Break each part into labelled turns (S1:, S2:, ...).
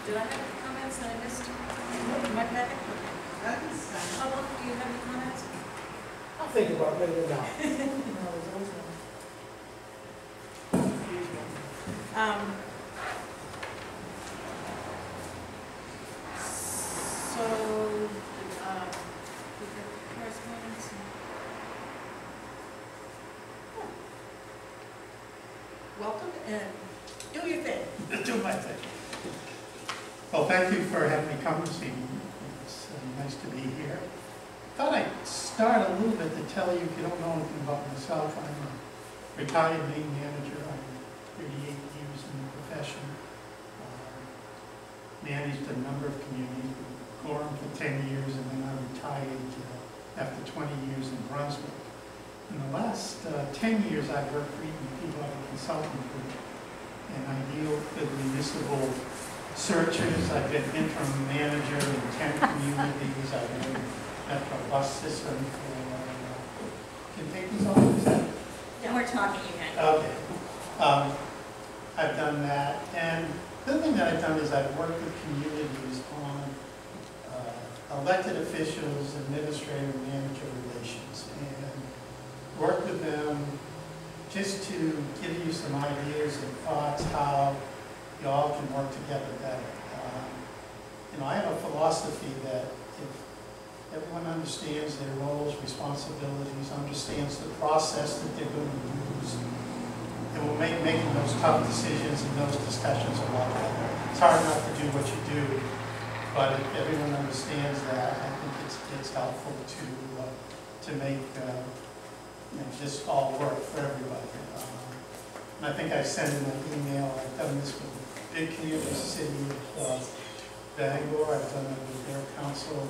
S1: Did I have any comments that I missed? In my packet? How long do you have any comments?
S2: I'll think about it later now.
S1: So, with the correspondence. Welcome and do your thing.
S3: Do my thing. Well, thank you for having me come this evening. It's nice to be here. Thought I'd start a little bit to tell you, if you don't know anything about myself, I'm a retired main manager. I'm 38 years in the profession. Managed a number of communities, Gorham for 10 years, and then I retired after 20 years in Brunswick. In the last 10 years, I've worked for EEP like a consulting group, and I deal with municipal searches. I've been interim manager in 10 communities. I've been at the bus system for, can you take these off? Is that?
S1: Yeah, we're talking again.
S3: Okay. I've done that. And the other thing that I've done is I've worked with communities on elected officials, administrative, manager relations, and worked with them just to give you some ideas and thoughts how you all can work together better. You know, I have a philosophy that if everyone understands their roles, responsibilities, understands the process that they're going to use, it will make making those tough decisions and those discussions a lot better. It's hard enough to do what you do, but if everyone understands that, I think it's helpful to make you know, this all work for everybody. And I think I sent in an email. I've done this with a big community city of Bangor. I've done it with their council,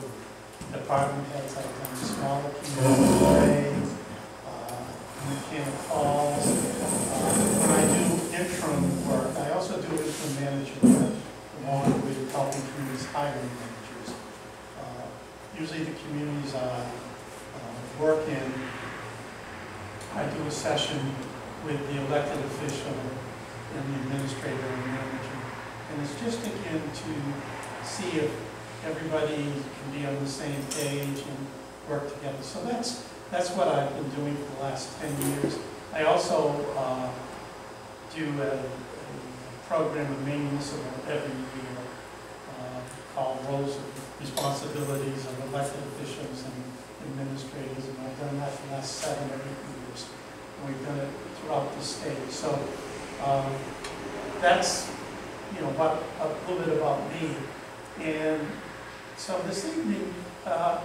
S3: department heads. I've done smaller communities, Mechanic Falls. When I do interim work, I also do interim management work along with helping communities hiring managers. Usually the communities I work in, I do a session with the elected official and the administrator and manager. And it's just again to see if everybody can be on the same page and work together. So that's what I've been doing for the last 10 years. I also do a program of Maine Municipal every year called Roles and Responsibilities of Elected Officials and Administrators, and I've done that for the last 7 or 8 years. And we've done it throughout the state. So that's, you know, a little bit about me. And so this evening, I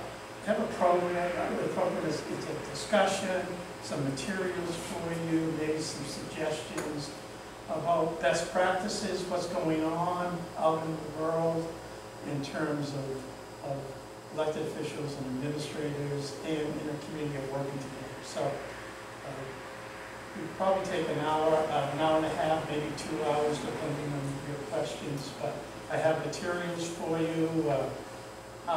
S3: have a program. The program is a discussion, some materials for you, maybe some suggestions about best practices, what's going on out in the world in terms of elected officials and administrators and in a community of working together. So it would probably take an hour and a half, maybe 2 hours, depending on your questions. But I have materials for you. I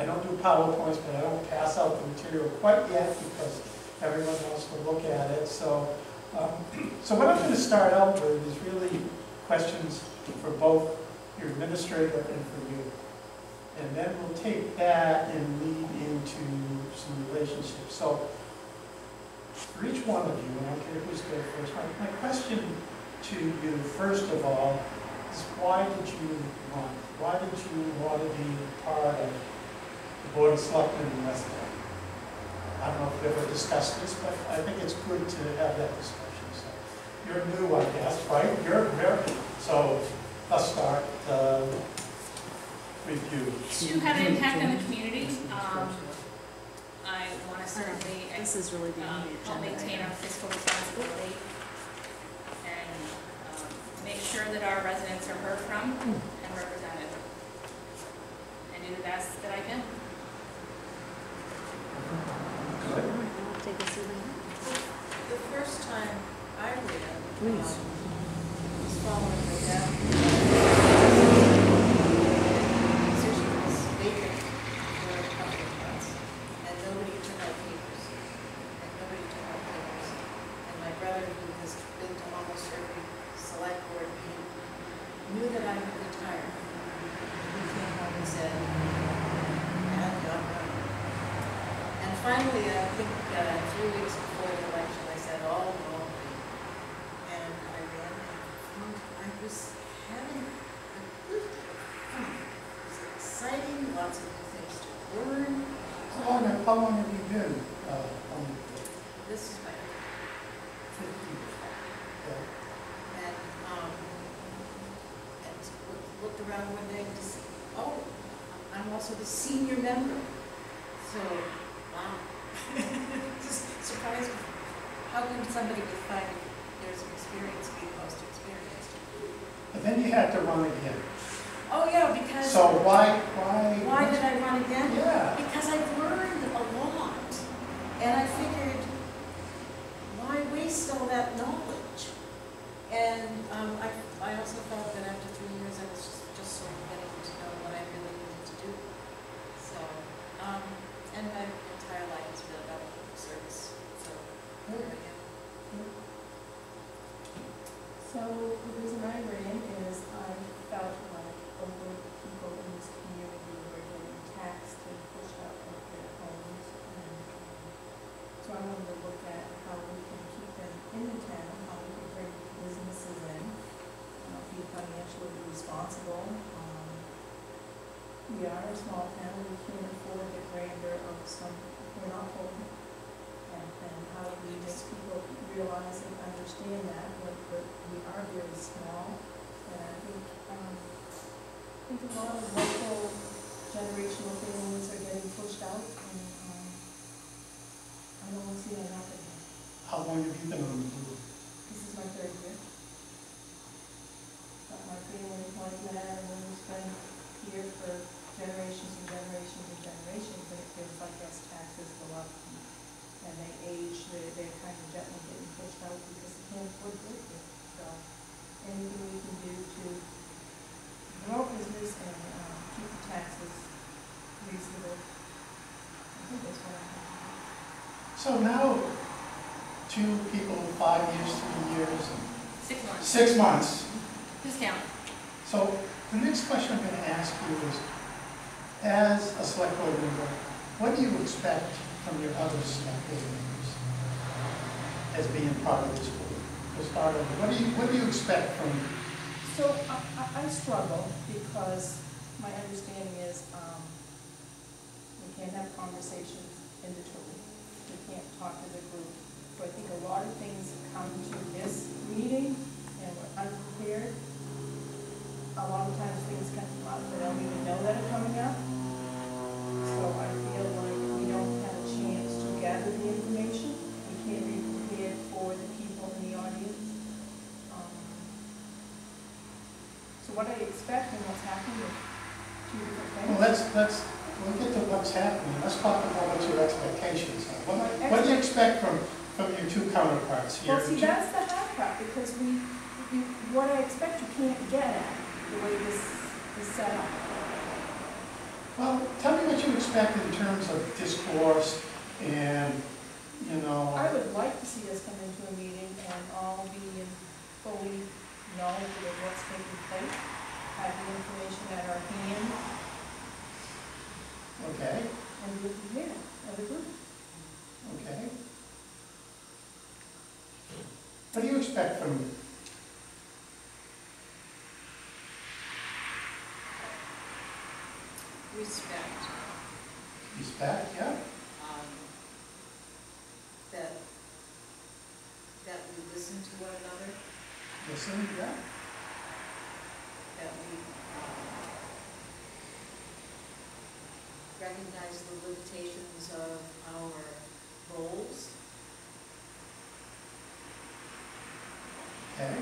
S3: don't do PowerPoints, but I don't pass out the material quite yet because everyone wants to look at it. So, so what I'm going to start out with is really questions for both your administrator and for you. And then we'll take that and lead into some relationships. So for each one of you, and I don't care who's going first, my question to you, first of all, is why did you run? Why did you want to be part of the Board of Selectmen in West End? I don't know if we've ever discussed this, but I think it's good to have that discussion. So you're new, I guess, right? You're very new. So I'll start with you.
S4: To have an impact on the community, I want to certainly
S5: This is really the only
S4: help
S5: agenda
S4: maintain our
S5: item.
S4: fiscal responsibility and make sure that our residents are heard from and represented, and do the best that I can.
S5: Take a seat.
S1: The first time I ran,
S5: Please.
S1: was following the death. Position was vacant for a couple of months, and nobody took out papers. And my brother, who has been to almost every select board meeting, knew that I would retire, he came home and said, "Bad job done." And finally, I think 3 weeks before the election, I said, "Oh, no." And I ran and I was having a good deal of fun. It was exciting, lots of new things to learn.
S3: How long have you been on the board?
S1: This is my
S3: 50 years. Yeah.
S1: and looked around one day and just, oh, I'm also the senior member. So, wow. Just surprised me. How can somebody with 5 years of experience be the most experienced?
S3: But then you had to run again.
S1: Oh, yeah, because.
S3: So why?
S1: Why did I run again?
S3: Yeah.
S1: Because I've learned a lot. And I figured, why waste all that knowledge? And I also felt that after 3 years, I was just sort of getting to know what I really needed to do. So, and my entire life has been about public service. So, there I am.
S6: So the reason I ran is I felt like older people in this community were getting taxed and pushed out of their homes. And so I wanted to look at how we can keep them in the town, how we can bring businesses in, be financially responsible. We are a small town, we can't afford the grandeur of some, we're not home. And how do we make people realize and understand that, but we are very small. And I think a lot of local generational families are getting pushed out, and I don't see that happening.
S3: How long have you been on the board?
S6: This is my 3rd year. But my family like that, and we've been here for generations and generations and generations, and it feels like as taxes go up and they age, they're kind of gently getting pushed out because they can't afford to live here. So anything we can do to grow business and keep the taxes reasonable, I think that's what I have.
S3: So now, 2 people, 5 years, 3 years,
S4: 6 months.
S3: 6 months.
S4: Just count.
S3: So the next question I'm going to ask you is, as a select board member, what do you expect from your other select board members as being part of this board? To start over, what do you expect from?
S6: So I struggle because my understanding is we can't have conversations in the tool. We can't talk to the group. So I think a lot of things come to this meeting and we're unprepared. A lot of times things come up that I don't even know that are coming up. So I feel like we don't have a chance to gather the information. We can't be prepared for the people in the audience. So what I expect and what's happening are 2 different things.
S3: Well, we'll get to what's happening. Let's talk about what your expectations are. What do you expect from your 2 counterparts here?
S6: Well, see, that's the hard part, because what I expect you can't get at the way this is set up.
S3: Well, tell me what you expect in terms of discourse and,
S6: I would like to see us come into a meeting and all be in fully knowledge of what's taking place, have the information at our hand,
S3: okay,
S6: and be prepared as a group.
S3: okay. What do you expect from me?
S1: Respect.
S3: Respect, yeah?
S1: That we listen to one another,
S3: Listen, yeah?
S1: that we recognize the limitations of our roles,
S3: Okay,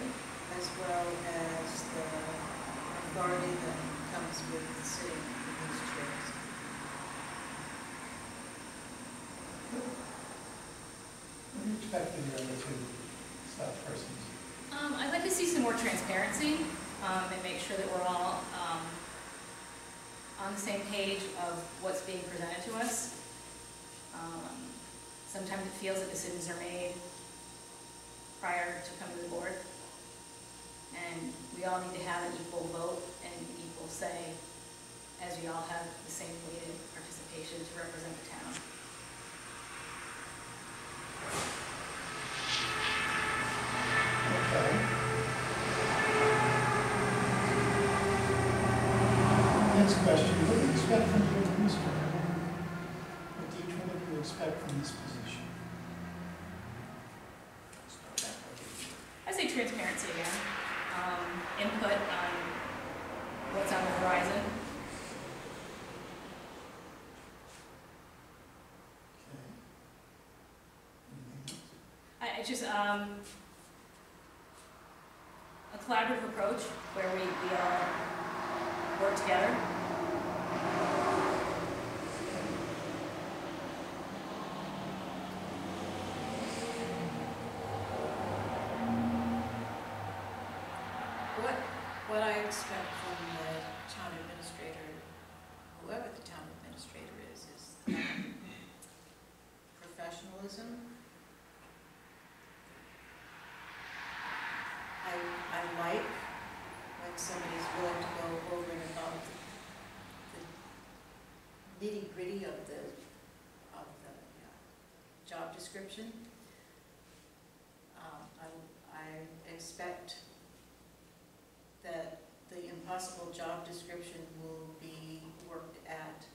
S1: as well as the authority that comes with sitting in these chairs.
S3: what do you expect from your other 2 staff persons?
S4: I'd like to see some more transparency and make sure that we're all on the same page of what's being presented to us. Sometimes it feels that decisions are made prior to coming to the board, And we all need to have an equal vote and equal say, as we all have the same weighted participation to represent the town.
S3: Okay. Next question, what do you expect from your administrator? What do each one of you expect from this position?
S4: I say transparency again, input on what's on the horizon.
S3: Okay. Anything else?
S4: I just, a collaborative approach where we all work together.
S1: What I expect from the town administrator, whoever the town administrator is professionalism. I like when somebody's willing to go over and above the nitty-gritty of the job description. I expect that the impossible job description will be worked at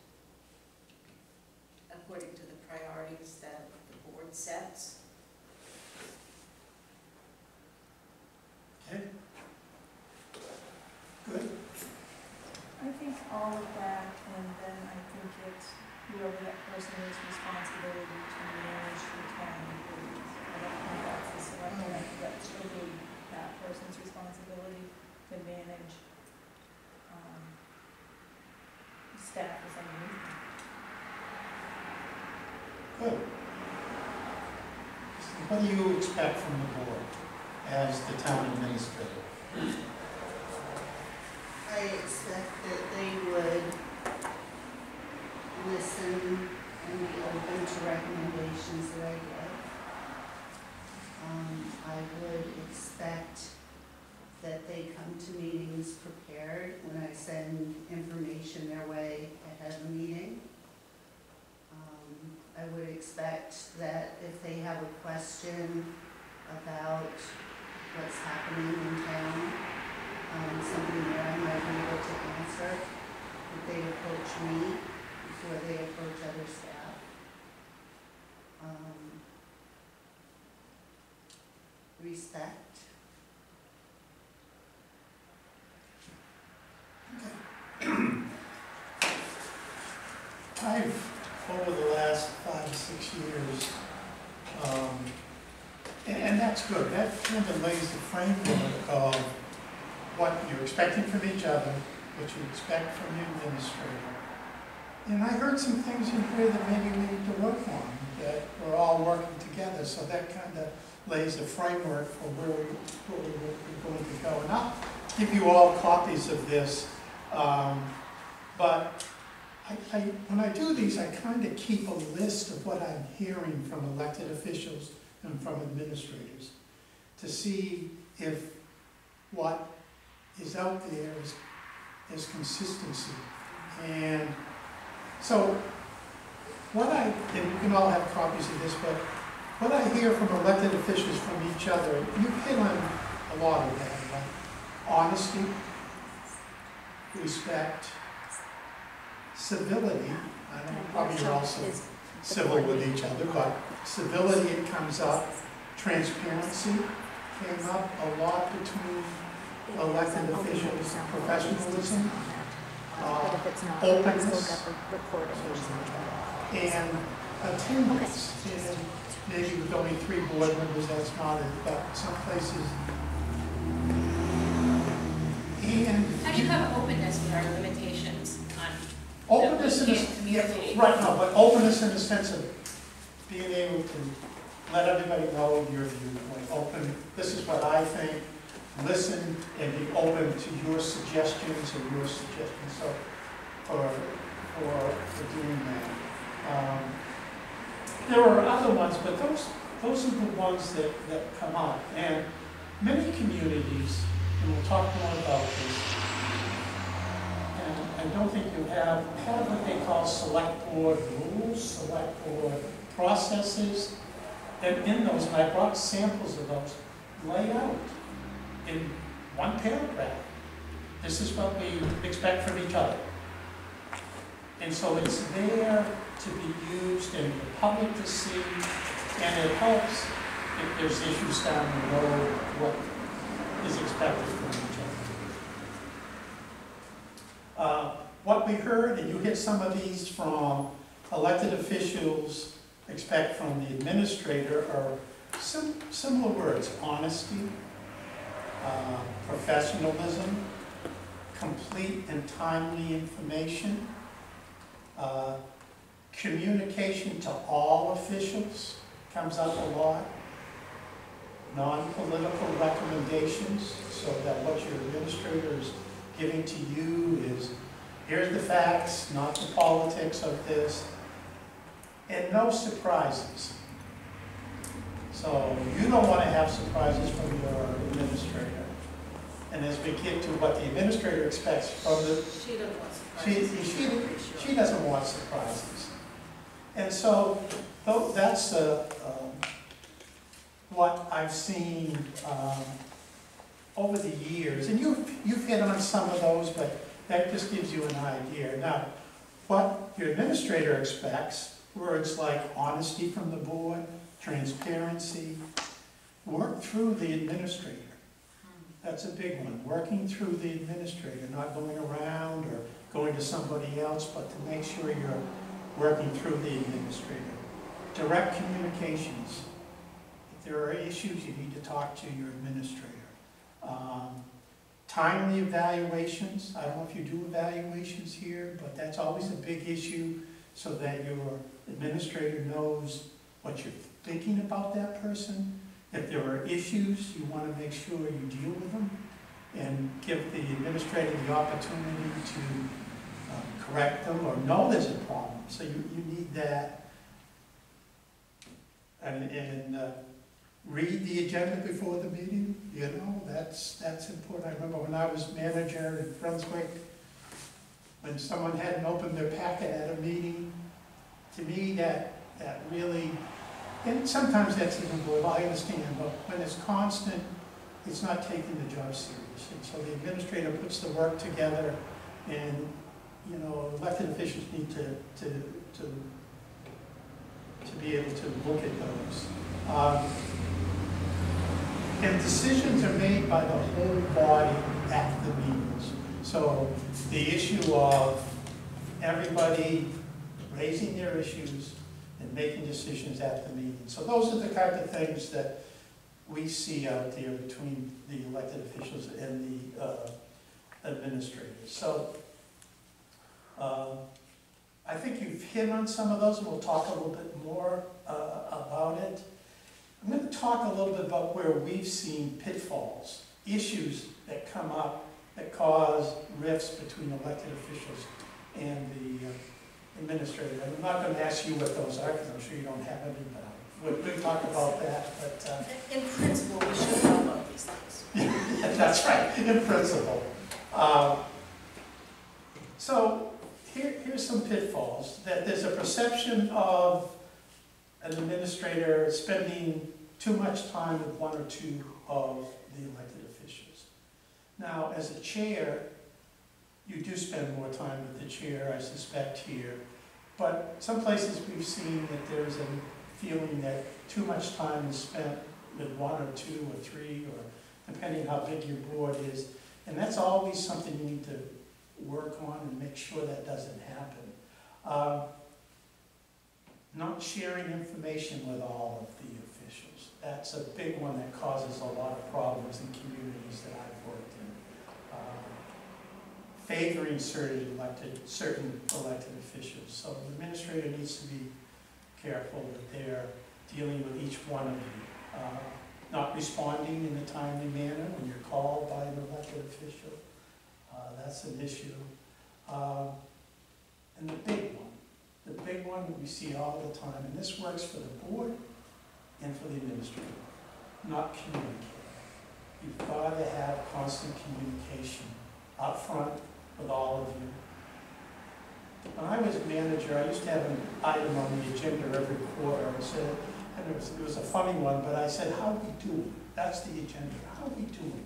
S1: according to the priorities that the board sets.
S3: Okay. Good.
S6: I think all of that, and then I think it's whoever that person is responsibility to manage the town employees. I don't think that's the selectmen, I think that's really that person's responsibility to manage, staff as underneath them.
S3: Good. What do you expect from the board as the town administrator?
S7: I expect that they would listen and be open to recommendations that I give. I would expect that they come to meetings prepared when I send information their way ahead of the meeting. I would expect that if they have a question about what's happening in town, something that I might be able to answer, that they approach me before they approach other staff. Respect.
S3: I've, over the last 5 to 6 years, and that's good, that kind of lays the framework of what you're expecting from each other, what you expect from the administrator. And I heard some things in here that maybe we need to work on, that we're all working together, so that kind of lays a framework for where we're going to go. And I'll give you all copies of this, but when I do these, I kind of keep a list of what I'm hearing from elected officials and from administrators to see if what is out there is consistency. And so and you can all have copies of this, but what I hear from elected officials from each other, you hit on a lot of that, like honesty, respect, civility. I don't know, probably you're also civil with each other, but civility, it comes up. Transparency came up a lot between elected officials, professionalism, openness, and attendance. And maybe with only 3 board members, that's not it, but some places. And
S4: How do you have openness with our limitations on
S3: openness in
S4: that we
S3: a,
S4: can't communicate?
S3: right now, but openness in the sense of being able to let everybody know your viewpoint. Open, this is what I think. Listen and be open to your suggestions and your suggestions. So for doing that. There are other ones, but those are the ones that come up. And many communities and we'll talk more about this. And I don't think you have what they call select board rules, select board processes. And in those, and I brought samples of those, lay out in one paragraph. This is what we expect from each other. And so it's there to be used and the public to see, and it helps if there's issues down the road, what is expected from each other. What we heard, and you hit some of these from elected officials, expect from the administrator, are similar words: honesty, professionalism, complete and timely information, communication to all officials comes up a lot, non-political recommendations, so that what your administrator is giving to you is, here's the facts, not the politics of this, and no surprises. So you don't want to have surprises from your administrator. And as we get to what the administrator expects from the...
S1: She doesn't want surprises.
S3: She doesn't want surprises. And so that's what I've seen over the years. And you've hit on some of those, but that just gives you an idea. Now, what your administrator expects, words like honesty from the board, transparency, work through the administrator. That's a big one, working through the administrator, not going around or going to somebody else, but to make sure you're working through the administrator. Direct communications. If there are issues, you need to talk to your administrator. Timely evaluations. I don't know if you do evaluations here, but that's always a big issue so that your administrator knows what you're thinking about that person. If there are issues, you want to make sure you deal with them and give the administrator the opportunity to correct them or know there's a problem. So you need that. And read the agenda before the meeting, you know, that's important. I remember when I was manager in Brunswick, when someone hadn't opened their packet at a meeting, to me that really, and sometimes that's even good, I understand, but when it's constant, it's not taking the job serious. And so the administrator puts the work together, and you know, elected officials need to be able to look at those. And decisions are made by the whole body at the meetings. So the issue of everybody raising their issues and making decisions at the meeting. So those are the kind of things that we see out there between the elected officials and the administrators. So I think you've hit on some of those, and we'll talk a little bit more about it. I'm going to talk a little bit about where we've seen pitfalls, issues that come up that cause rifts between elected officials and the administrator. And I'm not going to ask you what those are, because I'm sure you don't have any, but we'll talk about that. But
S1: In principle, we should know about these things.
S3: yeah, that's right, in principle. So here's some pitfalls. That there's a perception of an administrator spending too much time with one or two of the elected officials. Now, as a chair, you do spend more time with the chair, I suspect, here. But some places we've seen that there's a feeling that too much time is spent with one or two or three, or depending how big your board is. And that's always something you need to work on and make sure that doesn't happen. Not sharing information with all of the officials. That's a big one that causes a lot of problems in communities that I've worked in. Favoring certain elected officials. So the administrator needs to be careful that they're dealing with each one of you. Not responding in a timely manner when you're called by an elected official. That's an issue. And the big one that we see all the time, and this works for the board and for the administrator, not communicating. you've got to have constant communication up front with all of you. When I was manager, I used to have an item on the agenda every quarter. I said, and it was a funny one, but I said, how we doing? That's the agenda, how we doing?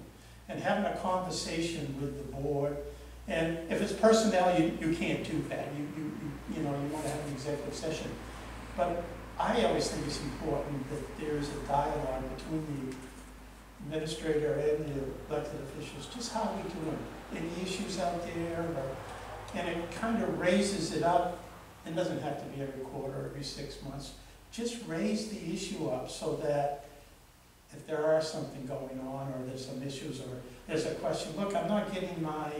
S3: And having a conversation with the board. And if it's personnel, you can't do that. You know, you want to have an executive session. But I always think it's important that there's a dialogue between the administrator and the elected officials. Just how we doing? Any issues out there? And it kind of raises it up. It doesn't have to be every quarter, every 6 months. Just raise the issue up so that if there are something going on or there's some issues or there's a question, look, I'm not getting my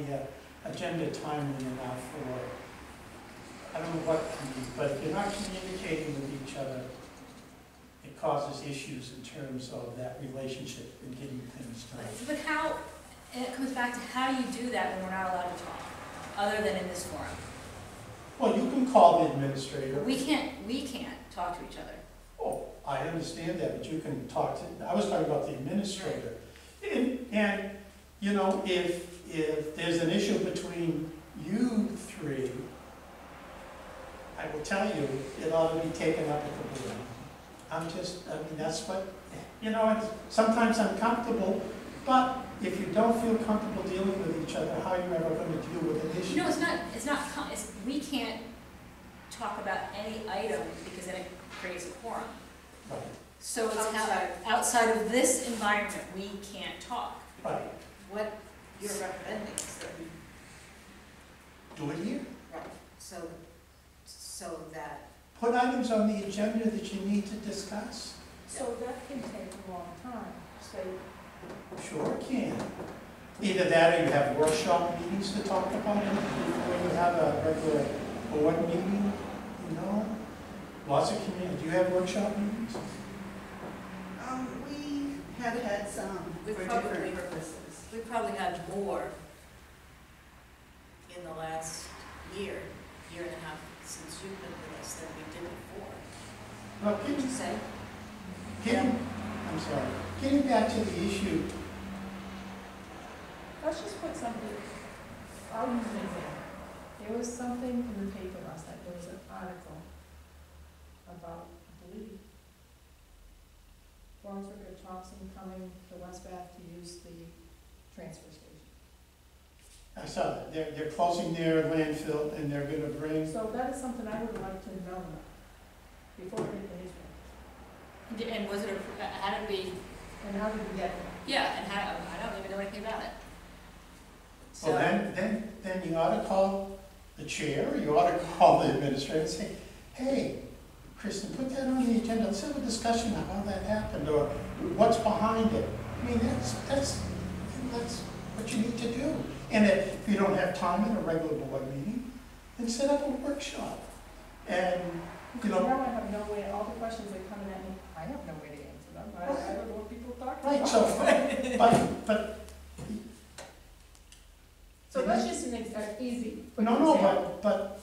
S3: agenda timely enough, or I don't know what it can be, but if you're not communicating with each other, it causes issues in terms of that relationship and getting things done.
S4: But how, and it comes back to how do you do that when we're not allowed to talk, other than in this forum?
S3: Well, you can call the administrator.
S4: We can't talk to each other.
S3: Oh, I understand that, but you can talk to, I was talking about the administrator. And you know, if there's an issue between you three, I will tell you, it ought to be taken up at the board. I mean, that's what, you know, it's sometimes uncomfortable, but if you don't feel comfortable dealing with each other, how are you ever going to deal with an issue?
S4: No, we can't talk about any item because then it creates a quorum.
S3: Right.
S4: So it's outside of this environment, we can't talk.
S3: Right.
S1: What you're recommending is that we,
S3: Do it here.
S1: right, so that,
S3: Put items on the agenda that you need to discuss.
S6: So that can take a long time, say,
S3: Sure it can. Either that or you have workshop meetings to talk about it before you have a regular board meeting, you know? Lots of community. Do you have workshop meetings?
S7: We have had some
S1: We
S7: for
S1: probably-
S7: different purposes.
S1: we probably had more in the last year and a half since you've been with us than we did before.
S3: Well,
S1: What did you say?
S3: I'm sorry. Getting back to the issue,
S6: let's just put something, I'll use an example. There was something in the paper last night, there was an article about, I believe, Brunswick or Thompson coming to West Bath to use the transfer station.
S3: I saw that. They're closing their landfill and they're going to bring,
S6: So that is something I would like to know about before it hit the newspaper.
S4: And was it, how did we,
S6: And how did we get there?
S4: yeah, and how, I don't even know anything about it.
S1: So,
S3: well, then you ought to call the chair, or you ought to call the administrator and say, hey, Kristen, put that on the agenda. Let's have a discussion of how that happened or what's behind it. I mean, that's what you need to do. And if you don't have time in a regular board meeting, then set up a workshop. And, you know.
S6: Now I have no way, all the questions that are coming at me, I have no way to answer them. I don't know what people are talking
S3: Right,
S6: about.
S3: so,
S6: So that's just an easy. quick
S3: no,
S6: example.
S3: but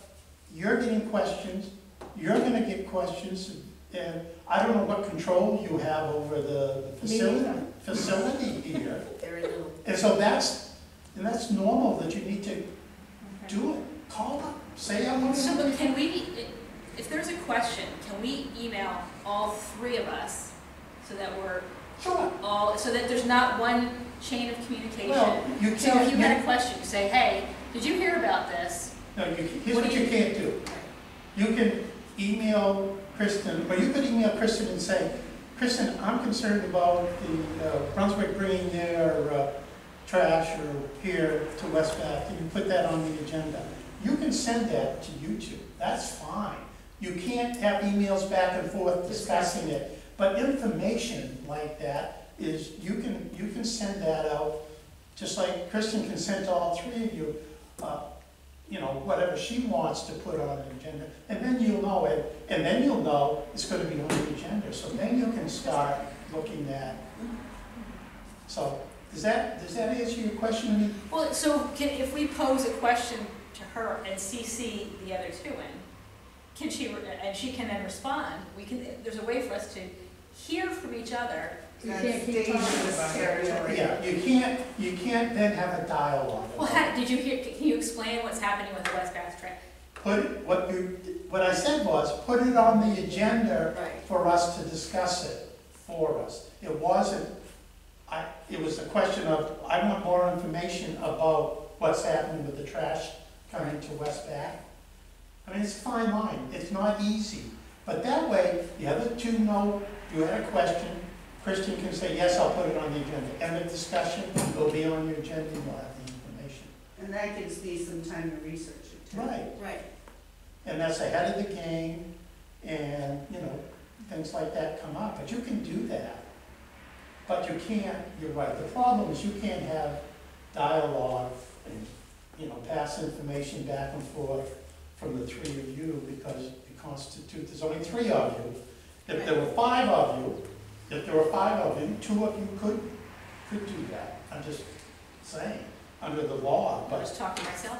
S3: you're getting questions, you're gonna get questions, and I don't know what control you have over the
S6: Me neither.
S3: facility here.
S1: very little.
S3: And so that's normal that you need to
S6: Okay.
S3: do it. Call up, say I want to.
S4: So, but can we, if there's a question, can we email all three of us so that we're
S3: Sure.
S4: all, so that there's not one chain of communication?
S3: Well, you
S4: So
S3: can't.
S4: if you had a question, you say, hey, did you hear about this?
S3: No, here's
S4: What
S3: what
S4: do
S3: you
S4: you-
S3: can't do. You can email Kristen, or you could email Kristen and say, Kristen, I'm concerned about the Brunswick bringing their trash or here to West Bath. Can you put that on the agenda? You can send that to you two. That's fine. You can't have emails back and forth discussing it. But information like that is, you can send that out, just like Kristen can send to all three of you, you know, whatever she wants to put on an agenda, and then you'll know it, and then you'll know it's gonna be on the agenda, so then you can start looking at. So, does that answer your question? I mean,
S4: Well, so if we pose a question to her and CC the other two in, and she can then respond, there's a way for us to hear from each other.
S6: You
S7: That's
S6: can't keep talking
S7: dangerous
S6: about it.
S7: territory.
S3: Yeah, you can't then have a dialogue.
S4: Well, did you hear, can you explain what's happening with the West Bath Trail?
S3: What I said was, put it on the agenda
S1: Right.
S3: for us to discuss it for us. It wasn't, it was a question of, I want more information about what's happening with the trash coming to West Bath. I mean, it's a fine line, it's not easy, but that way, the other two know you had a question, Christian can say, yes, I'll put it on the agenda. End of discussion, it'll be on your agenda, and you'll have the information.
S7: And that gives me some time to research it too.
S3: Right.
S1: Right.
S3: And that's ahead of the game, and, you know, things like that come up, but you can do that. But you can't, you're right, the problem is you can't have dialogue and, you know, pass information back and forth from the three of you, because you constitute, there's only three of you. If there were five of you, two of you could do that. I'm just saying, under the law,
S4: I
S3: but
S4: was talking to myself.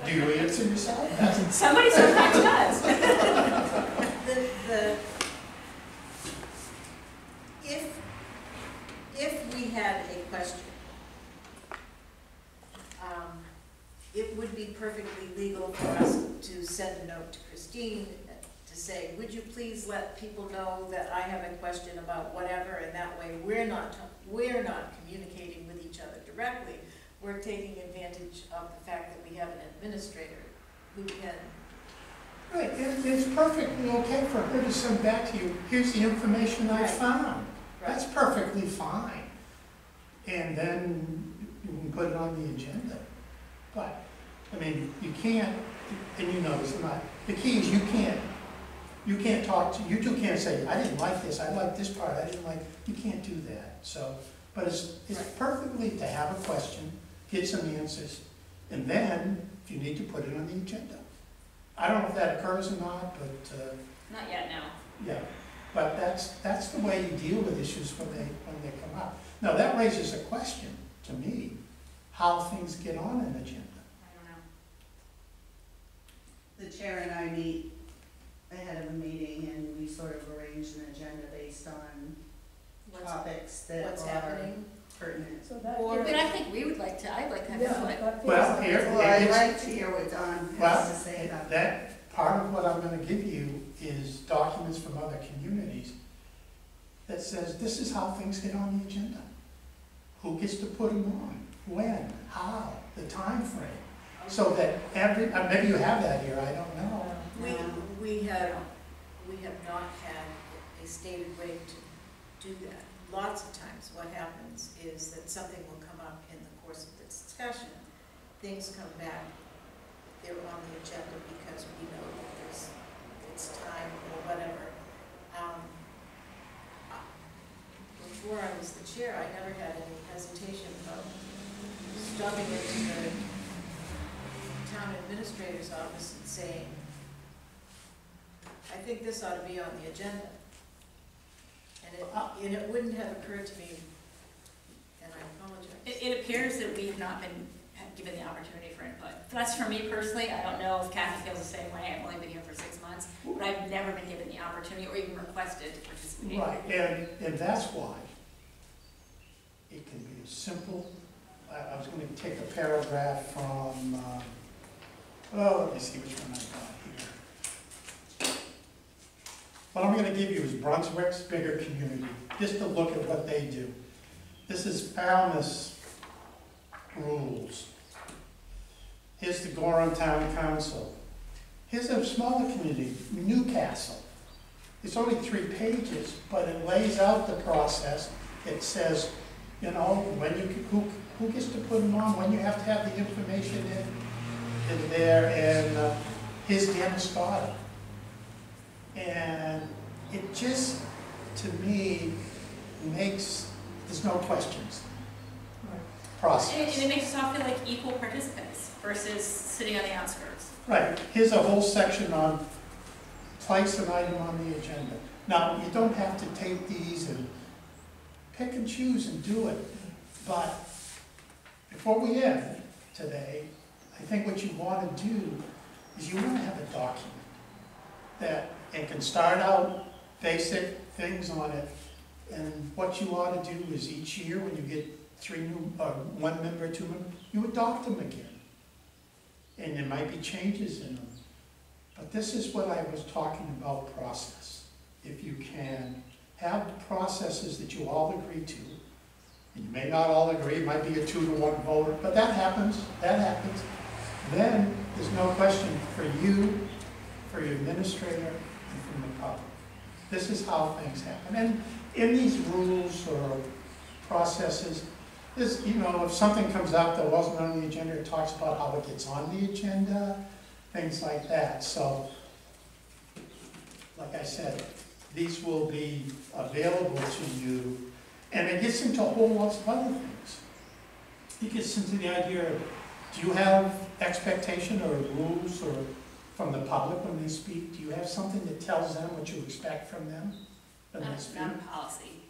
S3: do you answer yourself?
S4: Somebody sometimes does.
S1: If we had a question, it would be perfectly legal for us to send a note to Christine to say, would you please let people know that I have a question about whatever, and that way we're not communicating with each other directly. We're taking advantage of the fact that we have an administrator who can.
S3: Right, it's perfectly okay for her to send back to you, here's the information I
S1: Right.
S3: found.
S1: Right.
S3: That's perfectly fine. And then you can put it on the agenda. But, I mean, you can't, and you know it's not, the key is you can't talk to, you two can't say, I didn't like this, I like this part, I didn't like, you can't do that. So, but it's
S1: Right.
S3: perfectly to have a question, get some answers, and then if you need to put it on the agenda. I don't know if that occurs or not, but,
S4: Not yet, no.
S3: yeah, but that's the way you deal with issues when they come up. Now, that raises a question to me, how things get on an agenda.
S4: I don't know.
S7: The chair and I meet ahead of a meeting, and we sort of arrange an agenda based on topics that
S1: What's
S7: are
S1: happening?
S7: pertinent.
S6: So that
S1: Or-
S4: But I think we would like to, I'd like to have
S6: Yeah,
S4: input.
S6: that feels
S3: Well,
S6: like-
S3: here-
S7: Well, I'd like to hear what Don has to say about that.
S3: That, part of what I'm gonna give you is documents from other communities that says this is how things get on the agenda. Who gets to put them on, when, how, the time frame, so that maybe you have that here, I don't know.
S1: We have not had a stated way to do that. Lots of times what happens is that something will come up in the course of the discussion. Things come back, they're on the agenda because we know that it's time or whatever. Before I was the chair, I never had any hesitation about stopping into the town administrator's office and saying, I think this ought to be on the agenda. And it wouldn't have occurred to me, and I apologize.
S4: It appears that we have not been given the opportunity for input. That's for me personally. I don't know if Kathy feels the same way. I've only been here for 6 months, but I've never been given the opportunity or even requested to participate.
S3: Right, and that's why it can be as simple, I was gonna take a paragraph from, let me see which one I got here. What I'm gonna give you is Brunswick's bigger community, just to look at what they do. This is Falmouth's rules. Here's the Gorham Town Council. Here's a smaller community, Newcastle. It's only 3 pages, but it lays out the process. It says, you know, when who gets to put them on, when you have to have the information in there, and here's Damascotta. And it just, to me, makes, there's no questions. Process.
S4: And it makes us all feel like equal participants versus sitting on the outskirts.
S3: Right, here's a whole section on place an item on the agenda. Now, you don't have to take these and pick and choose and do it, but before we end today, I think what you want to do is you want to have a document that and can start out basic things on it. And what you ought to do is each year, when you get one member, two members, you adopt them again. And there might be changes in them. But this is what I was talking about, process. If you can have processes that you all agree to, and you may not all agree, it might be a 2-to-1 vote, but that happens, then there's no question for you, for your administrator, and from the public. This is how things happen. And in these rules or processes, there's, you know, if something comes up that wasn't on the agenda, it talks about how it gets on the agenda, things like that. So, like I said, these will be available to you, and it gets into a whole lot of other things. It gets into the idea of, do you have expectation or rules or from the public when they speak? Do you have something that tells them what you expect from them when they speak?
S4: Not a policy,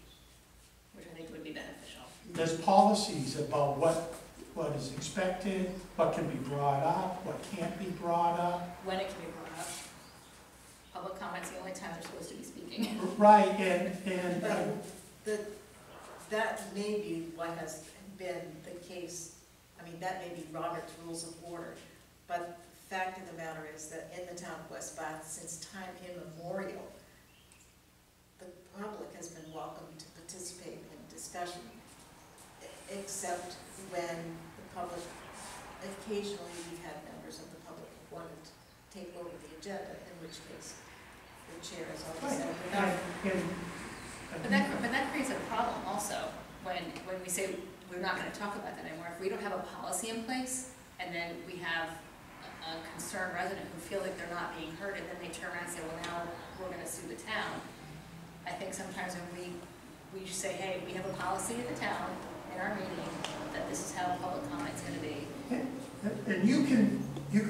S4: which I think would be beneficial.
S3: There's policies about what is expected, what can be brought up, what can't be brought up.
S4: When it can be brought up. Public comment's the only time they're supposed to be speaking.
S3: Right, and
S1: That may be what has been the case. I mean, that may be Robert's Rules of Order, but the fact of the matter is that in the town of West Bath, since time immemorial, the public has been welcome to participate in discussion, except when the public, occasionally we've had members of the public who wanted to take over the agenda, in which case the chair has always said,
S4: But that creates a problem also, when we say we're not gonna talk about that anymore. If we don't have a policy in place, and then we have a concerned resident who feel like they're not being heard, and then they turn around and say, well, now we're gonna sue the town. I think sometimes when we say, hey, we have a policy in the town, in our meeting, that this is how public comment's gonna be.
S3: And you can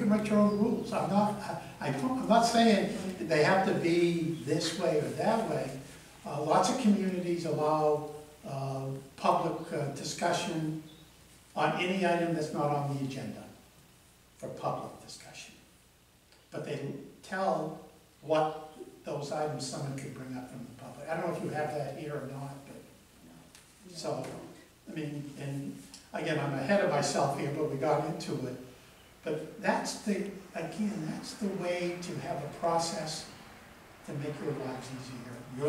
S3: write your own rules. I'm not saying they have to be this way or that way. Lots of communities allow public discussion on any item that's not on the agenda for public discussion. But they tell what those items someone could bring up from the public. I don't know if you have that here or not, but so, I mean, and again, I'm ahead of myself here, but we got into it. But that's the way to have a process to make your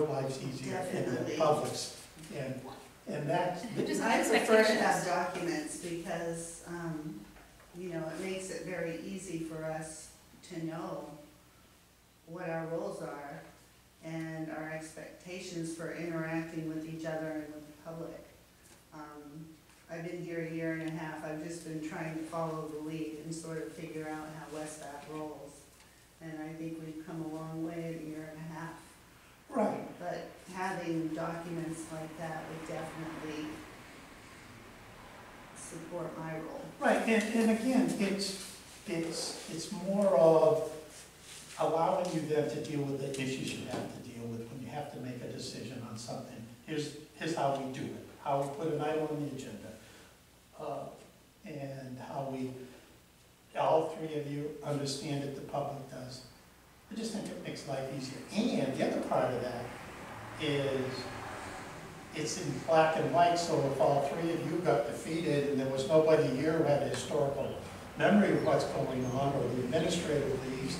S3: lives easier in the public's. And that's,
S7: I prefer to have documents because, you know, it makes it very easy for us to know what our roles are and our expectations for interacting with each other and with the public. I've been here a year and a half. I've just been trying to follow the lead and sort of figure out how West Bath rolls. And I think we've come a long way in a year and a half.
S3: right.
S7: But having documents like that would definitely support my role.
S3: Right, and again, it's more of allowing you then to deal with the issues you have to deal with when you have to make a decision on something. Here's how we do it, how we put an item on the agenda, and how all three of you understand it, the public does. I just think it makes life easier. And the other part of that is it's in black and white, so if all three of you got defeated and there was nobody here who had a historical memory of what's going on, or the administrator leaves,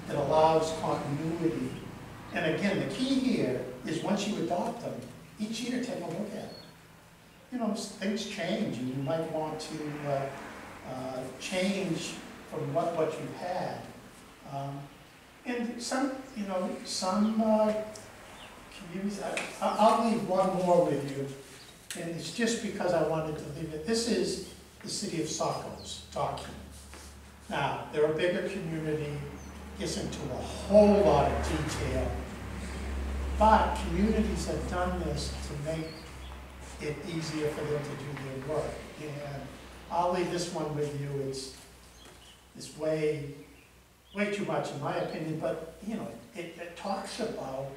S3: it allows continuity. And again, the key here is once you adopt them, each year take a look at it. You know, things change, and you might want to change from what you've had. And some communities, I'll leave one more with you, and it's just because I wanted to leave it. This is the city of Sacco's document. Now, they're a bigger community, gets into a whole lot of detail, but communities have done this to make it easier for them to do their work. And I'll leave this one with you. It's way too much in my opinion, but you know, it talks about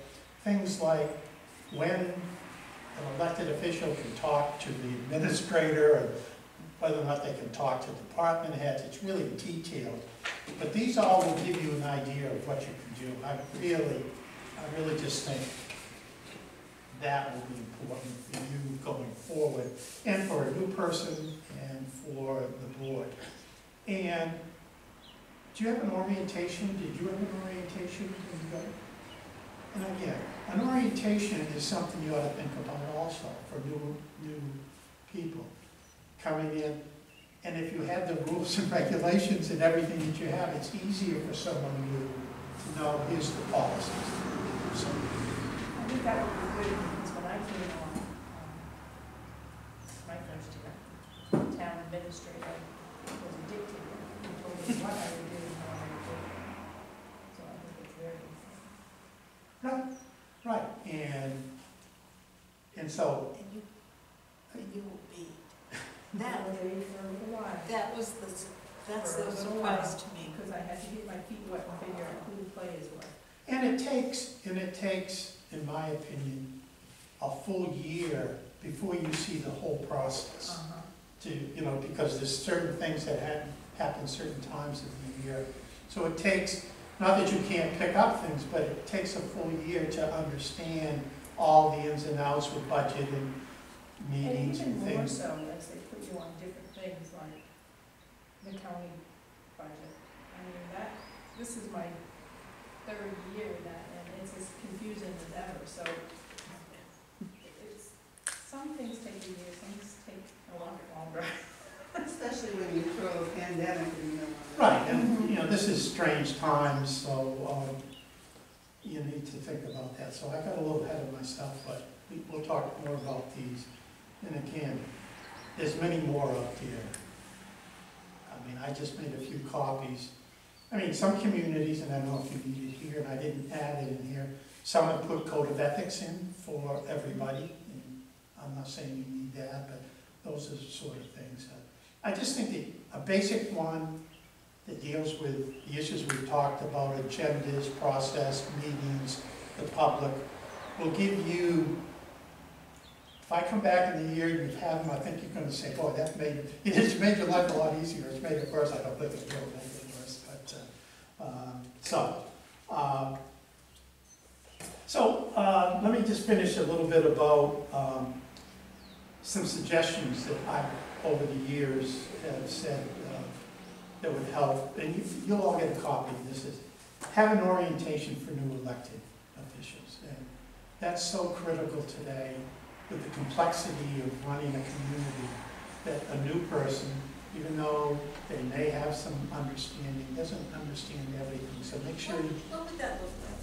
S3: things like when an elected official can talk to the administrator, and whether or not they can talk to department heads. It's really detailed. But these all will give you an idea of what you can do. I really I really just think that will be important for you going forward, and for a new person, and for the board. And do you have an orientation? Did you have an orientation when you got it? And again, an orientation is something you ought to think about also for new people coming in. And if you have the rules and regulations and everything that you have, it's easier for someone new to know here's the policies. So,
S6: I think that would be good, because when I came on, my first year, the town administrator was a dictator. He told me what I would do and how I would do it. So I think it's very important.
S3: right, and so,
S1: And you will be,
S6: That was there for a little while,
S1: that's
S6: For a
S1: the
S6: little
S1: surprise to me.
S6: because I had to get my feet wet and figure out who the players were.
S3: and it takes, in my opinion, a full year before you see the whole process. To, because there's certain things that happen certain times of the year. So it takes, not that you can't pick up things, but it takes a full year to understand all the ins and outs with budget and meetings and
S6: And even more
S3: things.
S6: so, as they put you on different things like the county budget. I mean, this is my third year in that, and it's as confusing as ever, so some things take a year, some things take a lot longer.
S7: Especially when you throw a pandemic in the.
S3: Right, and, this is strange times, so, you need to think about that. So I got a little ahead of myself, but we'll talk more about these. And again, there's many more up there. I mean, I just made a few copies. I mean, some communities, and I don't know if you need it here, and I didn't add it in here, some have put code of ethics in for everybody. And I'm not saying you need that, but those are the sort of things. I just think that a basic one that deals with the issues we've talked about, agendas, process, meetings, the public, will give you, if I come back in the year and you've had them, I think you're going to say, boy, it's made your life a lot easier. It's made it worse. I don't think it will make it worse. But, let me just finish a little bit about some suggestions that I've, over the years, have said that would help. And you'll all get a copy. This is, have an orientation for new elected officials. And that's so critical today with the complexity of running a community, that a new person, even though they may have some understanding, doesn't understand everything. So make sure you...
S1: What would that look like?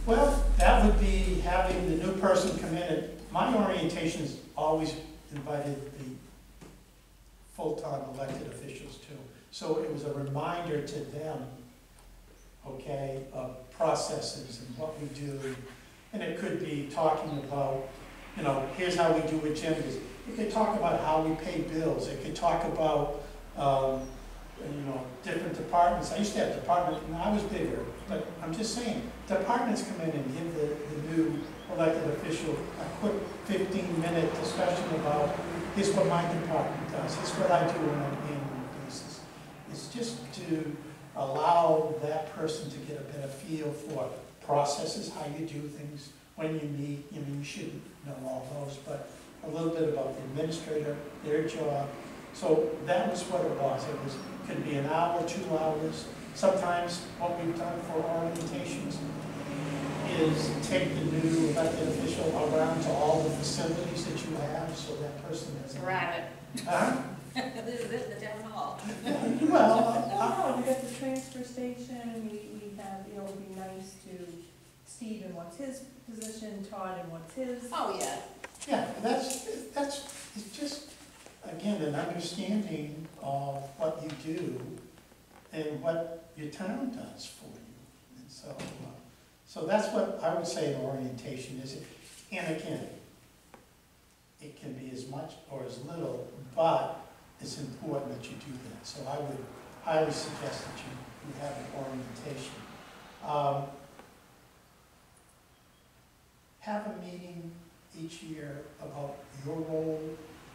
S3: Well, that would be having the new person come in. And my orientations always invited the full-time elected officials too. So it was a reminder to them, okay, of processes and what we do. And it could be talking about, here's how we do agendas. It could talk about how we pay bills. It could talk about, different departments. I used to have departments, and I was bigger, but I'm just saying, departments come in and give the new elected official a quick 15-minute discussion about, here's what my department does, here's what I do on an annual basis. It's just to allow that person to get a better feel for processes, how you do things, when you meet. You shouldn't know all those, but a little bit about the administrator, their job. So that was what it was. Could be an hour, 2 hours. Sometimes what we've done for orientations is take the new elected official around to all the facilities that you have, so that person has a
S4: Rabbit.
S3: Huh?
S4: The town hall.
S3: Well,
S6: We got the transfer station, we have, it would be nice to Stephen, what's his position, Todd, and what's his.
S4: Oh, yeah.
S3: yeah, it's just, again, an understanding of what you do and what your town does for you. And so that's what I would say an orientation is. And again, it can be as much or as little, but it's important that you do that. So I would highly suggest that you have an orientation. Have a meeting each year about your role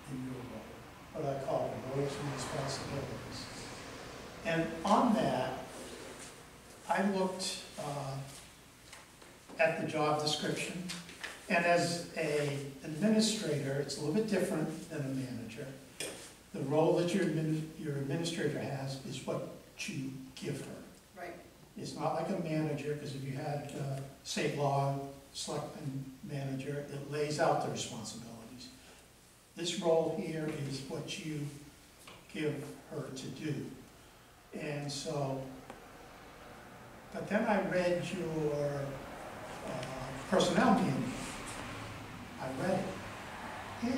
S3: and your role, what I call the roles and responsibilities. And on that, I looked at the job description. And as a administrator, it's a little bit different than a manager. The role that your administrator has is what you give her.
S1: Right.
S3: It's not like a manager, because if you had state law, selectman manager, it lays out the responsibilities. This role here is what you give her to do. And so, but then I read your personnel manual. I read it.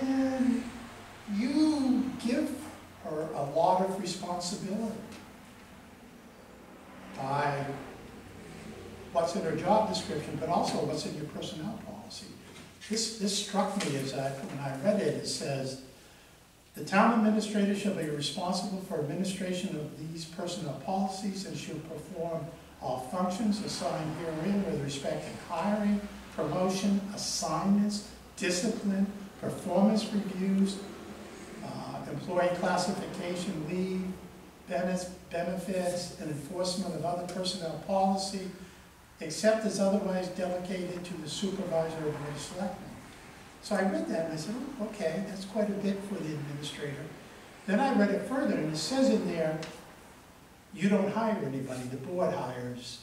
S3: And you give her a lot of responsibility by what's in her job description, but also what's in your personnel policy. This struck me as when I read it, it says, the town administrator shall be responsible for administration of these personnel policies and shall perform all functions assigned herein with respect to hiring, promotion, assignments, discipline, performance reviews, employee classification, leave, benefits, and enforcement of other personnel policy, except as otherwise delegated to the supervisor of the Board of Selectmen. So I read that and I said, oh, okay, that's quite a bit for the administrator. Then I read it further and it says in there, you don't hire anybody, the board hires.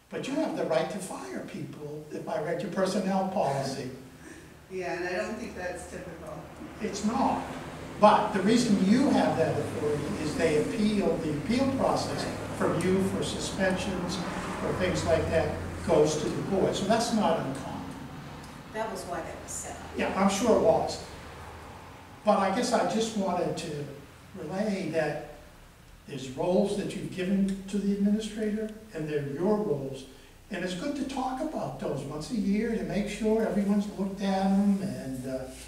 S3: But you have the right to fire people, if I read your personnel policy.
S7: Yeah, and I don't think that's typical.
S3: It's not. But the reason you have that authority is they appeal, the appeal process from you for suspensions or things like that goes to the board. So that's not uncommon.
S1: That was why that was set up.
S3: Yeah, I'm sure it was. But I guess I just wanted to relay that there's roles that you've given to the administrator and they're your roles. And it's good to talk about those once a year to make sure everyone's looked at them and...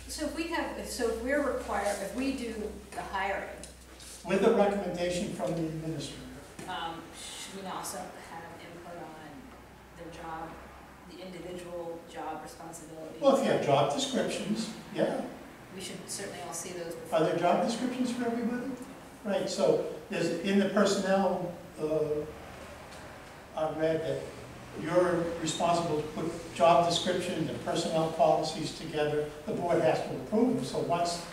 S4: So if we're required, if we do the hiring,
S3: with a recommendation from the administrator.
S4: should we also have input on the job, the individual job responsibilities?
S3: Well, if you have job descriptions, yeah.
S4: We should certainly all see those before.
S3: Are there job descriptions for everybody? Right, so there's, in the personnel, I read that you're responsible to put job descriptions and personnel policies together. The board has to approve them. So once,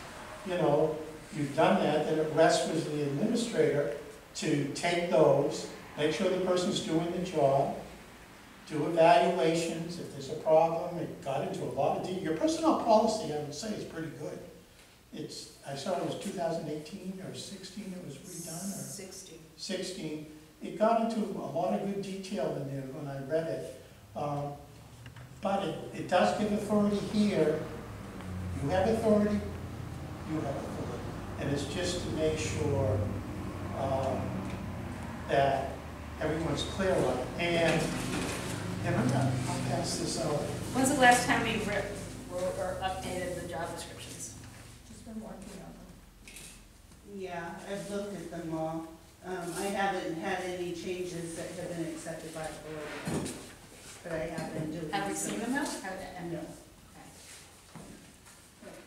S3: you've done that, then it rests with the administrator to take those, make sure the person's doing the job, do evaluations. If there's a problem, it got into a lot of detail. Your personnel policy, I would say, is pretty good. I saw it was 2018 or 16 it was redone, or 16. It got into a lot of good detail in there when I read it. But it does give authority here. You have authority, you have authority. And it's just to make sure that everyone's clear on it. And I'll pass this out.
S4: When's the last time we wrote or updated the job descriptions?
S6: Just been working on them.
S7: Yeah, I've looked at them all. I haven't had any changes that have been accepted by the board, but I have been doing.
S4: Have we seen them now?
S7: No.
S4: Okay.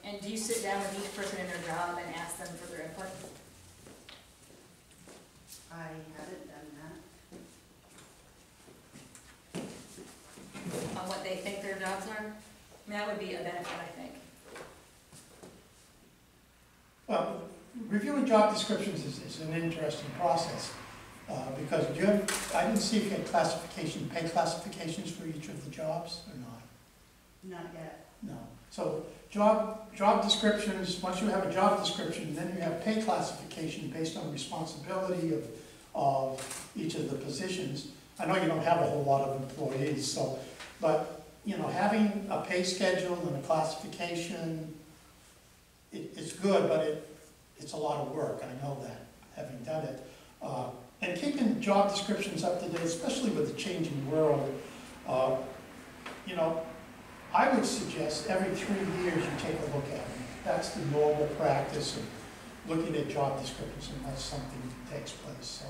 S4: And do you sit down with each person in their job and ask them for their input?
S7: I haven't done that.
S4: On what they think their jobs are? I mean, that would be a benefit, I think.
S3: Well, reviewing job descriptions is an interesting process because I didn't see if you had pay classifications for each of the jobs or not.
S7: Not yet.
S3: No. So job descriptions, once you have a job description, then you have pay classification based on responsibility of each of the positions. I know you don't have a whole lot of employees, but having a pay schedule and a classification, it's good, but it's a lot of work. I know that, having done it. And keeping job descriptions up to date, especially with the changing world, I would suggest every 3 years you take a look at them. That's the normal practice of looking at job descriptions unless something takes place. So.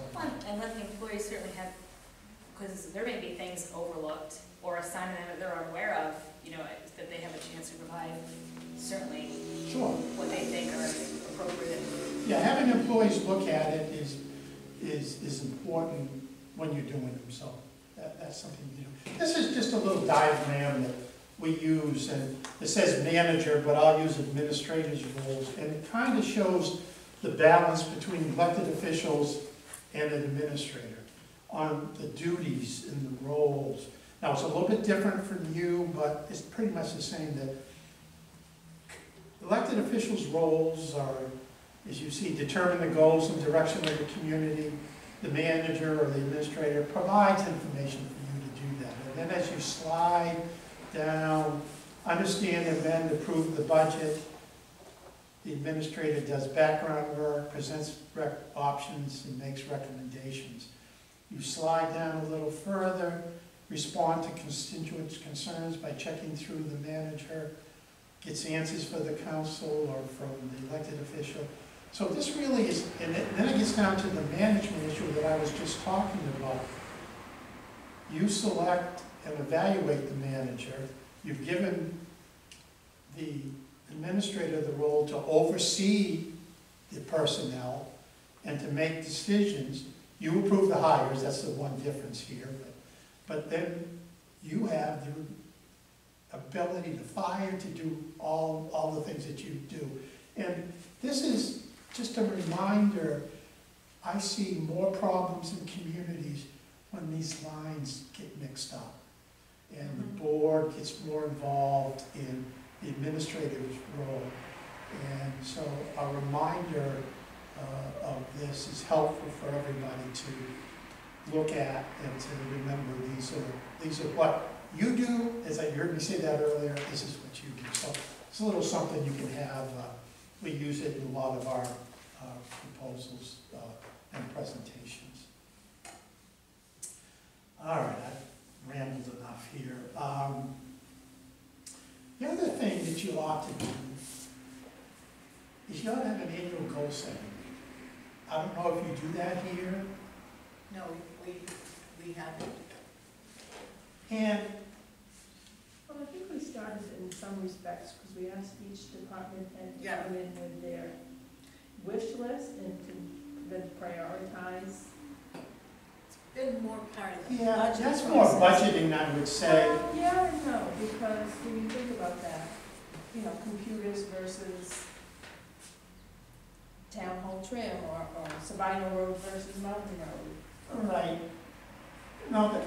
S4: And let the employees certainly have, because there may be things overlooked or assignment that they're unaware of, that they have a chance to provide certainly
S3: Sure.
S4: what they think are appropriate.
S3: Yeah, having employees look at it is important when you're doing them, so that's something you do. This is just a little diagram that we use, and it says manager, but I'll use administrator's roles, and it kind of shows the balance between elected officials and an administrator on the duties and the roles. Now, it's a little bit different from you, but it's pretty much the same. That elected officials' roles are, as you see, determine the goals and direction of the community. The manager or the administrator provides information for you to do that. And then as you slide down, understand and then approve the budget. The administrator does background work, presents options, and makes recommendations. You slide down a little further, respond to constituents' concerns by checking through the manager, gets answers for the council or from the elected official. So this really is, and then it gets down to the management issue that I was just talking about. You select and evaluate the manager. You've given the administrator the role to oversee the personnel and to make decisions. You approve the hires, that's the one difference here. But then you have the ability to fire, to do all the things that you do. And this is just a reminder, I see more problems in communities when these lines get mixed up. And the board gets more involved in the administrator's role. And so a reminder of this is helpful for everybody to look at and to remember these are what you do, as I heard me say that earlier, this is what you do. So it's a little something you can have, we use it in a lot of our proposals and presentations. All right, I've rambled enough here. The other thing that you ought to do is you ought to have an annual goal setting. I don't know if you do that here.
S1: No, we haven't.
S3: And
S6: Well, I think we started in some respects, because we asked each department head to
S1: Yeah.
S6: come in with their wish list and to then prioritize.
S1: Been more part of the
S3: yeah,
S1: budget
S3: that's more
S1: process.
S3: budgeting, I would say.
S6: Well, yeah and no, because when you think about that, you know, computers versus town hall trim, or Sabino Road versus Mountain Road.
S3: Right. No,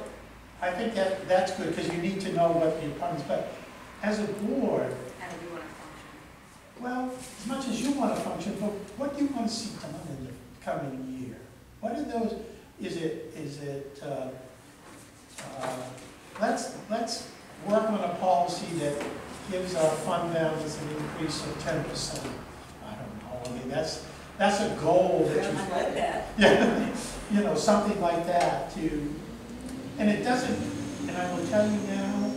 S3: I think that's good, because you need to know what the departments, but as a board,
S4: How do we want to function?
S3: well, as much as you want to function, but what do you want to see done in the coming year? What are those, let's work on a policy that gives our fund balance an increase of 10%. I don't know, I mean, that's a goal that you.
S1: I like that.
S3: Yeah, you know, something like that to, and it doesn't, and I will tell you now,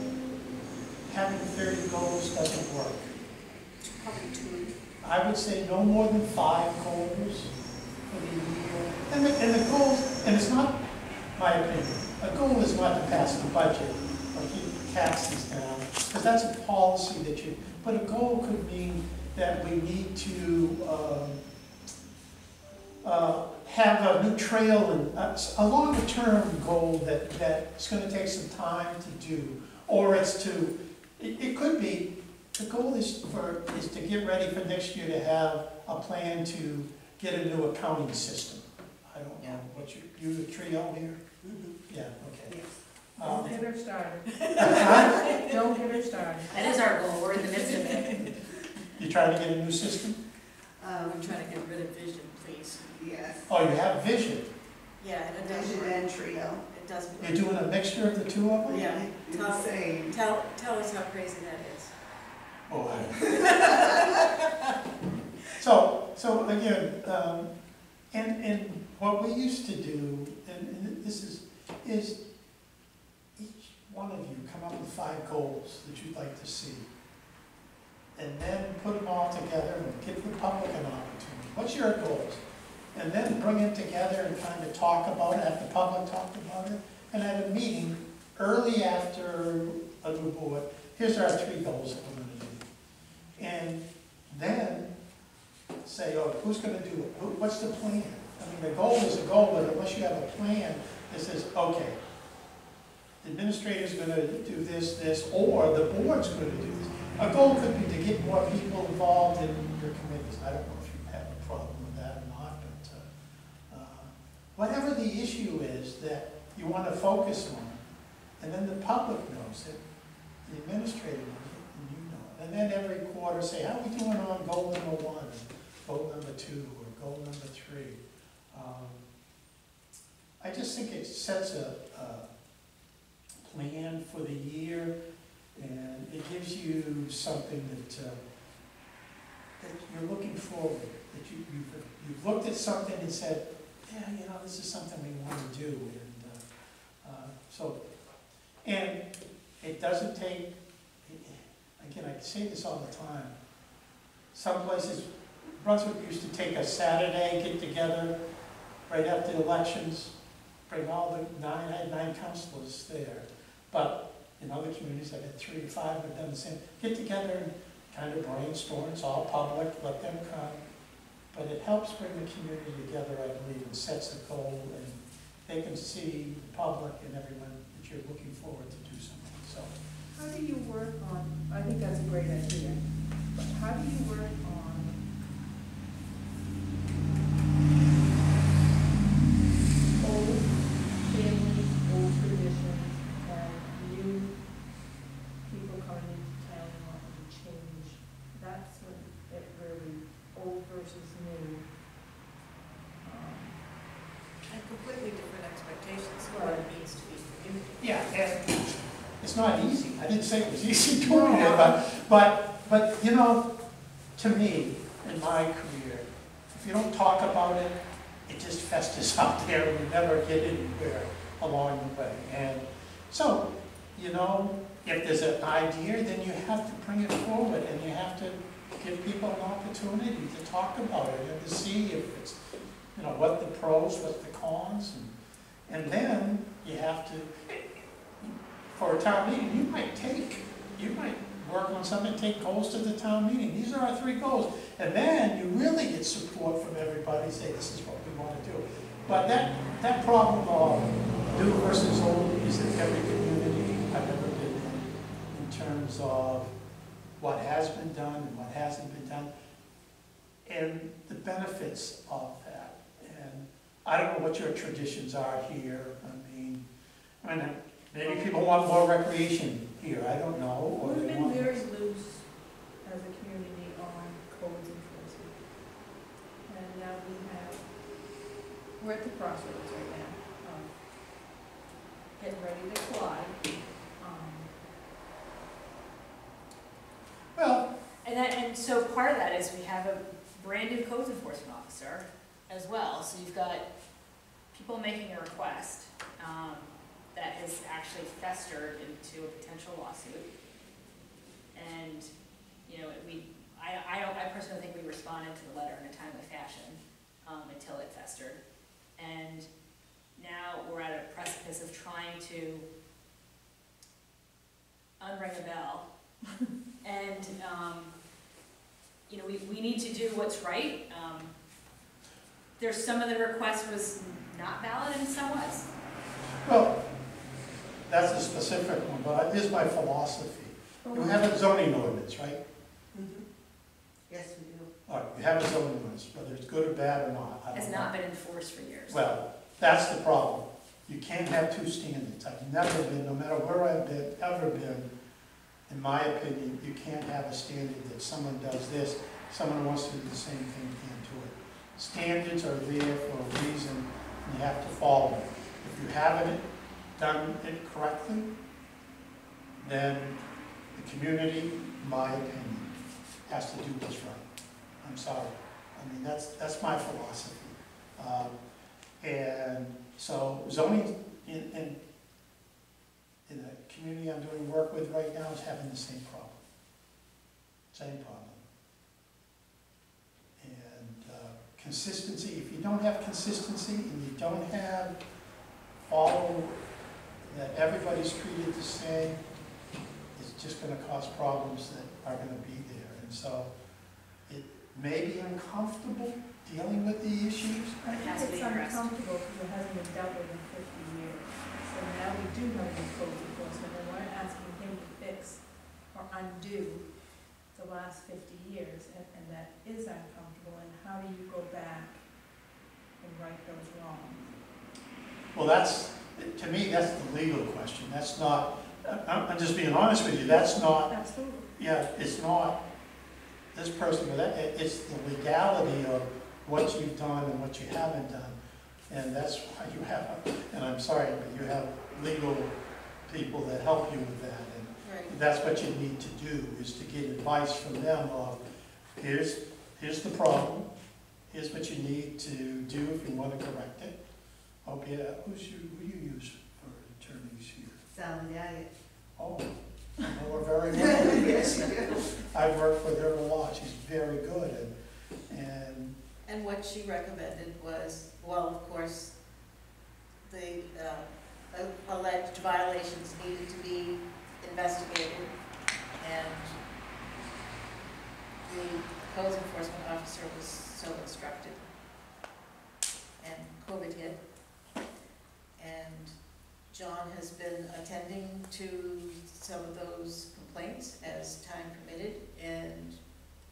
S3: having 30 goals doesn't work.
S1: Probably two.
S3: I would say no more than 5 goals for the year. And the goals, and it's not my opinion, a goal is not to pass the budget or keep taxes down, because that's a policy that you, but a goal could mean that we need to have a new trail and a longer term goal that's going to take some time to do, or it's to, it could be, the goal is to get ready for next year to have a plan to get a new accounting system. I don't know what you a trio here?
S1: Mm-hmm.
S3: Yeah, okay.
S6: Don't get her started. Don't get her started.
S4: That is our goal, we're in the midst of it.
S3: You trying to get a new system?
S1: I'm trying to get rid of vision, please.
S7: Yes,
S3: Oh, you have vision.
S1: Yeah, and it doesn't
S7: vision
S1: work.
S7: and trio.
S1: It doesn't work.
S3: You're doing a mixture of the two of them?
S1: Yeah,
S7: Insane.
S1: tell us how crazy that is.
S3: Oh, so again, and what we used to do, and this is each one of you come up with 5 goals that you'd like to see. And then put them all together and give the public an opportunity. What's your goals? And then bring it together and kind of talk about it, have the public talk about it. And at a meeting, early after a new board, here's our 3 goals that we're going to do. And then say, oh, who's going to do it? What's the plan? I mean, the goal is a goal, but unless you have a plan that says, okay, the administrator's gonna do this, or the board's gonna do this. A goal could be to get more people involved in your committees. I don't know if you have a problem with that or not, but whatever the issue is that you wanna focus on, and then the public knows it, the administrator knows it, and you know it. And then every quarter say, how are we doing on goal number 1, goal number 2, or goal number 3? I just think it sets a plan for the year, and it gives you something that you're looking forward, that you've looked at something and said, yeah, this is something we want to do. And it doesn't take, again, I say this all the time, some places, Brunswick used to take a Saturday, get together right after the elections, bring all the I had 9 councilors there. But in other communities, I had 3 or 5 have done the same. Get together and kind of brainstorm, it's all public, let them come. But it helps bring the community together, I believe, and sets a goal, and they can see the public and everyone that you're looking forward to do something, so.
S6: How do you work on, I think that's a great idea, but how do you work on old families, old traditions, and new people coming into town and wanting to change? That's when it really, old versus new.
S1: And completely different expectations of what it means to be community.
S3: Yeah, and it's not easy. I didn't say it was easy doing it, but to me, in my career, if you don't talk about it, it just festers out there and you never get anywhere along the way. And so, if there's an idea, then you have to bring it forward, and you have to give people an opportunity to talk about it and to see if it's, what the pros, what the cons, and then you have to, for a town meeting, you might work on something, take goals to the town meeting. These are our 3 goals. And then you really get support from everybody, say this is what we want to do. But that problem of new versus old is in every community I've ever been in terms of what has been done and what hasn't been done, and the benefits of that. And I don't know what your traditions are here. I mean, maybe people want more recreation here, I don't know. Or
S6: We've
S3: they
S6: been
S3: want
S6: very loose as a community on codes enforcement. And now we're at the crossroads right now, getting ready to fly.
S3: Well,
S4: And so part of that is we have a brand new codes enforcement officer as well. So you've got people making a request that has actually festered into a potential lawsuit. And, I personally think we responded to the letter in a timely fashion until it festered. And now we're at a precipice of trying to unring a bell. And, we need to do what's right. There's some of the request was not valid and some was.
S3: well, that's a specific one, but it is my philosophy. You have a zoning ordinance, right?
S7: Yes, we do.
S3: All right, you have a zoning ordinance, whether it's good or bad or not, I don't
S4: Has
S3: know.
S4: not been enforced for years.
S3: Well, that's the problem. You can't have 2 standards. I've never been, no matter where I've been, ever been, in my opinion, you can't have a standard that someone does this, someone wants to do the same thing, can't do it. Standards are there for a reason, and you have to follow them. If you haven't done it correctly, then the community, in my opinion, has to do what's right. I'm sorry. I mean, that's my philosophy. And so zoning in the community I'm doing work with right now is having the same problem. Same problem. And consistency, if you don't have consistency and you don't have follow that everybody's treated the same, it's just going to cause problems that are going to be there. And so it may be uncomfortable dealing with the issues.
S6: I think it's uncomfortable because it hasn't been dealt with in 50 years. So now we do have these codes enforcement, and we're asking him to fix or undo the last 50 years, and that is uncomfortable, and how do you go back and right those wrongs?
S3: Well, to me, that's the legal question. That's not, I'm just being honest with you, that's not,
S6: Absolutely.
S3: yeah, it's not this person, but it's the legality of what you've done and what you haven't done. And that's why you have, and I'm sorry, but you have legal people that help you with that. And that's what you need to do, is to get advice from them of, here's the problem, here's what you need to do if you want to correct it. Okay, who you use for attorneys here?
S7: Sally Daggett.
S3: Oh, I know her very well.
S7: Yes, you do.
S3: I've worked with her a lot, she's very good,
S1: And what she recommended was, well, of course, the alleged violations needed to be investigated, and the codes enforcement officer was so instructed. And COVID hit, and John has been attending to some of those complaints as time permitted, and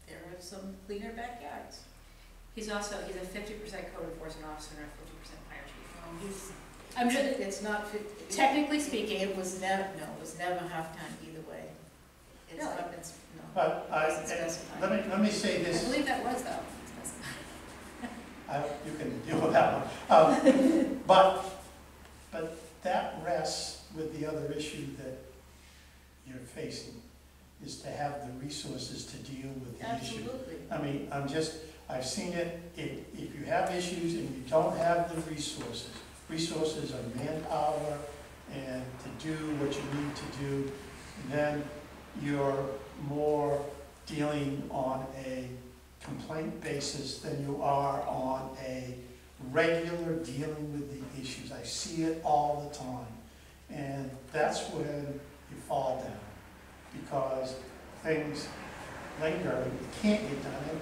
S1: there are some cleaner backyards.
S4: He's a 50% code enforcement officer and a 50% fire chief.
S1: He's,
S4: I'm sure,
S1: it's not 50.
S4: technically speaking,
S1: It was never, no, it was never half-time either way. It's
S4: Really?
S1: not, it's, no.
S3: but
S1: Wasn't specified.
S3: let me say
S4: I
S3: this.
S4: believe that was though.
S3: You can deal with that one. But that rests with the other issue that you're facing, is to have the resources to deal with the issue.
S1: Absolutely.
S3: I mean, I've seen it, if you have issues and you don't have the resources are manpower and to do what you need to do, then you're more dealing on a complaint basis than you are on a regular dealing with the issues. I see it all the time. And that's when you fall down, because things linger and you can't get done.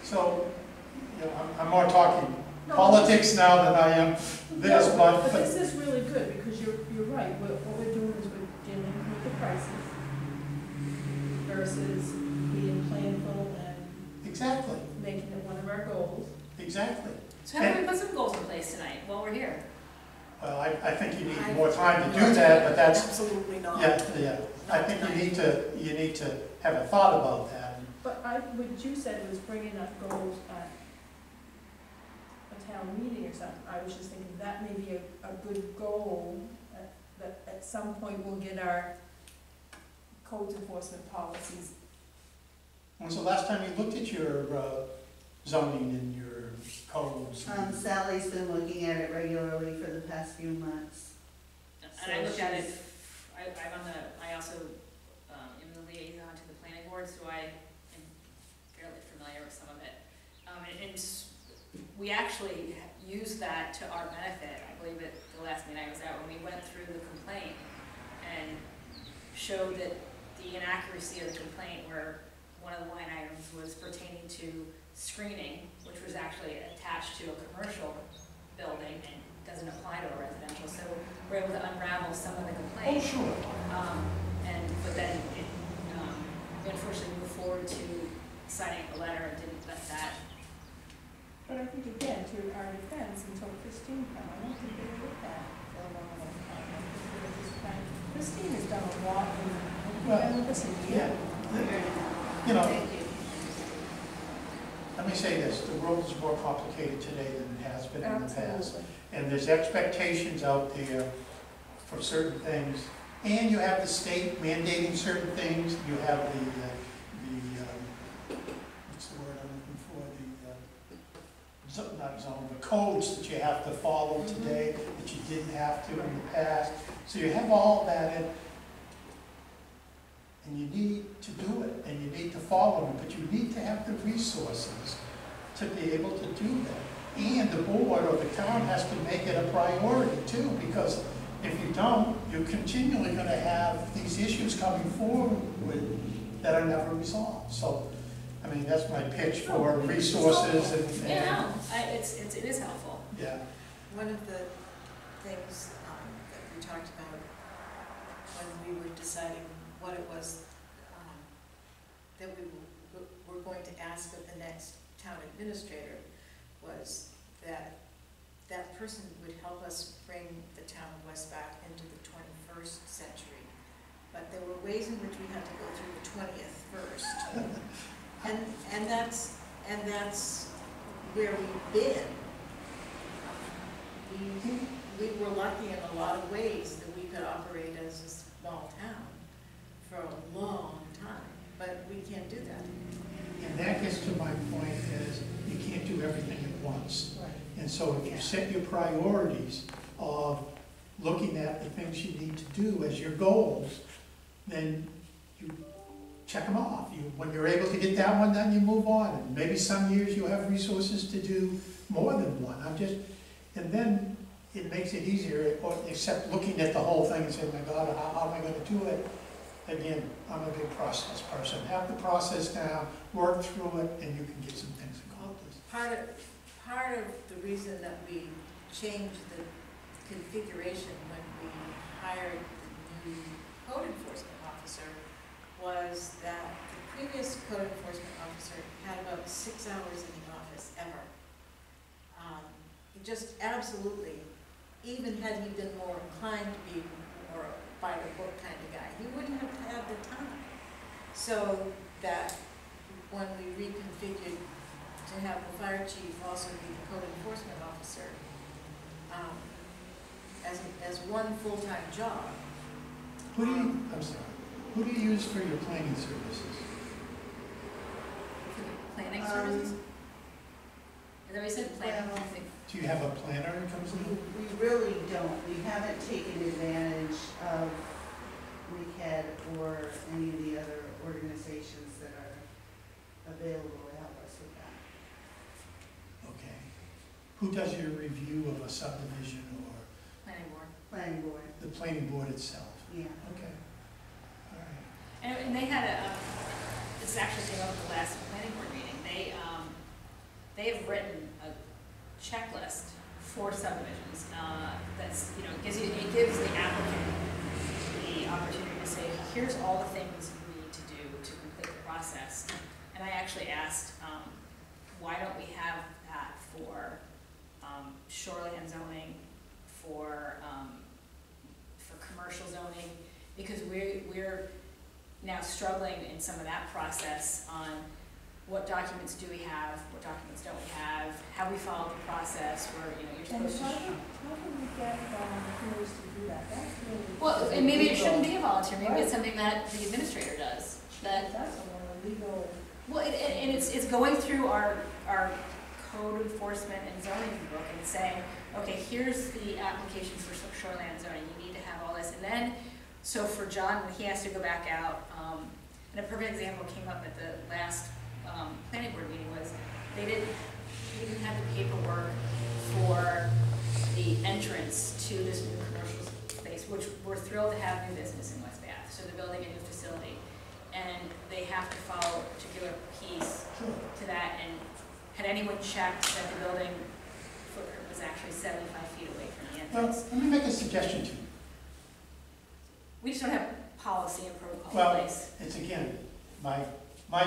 S3: So, I'm more talking politics now than I am this,
S6: No,
S3: but
S6: this is really good, because you're right, what we're doing is we're dealing with the prices versus being planful and
S3: exactly,
S6: making it one of our goals.
S3: exactly.
S4: So how do we put some goals in place tonight while we're here?
S3: Well, I think you need more time to do that, but that's,
S1: Absolutely not.
S3: yeah. I think you need to have a thought about that.
S6: But what you said was bringing up goals at a town meeting or something. I was just thinking that may be a good goal, that at some point we'll get our codes enforcement policies.
S3: When's the last time you looked at your zoning and your codes?
S7: Sally's been looking at it regularly for the past few months.
S4: And I looked at it, I also am the liaison to the planning board, so I am fairly familiar with some of it. And we actually used that to our benefit. I believe at the last meeting I was at, when we went through the complaint and showed that the inaccuracy of the complaint, where one of the line items was pertaining to screening, which was actually attached to a commercial building and doesn't apply to a residential. So we're able to unravel some of the
S3: Oh,
S4: complaints.
S3: sure.
S4: But then it, we unfortunately moved forward to signing a letter and didn't let that.
S6: But I think again, to our defense, until Christine came, I don't think they did that for a long, long time. I think they were just trying, Christine has done a lot in, with us a year.
S3: You know,
S1: Thank you.
S3: let me say this, the world is more complicated today than it has been in the past.
S6: Absolutely.
S3: And there's expectations out there for certain things. And you have the state mandating certain things. You have what's the word I'm looking for? Not zone, but codes that you have to follow today that you didn't have to in the past. So you have all that in. And you need to do it, and you need to follow them, but you need to have the resources to be able to do that. And the board or the town has to make it a priority too, because if you don't, you're continually going to have these issues coming forward that are never resolved. So, I mean, that's my pitch for resources and
S4: Yeah, no, it is helpful.
S3: yeah.
S1: One of the things that we talked about when we were deciding what it was that we were going to ask of the next town administrator, was that that person would help us bring the town of West back into the 21st century. But there were ways in which we had to go through the 20th first. And that's where we've been. We were lucky in a lot of ways that we could operate as a small town for a long time, but we can't do that.
S3: And that gets to my point is, you can't do everything at once.
S6: Right.
S3: And so if you set your priorities of looking at the things you need to do as your goals, then you check them off. When you're able to get that one done, you move on. And maybe some years you have resources to do more than one. And then it makes it easier, except looking at the whole thing and saying, my God, how am I gonna do it? Again, I'm a big process person. Have the process down, work through it, and you can get some things accomplished.
S1: Part of the reason that we changed the configuration when we hired the new code enforcement officer was that the previous code enforcement officer had about 6 hours in the office ever. He just absolutely, even had he been more inclined to be more by the book kind of guy, he wouldn't have had the time. So that when we reconfigured to have the fire chief also be the code enforcement officer, as one full-time job.
S3: Who do you use for your planning services?
S4: Planning services? Is that what you said, planning?
S7: well,
S3: Do you have a planner that comes in?
S7: We really don't. We haven't taken advantage of WCAD or any of the other organizations that are available to help us with that.
S3: Okay. Who does your review of a subdivision or
S4: Planning board.
S7: Planning board,
S3: the planning board itself?
S7: yeah.
S3: Okay. All right.
S4: And they had this actually came up at the last planning board meeting. They have written a checklist for subdivisions, that's, it gives the applicant the opportunity to say, here's all the things we need to do to complete the process. And I actually asked, why don't we have that for shoreline zoning, for commercial zoning, because we're now struggling in some of that process on what documents do we have, what documents don't we have, how we follow the process, where, you're
S6: And
S4: supposed to.
S6: how can we get volunteers to do that? That's really.
S4: Well, and maybe it shouldn't be a volunteer, maybe it's something that the administrator does, that,
S6: That's a legal.
S4: well, and it's going through our code enforcement and zoning book and saying, okay, here's the applications for shoreline zoning, you need to have all this, and then, so for John, when he has to go back out, and a perfect example came up at the last planning board meeting was, they didn't have the paperwork for the entrance to this new commercial space, which we're thrilled to have new business in West Bath, so they're building a new facility. And they have to follow a particular piece to that, and had anyone checked that the building footprint was actually 75 feet away from the
S3: Well,
S4: entrance?
S3: let me make a suggestion to you.
S4: We just don't have policy and protocol in
S3: Well,
S4: place.
S3: it's again, my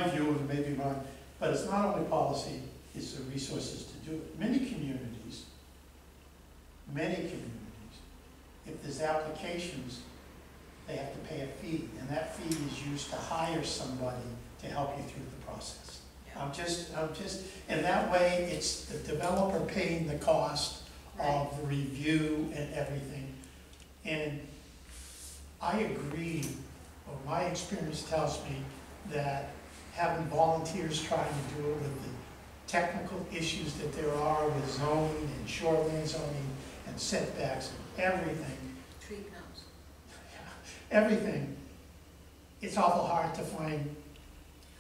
S3: view, and may be wrong, but it's not only policy, it's the resources to do it. Many communities, if there's applications, they have to pay a fee, and that fee is used to hire somebody to help you through the process. I'm just, and that way, it's the developer paying the cost of the review and everything. And I agree, or my experience tells me that having volunteers trying to do it with the technical issues that there are with zoning and shoreline zoning and setbacks and everything,
S1: Tree counts.
S3: everything, it's awful hard to find.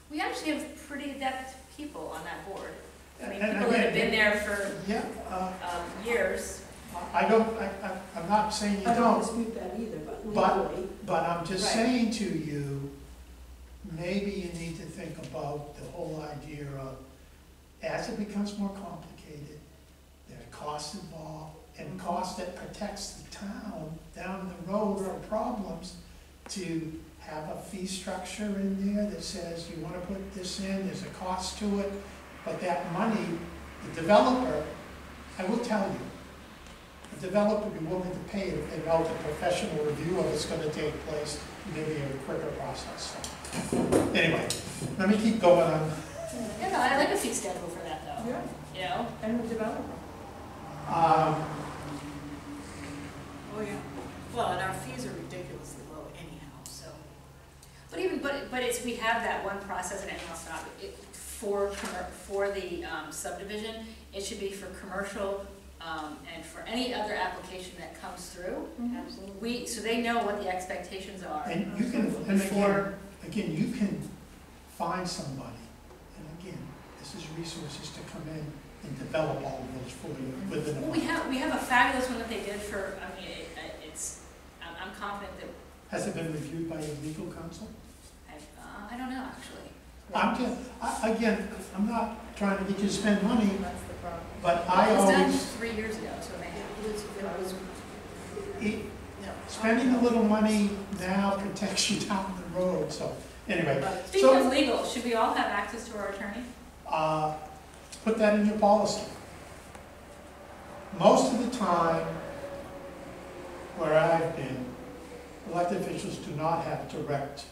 S4: We actually have pretty adept people on that board. I mean,
S3: And
S4: people that have
S3: again,
S4: been there for
S3: Yeah,
S4: years.
S3: I'm not saying you
S2: I don't
S3: don't,
S2: dispute that either, but
S3: But-
S2: legally,
S3: but I'm just
S4: Right.
S3: saying to you, maybe you need to think about the whole idea of, as it becomes more complicated, there are costs involved, and cost that protects the town down the road for problems, to have a fee structure in there that says you wanna put this in, there's a cost to it, but that money, the developer, I will tell you, the developer would be willing to pay it if they know the professional review of it's gonna take place, maybe a quicker process. So, anyway, let me keep going on.
S4: Yeah, no, I like a fee schedule for that though,
S6: Yeah,
S4: you know?
S6: and the developer.
S3: Um,
S1: Oh, yeah. Well, and our fees are ridiculously low anyhow, so.
S4: But it's, we have that one process, and I'll stop it, for the subdivision, it should be for commercial, and for any other application that comes through.
S1: Absolutely.
S4: So they know what the expectations are.
S3: And you can, and again, you can find somebody, and again, this is resources to come in and develop all of those for you within a
S4: Well,
S3: month.
S4: we have a fabulous one that they did for, I mean, I'm confident that,
S3: Has it been reviewed by your legal counsel?
S4: I don't know, actually.
S3: I'm just, again, I'm not trying to get you to spend money,
S6: That's the problem.
S3: but
S4: It
S3: I
S4: was done
S3: always,
S4: 3 years ago, so maybe.
S1: No.
S3: spending a little money now protects you down the road, so, anyway.
S4: Speaking of legal, should we all have access to our attorney?
S3: Put that in your policy. Most of the time, where I've been, elected officials do not have direct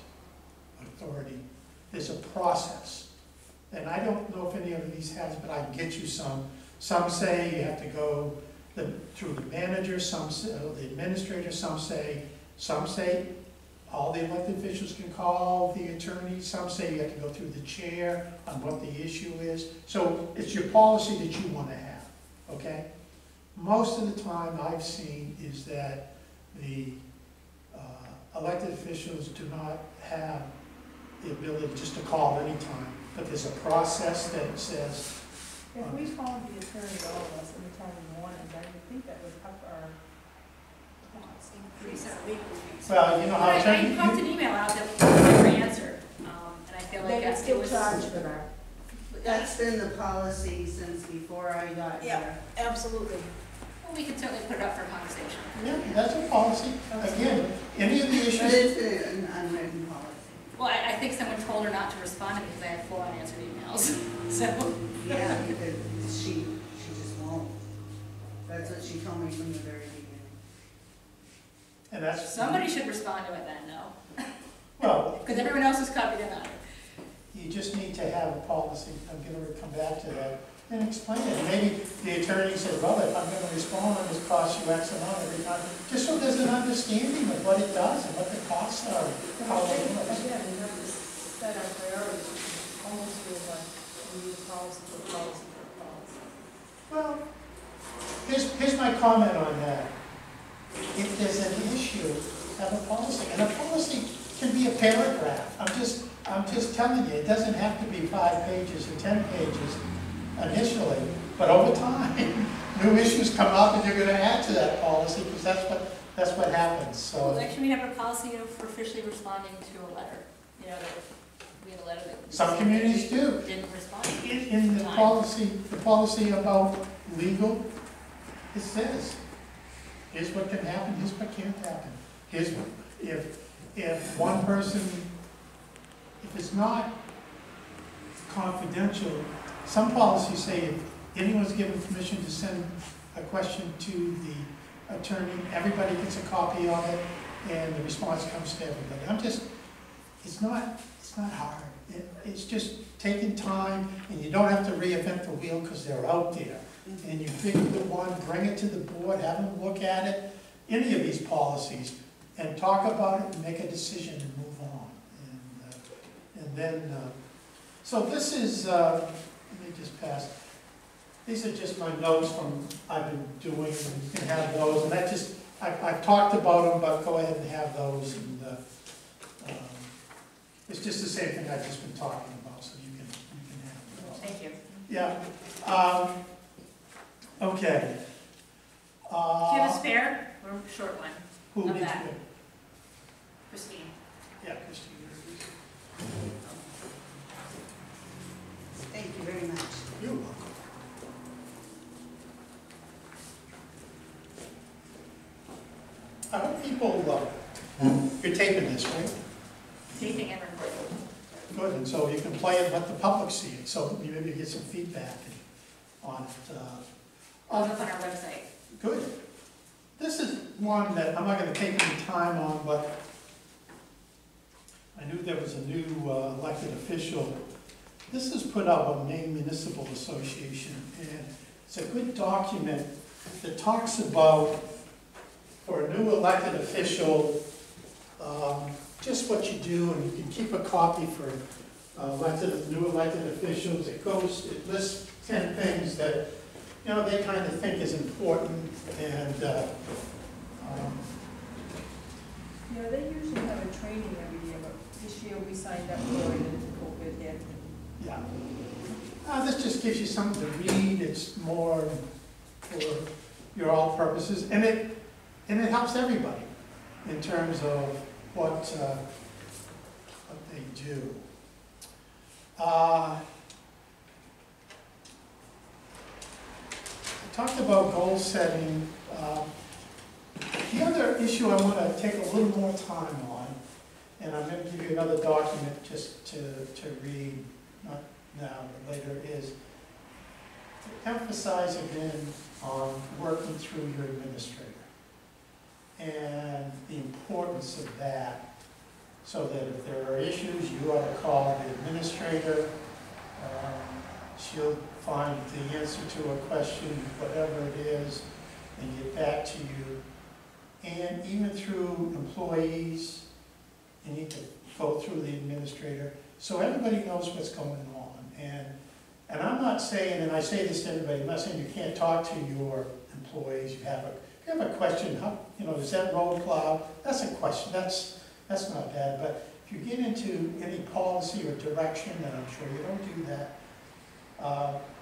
S3: authority. There's a process. And I don't know if any of these has, but I can get you some. Some say you have to go through the manager, some say, the administrator, some say all the elected officials can call the attorney, some say you have to go through the chair on what the issue is. So it's your policy that you want to have, okay? Most of the time I've seen is that the elected officials do not have the ability just to call anytime, but there's a process that says,
S6: If we called the attorney, all of us, anytime we wanted, I would think that would up our costs.
S1: Increase our legal fees.
S3: well, you know how
S4: I
S3: attorney,
S4: popped an email out that we never answered, and I feel like
S6: They
S4: that's, it
S6: still
S4: was.
S6: charge for that.
S7: That's been the policy since before I got
S1: Yeah.
S7: here.
S1: Absolutely.
S4: Well, we can certainly put it up for conversation.
S3: yeah, that's a policy. Again, any of the
S7: But
S3: issues,
S7: it's an unwritten policy.
S4: Well, I think someone told her not to respond to me because I had 4 unanswered emails, so.
S7: Yeah, because she just won't. That's what she told me from the very beginning.
S3: and that's.
S4: Somebody should respond to it then, no?
S3: Well,
S4: Because everyone else is copied in on it.
S3: you just need to have a policy, I'm gonna come back to that, and explain it. Maybe the attorney said, well, if I'm gonna respond, this costs you X amount every time, just so there's an understanding of what it does and what the costs are, how it works.
S6: Again, we have to set our priorities, which almost feels like we use policy for policy for policy.
S3: Well, here's my comment on that. If there's an issue, have a policy, and a policy can be a paragraph. I'm just telling you, it doesn't have to be 5 pages or 10 pages initially, but over time, new issues come up and you're gonna add to that policy, because that's what happens,
S4: Well,
S3: so.
S4: actually, we have a policy, for officially responding to a letter, that we had a letter that.
S3: Some communities do.
S4: Didn't respond.
S3: In the policy about legal, it says, here's what can happen, here's what can't happen. Here's what, if one person, if it's not confidential, some policies say if anyone's given permission to send a question to the attorney, everybody gets a copy of it, and the response comes to everybody. It's not hard. It's just taking time, and you don't have to reinvent the wheel because they're out there. And you pick the one, bring it to the board, have them look at it, any of these policies, and talk about it and make a decision and move on. And then, so this is, let me just pass. These are just my notes from I've been doing, and you can have those. And that just, I've talked about them, but go ahead and have those. And it's just the same thing I've just been talking about, so you can have those.
S4: Thank you.
S3: Yeah. Okay.
S4: Do you have a spare or a short one?
S3: Who
S4: of
S3: needs
S4: that?
S3: it?
S4: Christine?
S3: Yeah, Christine.
S7: Thank you very much.
S3: You're welcome. I hope people, you're taping this, right?
S4: Taping and recording.
S3: Good, and so you can play it, let the public see it, so maybe you get some feedback on it.
S4: All up on our website.
S3: Good. This is one that I'm not going to take any time on, but I knew there was a new elected official. This is put out by Maine Municipal Association, and it's a good document that talks about, for a new elected official, just what you do, and you can keep a copy for new elected officials. It lists 10 things that, you know, they kind of think is important, and
S6: Yeah, they usually have a training every year, but this year we signed up for it and COVID hit.
S3: yeah. This just gives you something to read. It's more for your all purposes, and it helps everybody in terms of what they do. I talked about goal setting. The other issue I want to take a little more time on, and I'm going to give you another document just to read, not now, but later, is to emphasize again on working through your administrator and the importance of that, so that if there are issues, you ought to call the administrator. She'll find the answer to a question, whatever it is, and get back to you. And even through employees, you need to go through the administrator, so everybody knows what's going on. And I'm not saying, and I say this to everybody, I'm not saying you can't talk to your employees. If you have a question, how, you know, is that road plowed? That's a question. That's not bad. But if you get into any policy or direction, and I'm sure you don't do that,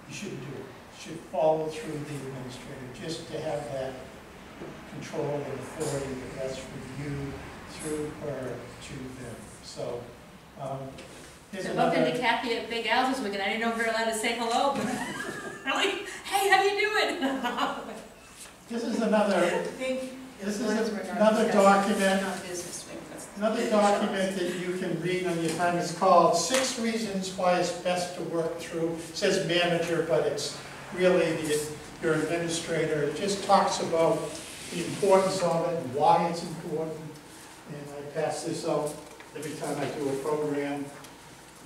S3: you shouldn't do it. You should follow through the administrator, just to have that control and authority that rests with you through her to them. So, here's
S4: So
S3: another.
S4: bumped into Kathy at Big Al's this weekend. I didn't know if we were allowed to say hello. I'm like, hey, how you doing?
S3: This is another.
S1: I think
S3: This
S1: as
S3: is
S1: long as we're not
S3: another
S1: discussing
S3: document.
S1: not business, maybe that's-
S3: Another document that you can read on your time is called 6 Reasons Why It's Best to Work Through. It says manager, but it's really your administrator. It just talks about the importance of it and why it's important. And I pass this out every time I do a program.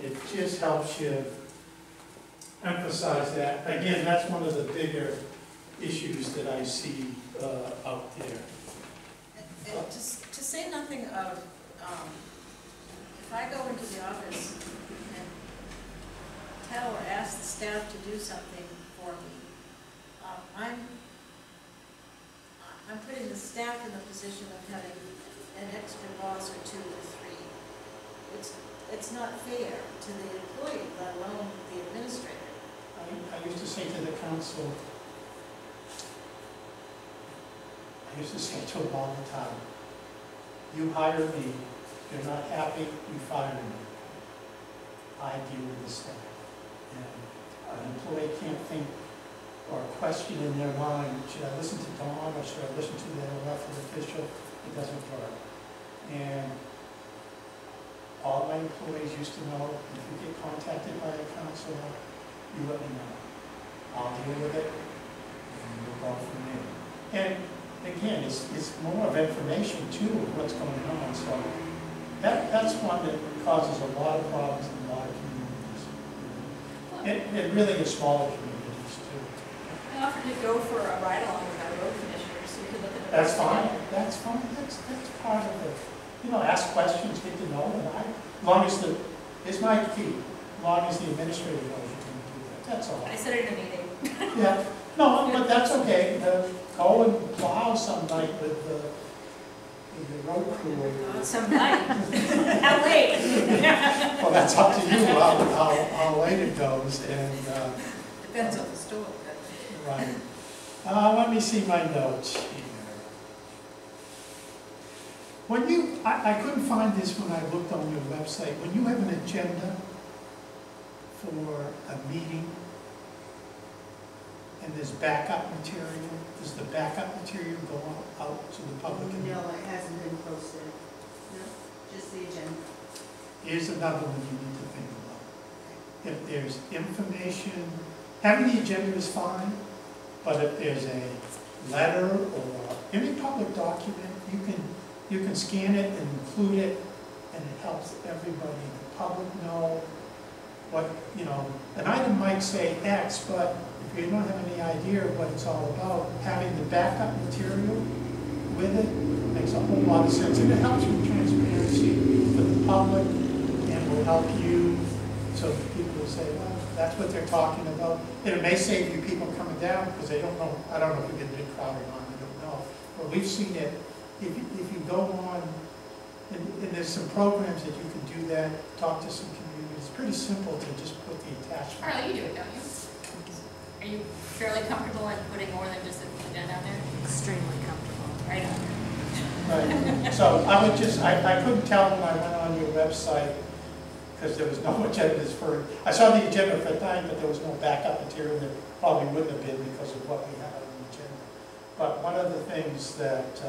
S3: It just helps you emphasize that. Again, that's one of the bigger issues that I see out there.
S1: And to say nothing of, if I go into the office and tell or ask the staff to do something for me, I'm putting the staff in the position of having an extra boss or 2 or 3. It's not fair to the employee, let alone the administrator.
S3: I used to say to the council, I used to say to them all the time, you hire me, you're not happy, you fire me. I deal with the staff. And an employee can't think or question in their mind, should I listen to Dawn or should I listen to the elected official? It doesn't work. And all my employees used to know, if you get contacted by a counselor, you let me know. I'll deal with it, and we'll go from there. And again, it's more of information too of what's going on. So that's one that causes a lot of problems in a lot of communities. And really in smaller communities too.
S4: I offered to go for a ride along with our road commissioner, so we could look at the.
S3: That's fine. That's fine. That's part of it. You know, ask questions, get to know them. As long as it's my key. As long as the administrator knows you can do that. That's all.
S4: I said it in a meeting.
S3: Yeah. No, but that's okay. Go and plow some night with the road crew.
S4: Some night. How late?
S3: Well, that's up to you how late it goes. And
S1: Depends on the store.
S3: right. Let me see my notes here. I couldn't find this when I looked on your website. When you have an agenda for a meeting and there's backup material, does the backup material go out to the public?
S7: No, it hasn't been posted. No, just the agenda.
S3: Here's another one you need to think about. If there's information, having the agenda is fine, but if there's a letter or any public document, you can scan it and include it, and it helps everybody, the public know what, you know, an item might say X, but if you don't have any idea what it's all about, having the backup material with it makes a whole lot of sense. And it helps with transparency for the public and will help you, so people will say, well, that's what they're talking about. And it may save you people coming down because they don't know, I don't know if we get a big crowd or not, I don't know. But we've seen it, if you go on, and there's some programs that you can do that, talk to some communities. It's pretty simple to just put the attachment.
S4: Carla, you do it, don't you? Are you fairly comfortable in putting more than just an agenda out there?
S5: Extremely comfortable.
S4: Right on.
S3: Right. So I would just, I couldn't tell when I went on your website because there was no agendas for, I saw the agenda for time, but there was no backup material. There probably wouldn't have been because of what we had on the agenda. But one of the things that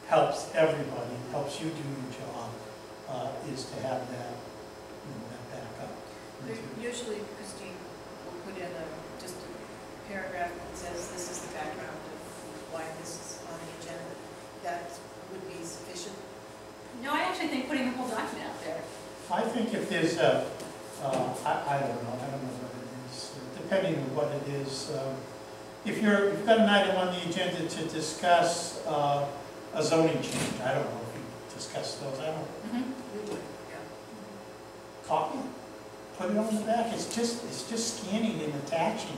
S3: helps everybody, helps you do your job, is to have that, you know, that backup material.
S1: Usually Christine will put in just a paragraph that says this is the background of why this is on the agenda. That would be sufficient.
S4: No, I actually think putting the whole document out there.
S3: I think if there's a, I don't know what it is, depending on what it is. If you've got an item on the agenda to discuss a zoning change, I don't know if you discuss those, I don't,
S1: We would, yeah.
S3: copy, put it on the back, it's just scanning and attaching,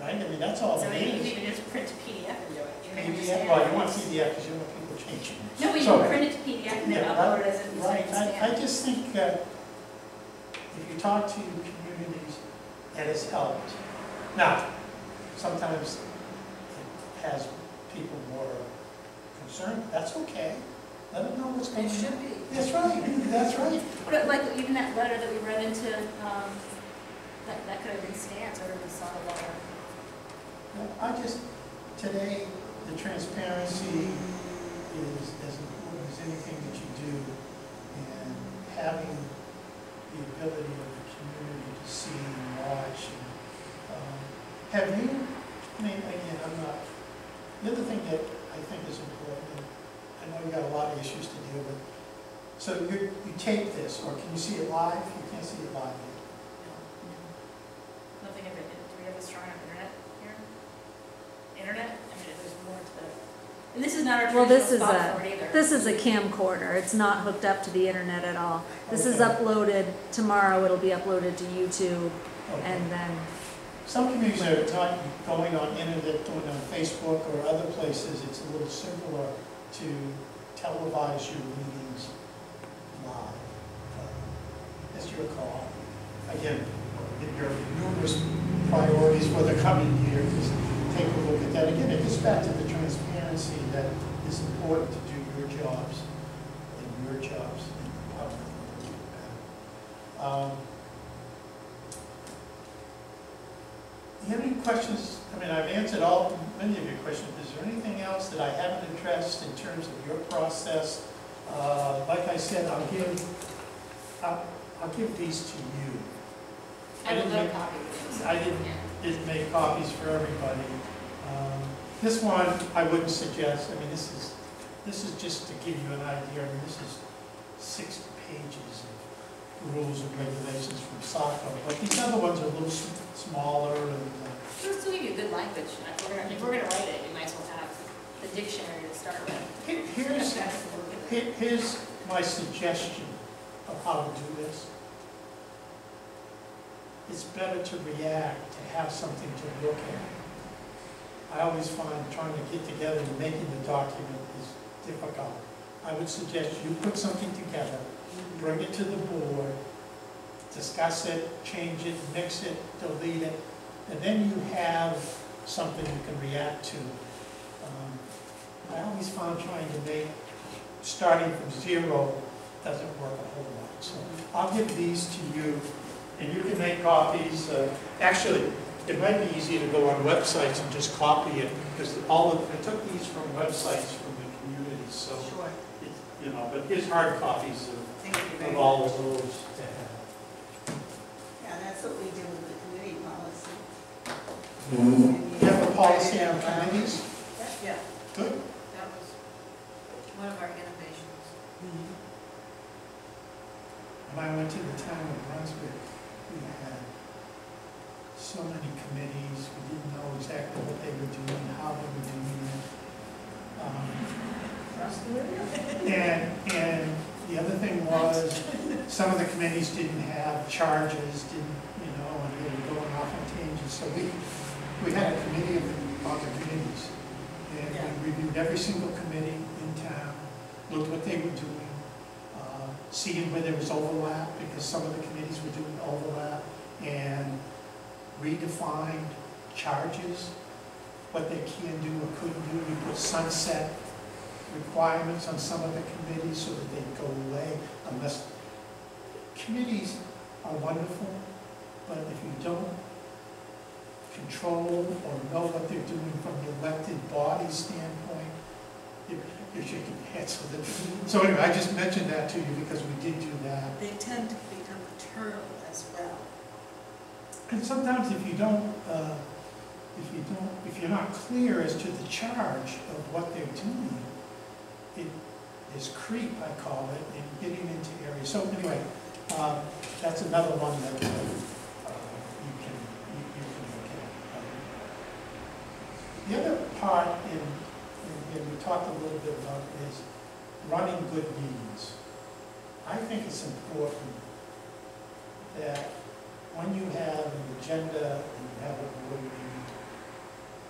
S3: right? I mean, that's all
S4: So
S3: it
S4: maybe you
S3: is.
S4: can even just print to PDF and do it. You can
S3: PDF,
S4: understand
S3: well, you
S4: it.
S3: want PDF because you don't want people changing.
S4: No, but you
S3: So-
S4: can print it to PDF and then
S3: Yeah,
S4: upload it as a
S3: right,
S4: stamp.
S3: I just think if you talk to communities, that has helped. Now, sometimes it has people more concerned, that's okay. Let them know what's going
S1: It
S3: on.
S1: should be.
S3: That's right, that's right.
S4: But like even that letter that we read into, that could have been scanned, or we saw the letter.
S3: I just, today, the transparency is as important as anything that you do, and having the ability of the community to see and watch. Have you, I mean, again, I'm not, the other thing that I think is important, and I know you got a lot of issues to deal with, so you tape this, or can you see it live? You can't see it live yet.
S4: Nothing of it. Do we have a strong internet here? Internet? I mean, there's more to the, and this is not our
S5: Well, this
S4: traditional
S5: is
S4: spot for it either.
S5: This is a camcorder. It's not hooked up to the internet at all. This is
S3: Okay.
S5: uploaded, tomorrow it'll be uploaded to YouTube,
S3: Okay.
S5: and then,
S3: Some communities are not going on internet, going on Facebook or other places. It's a little simpler to televise your meetings live. It's your call. Again, your numerous priorities for the coming year, just take a look at that. Again, it gets back to the transparency that is important to do your jobs in the public. Do you have any questions? I mean, I've answered many of your questions. Is there anything else that I haven't addressed in terms of your process? Like I said, I'll give these to you.
S4: I would love copies of this.
S3: I didn't make copies for everybody. This one, I wouldn't suggest. I mean, this is just to give you an idea. I mean, this is 60 pages of rules and regulations from SACO, but these other ones are a little smaller and.
S4: It'll still give you good language. If we're gonna write it, you might as well have the dictionary to start with.
S3: Here's my suggestion of how to do this. It's better to react, to have something to look at. I always find trying to get together and making the document is difficult. I would suggest you put something together, bring it to the board, discuss it, change it, mix it, delete it, and then you have something you can react to. I always found trying to make, starting from zero doesn't work a whole lot. So I'll give these to you, and you can make copies. Actually, It might be easier to go on websites and just copy it, because I took these from websites from the communities, so,
S1: Sure.
S3: you know, but here's hard copies
S1: Thank you very
S3: of
S1: much.
S3: all of those to have.
S7: Yeah, that's what we do with the committee policy.
S3: You have a policy on committees?
S1: Yeah,
S3: Good.
S1: that was one of our innovations.
S3: When I went to the town of Brunswick, we had so many committees, we didn't know exactly what they were doing, how they were doing it. And the other thing was, some of the committees didn't have charges, you know, and they were going off on tangents. So we had a committee on the committees. And we reviewed every single committee in town, looked what they were doing, seeing where there was overlap, because some of the committees were doing overlap, and redefined charges, what they can do or couldn't do. We put sunset requirements on some of the committees so that they go away unless, committees are wonderful, but if you don't control or know what they're doing from the elected body standpoint, you're shaking your head. So anyway, I just mentioned that to you because we did do that.
S1: They tend to become eternal as well.
S3: And sometimes if you're not clear as to the charge of what they're doing, it is creep, I call it, in getting into areas. So anyway, that's another one that you can look at. The other part and we talked a little bit about is running good meetings. I think it's important that when you have an agenda and you have a board meeting,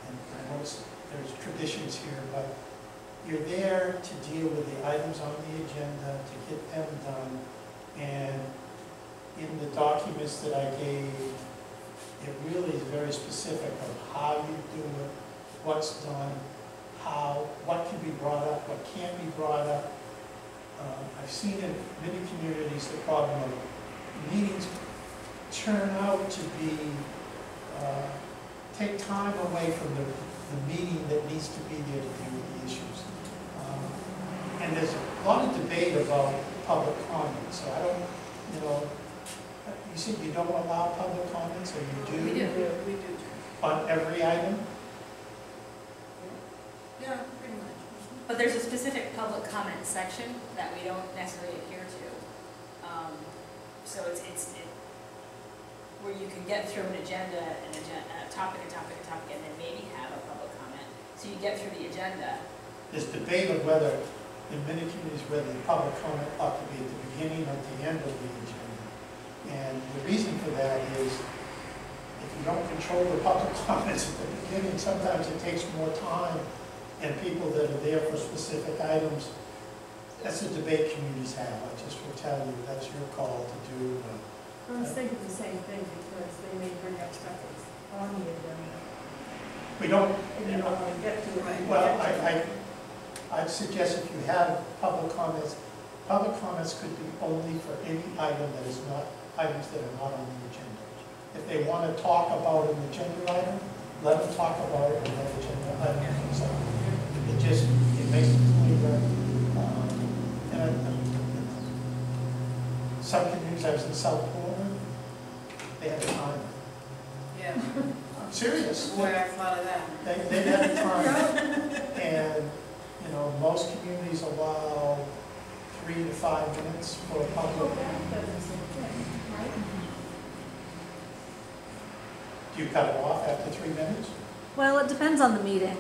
S3: and I know there's traditions here, but you're there to deal with the items on the agenda, to get them done, and in the documents that I gave, it really is very specific of how you do it, what's done, what can be brought up, what can't be brought up. I've seen in many communities the problem of meetings turn out to be, take time away from the meeting that needs to be there to deal with the issues. And there's a lot of debate about public comment, so I don't, you know, you said you don't allow public comments, or you do?
S1: We do.
S3: On every item?
S1: Yeah, pretty much.
S4: But there's a specific public comment section that we don't necessarily adhere to. So it's where you can get through an agenda, a topic, and then maybe have a public comment. So you get through the agenda.
S3: There's debate of whether, in many communities, whether the public comment ought to be at the beginning or at the end of the agenda. And the reason for that is, if you don't control the public comments at the beginning, sometimes it takes more time, and people that are there for specific items, that's a debate communities have. I just will tell you, that's your call to do.
S6: I was thinking the same thing, because they may bring up stuff that's on the agenda,
S3: We don't,
S6: and you don't want to get to it.
S1: Right.
S3: well, I'd suggest if you have public comments could be only for any item that is not, items that are not on the agenda. If they want to talk about an agenda item, let them talk about it when that agenda item comes up. It makes it clearer. Some communities, I was in South Portland, they had a timer.
S1: Yeah,
S3: I'm serious.
S1: boy, I thought of that.
S3: They had a timer. And, you know, most communities allow 3 to 5 minutes for a public.
S6: Well, that does the same thing, right?
S3: Do you cut it off after 3 minutes?
S5: Well, it depends on the meeting.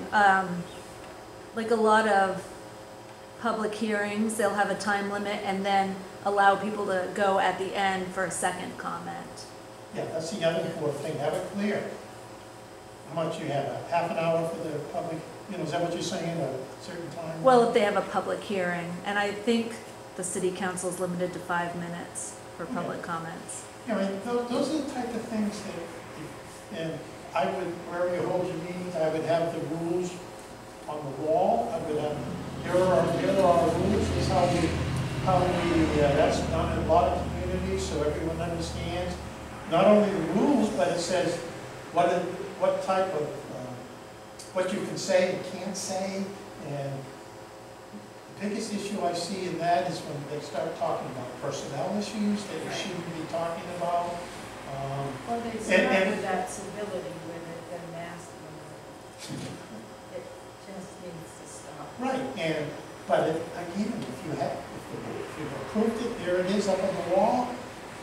S5: Like a lot of public hearings, they'll have a time limit and then allow people to go at the end for a second comment.
S3: Yeah, that's the other important thing, have it clear. How much you have, a half an hour for the public, you know, is that what you're saying, a certain time?
S5: Well, if they have a public hearing, and I think the city council is limited to 5 minutes for public comments.
S3: Yeah, I mean, those are the type of things that, and I would, wherever you hold your meetings, I would have the rules on the wall. I would have, here are our rules, this is how we, that's done in a lot of communities, so everyone understands. Not only the rules, but it says, what type of, what you can say and can't say, and the biggest issue I see in that is when they start talking about personnel issues that you shouldn't be talking about.
S6: Well, they start with that civility where they've been masculine. It just needs to stop.
S3: Right, but again, if you've approved it, there it is up on the wall.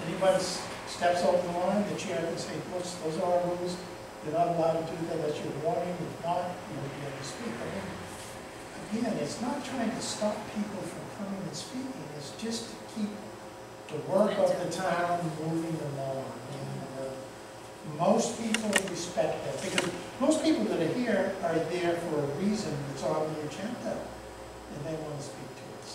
S3: Anybody steps over the line, the chair can say, "Look, those are our rules. You're not allowed to do that. That's your warning. If not, you won't be able to speak." I mean, again, it's not trying to stop people from coming and speaking. It's just to keep the work of the town moving along. And most people respect that, because most people that are here are there for a reason that's on the agenda, and they want to speak to it.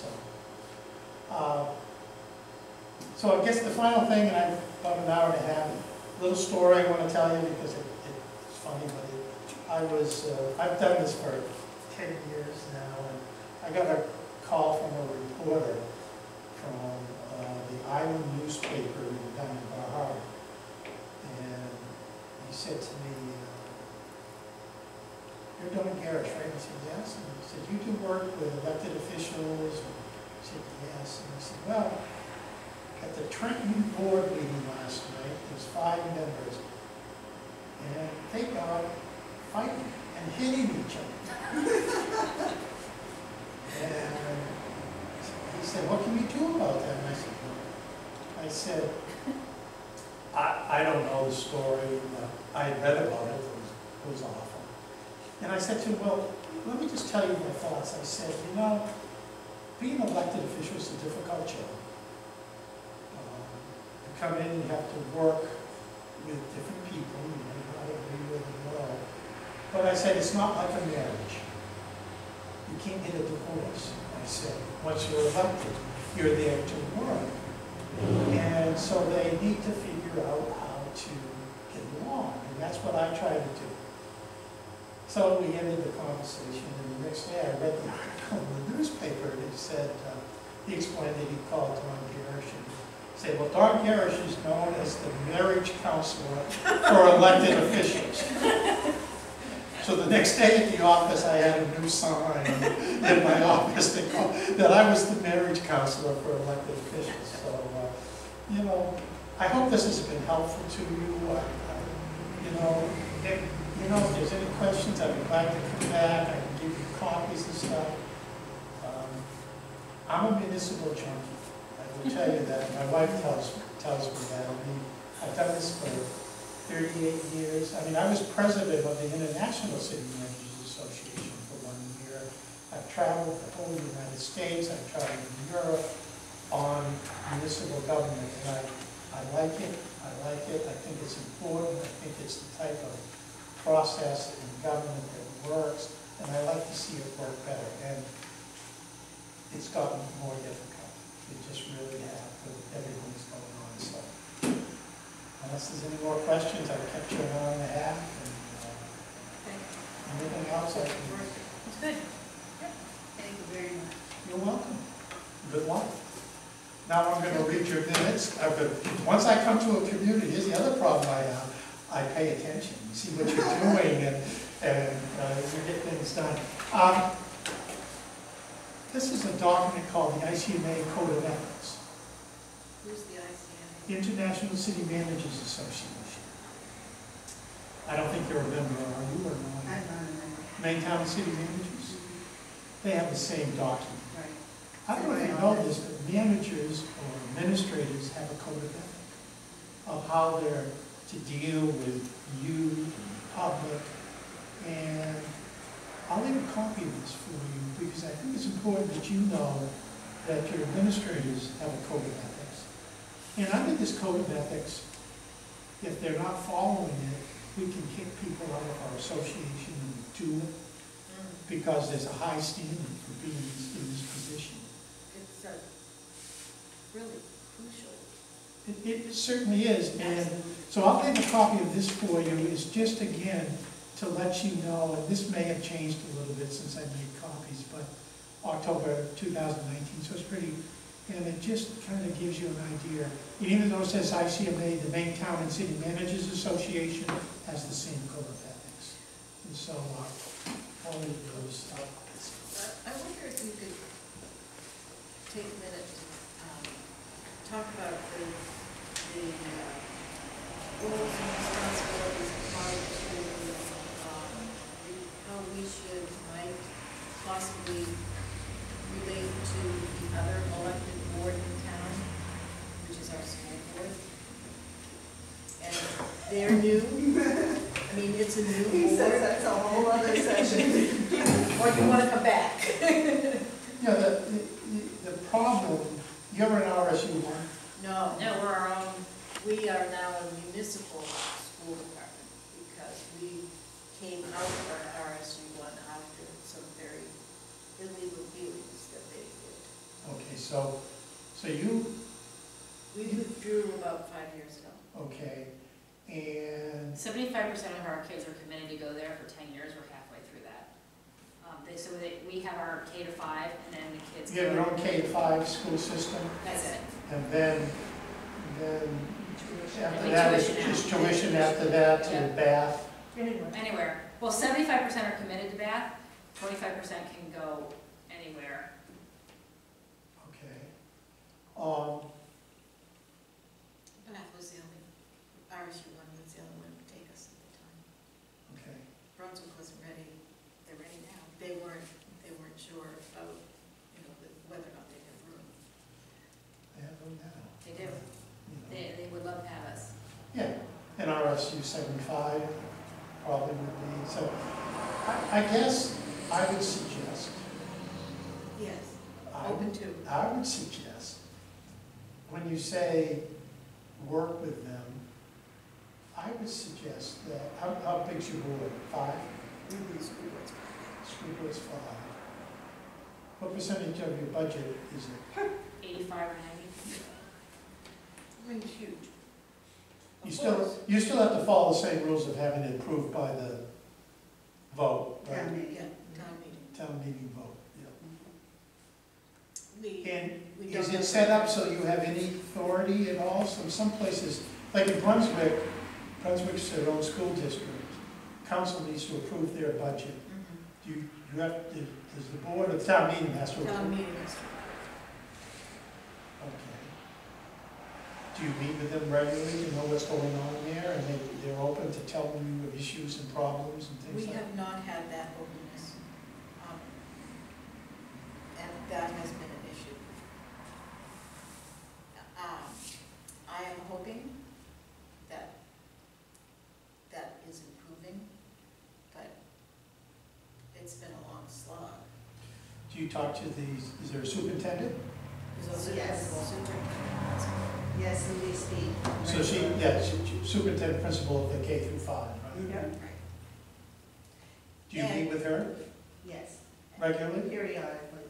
S3: So I guess the final thing, and I've about an hour and a half, little story I want to tell you because it's funny, but I've done this for 10 years now, and I got a call from a reporter from the Island newspaper down in Bar Harbor, and he said to me, "You're Don Garrish, right?" I said, "Yes." And he said, "You do work with elected officials?" I said, "Yes." And I said, "Well, at the Trenton board meeting last night, there's 5 members, and they got fighting and hitting each other." And he said, "What can we do about that?" And I said, I don't know the story, but I had read about it. It was awful. And I said to him, "Well, let me just tell you my thoughts." I said, "You know, being an elected official is a difficult job. You come in, you have to work with different people, you may not agree with them well. But I said, it's not like a marriage. You can't get a divorce." I said, "Once you're elected, you're there to work. And so they need to figure out how to get along." And that's what I try to do. So we ended the conversation, and the next day I read the article in the newspaper, and it said, he explained that he called Don Garrish and said, "Well, Don Garrish is known as the marriage counselor for elected officials." So the next day at the office, I had a new sign in my office that I was the marriage counselor for elected officials. So, you know, I hope this has been helpful to you. If there's any questions, I'd be glad to come back. I can give you copies and stuff. I'm a municipal junkie. I will tell you that. My wife tells me that. I mean, I've done this for 38 years. I mean, I was president of the International City Managers Association for 1 year. I've traveled the whole United States. I've traveled in Europe on municipal government, and I like it. I think it's important. I think it's the type of process in government that works, and I like to see it work better. And it's gotten more difficult. It just really has with everything that's going on. So, unless there's any more questions, I've kept you an hour and a half. And anything else I can...
S1: It's good. Thank you very much.
S3: You're welcome. Good luck. Now I'm going to read your minutes. Once I come to a community, here's the other problem I have. I pay attention. You see what you're doing, and you get things done. This is a document called the ICMA Code of Ethics.
S1: Who's the ICMA?
S3: International City Managers Association. I don't think you're a member, are you, or not?
S7: I'm not a member.
S3: Maytown City Managers? They have the same document.
S7: Right.
S3: I don't know if you know this, but managers or administrators have a code of ethics of how they're to deal with you, the public, and I'll leave a copy of this for you because I think it's important that you know that your administrators have a code of ethics. And under this code of ethics, if they're not following it, we can kick people out of our association and do it because there's a high standard for being in this position.
S1: It's really crucial.
S3: It certainly is, and so I'll leave a copy of this for you. It's just, again, to let you know, and this may have changed a little bit since I made copies, but October 2019, so it's pretty, and it just kind of gives you an idea. And even though it says ICMA, the Maine Town and City Managers Association, has the same code of ethics. And so, all of those,
S1: I wonder if you could take a minute to talk about the roles and responsibilities applied to how we might possibly relate to the other elected board in town, which is our school board. And they're new. I mean, it's a new board.
S7: He says that's a whole other session.
S1: Or you want to come back?
S3: yeah, the problem, you're an RSU one.
S1: No, we're our own, we are now a municipal school department because we came out of our RSU one after some very illegal dealings that they did.
S3: Okay, so you,
S1: We withdrew about 5 years ago.
S3: okay, and
S4: 75% of our kids are committed to go there for 10 years, we're halfway through that. We have our K to 5, and then the kids.
S3: you have your own K-5 school system,
S4: That's it.
S3: and then after
S4: And
S3: that,
S4: tuition
S3: is
S4: out.
S3: tuition after that to
S4: Yeah.
S3: Bath.
S4: Anywhere. Well, 75% are committed to Bath, 25% can go anywhere.
S3: Okay.
S1: Bath was the only, RSU one was the only one to take us at the time.
S3: Okay.
S1: Brunswick wasn't ready, they're ready now. They weren't sure about, whether or not they had room.
S3: They have them now.
S4: They do.
S3: You know.
S4: They would love to have us.
S3: Yeah, and RSU 75 probably would be, so I guess I would suggest,
S1: Yes,
S3: I
S1: open to.
S3: would suggest, when you say work with them, I would suggest that, how big's your board? 5?
S1: School board's
S3: School board's 5. What percentage of your budget is it?
S4: 85 or 90.
S1: I mean, it's huge.
S3: You still have to follow the same rules of having it approved by the vote, right?
S7: Town meeting.
S1: Yeah, town meeting.
S3: Town meeting vote, yeah.
S1: We
S3: And
S1: don't
S3: is it
S1: have-
S3: set up so you have any authority at all? So some places, like in Brunswick, Brunswick's their own school district. Council needs to approve their budget.
S1: Mhm.
S3: Do you have, does the board, or the town meeting has to approve?
S1: Town meeting is.
S3: Okay. Do you meet with them regularly to know what's going on there? And they're open to telling you of issues and problems and things
S1: We
S3: like that?
S1: have not had that openness. And that has been an issue. I am hoping that that is improving, but it's been a long slog.
S3: Do you talk to is there a superintendent?
S7: Yes.
S1: Superintendent.
S7: Yes, and we speak.
S3: So superintendent principal of the K through 5, right?
S1: Right.
S3: Do you meet with her
S7: Yes,
S3: regularly?
S7: periodically,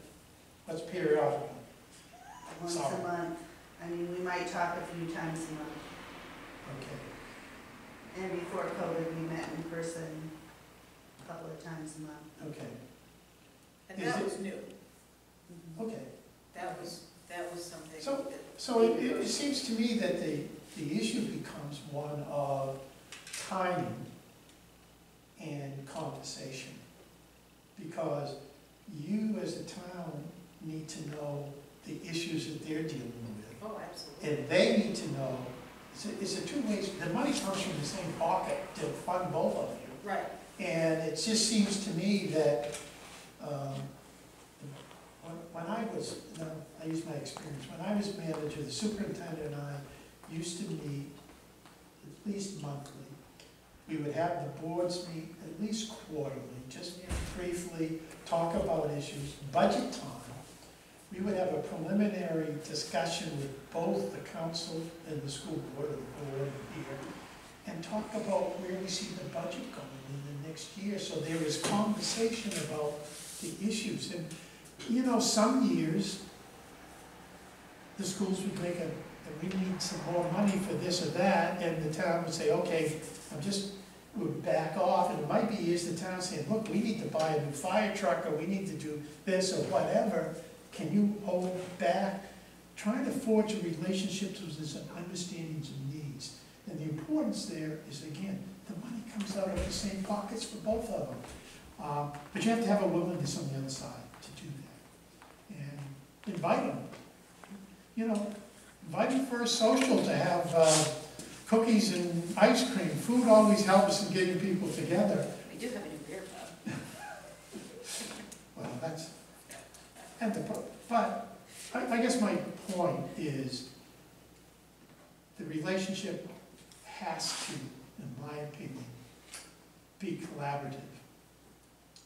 S3: What's periodical?
S7: once
S3: Sorry.
S7: a month. I mean, we might talk a few times a month.
S3: Okay,
S7: And before COVID, we met in person a couple of times a month.
S3: okay,
S1: And
S3: Is
S1: that
S3: it-
S1: was new.
S7: Mhm.
S3: okay.
S1: That was something
S3: So-
S1: that.
S3: So it seems to me that the issue becomes one of timing and conversation. Because you as a town need to know the issues that they're dealing with.
S1: Oh, absolutely.
S3: And they need to know, it's a two ways, the money comes from the same pocket to fund both of you.
S1: Right.
S3: And it just seems to me that, when I was, I use my experience, when I was manager, the superintendent and I used to meet at least monthly. We would have the boards meet at least quarterly, just briefly talk about issues, budget time. We would have a preliminary discussion with both the council and the school board, or the board here, and talk about where we see the budget going in the next year. So there is conversation about the issues. And, some years, the schools would make that we need some more money for this or that, and the town would say, okay, would back off, and it might be years the town saying, look, we need to buy a new fire truck, or we need to do this, or whatever. Can you hold back? Trying to forge a relationship so there's an understanding of needs. And the importance there is, again, the money
S2: comes out of the same pockets for both of them. But you have to have a willingness on the other side to do that. And invite them. You know, invite them for a social to have cookies and ice cream. Food always helps in getting people together.
S4: We do have a new beer pub.
S2: Well, that's, but I guess my point is the relationship has to, in my opinion, be collaborative.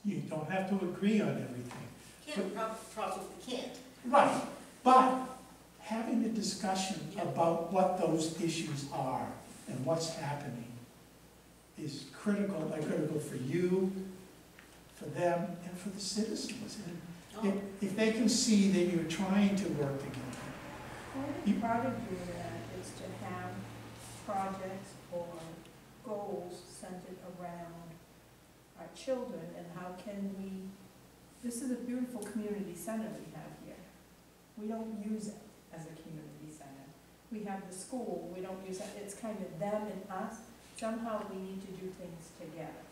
S2: You don't have to agree on everything.
S1: Probably can't.
S2: Right, but having a discussion about what those issues are and what's happening is critical for you, for them, and for the citizens. And if they can see that you're trying to work together.
S6: Well, I think part of doing that is to have projects or goals centered around our children and how can we, this is a beautiful community center we have here. We don't use it as a community center. We have the school, we don't use it, it's kind of them and us. Somehow we need to do things together.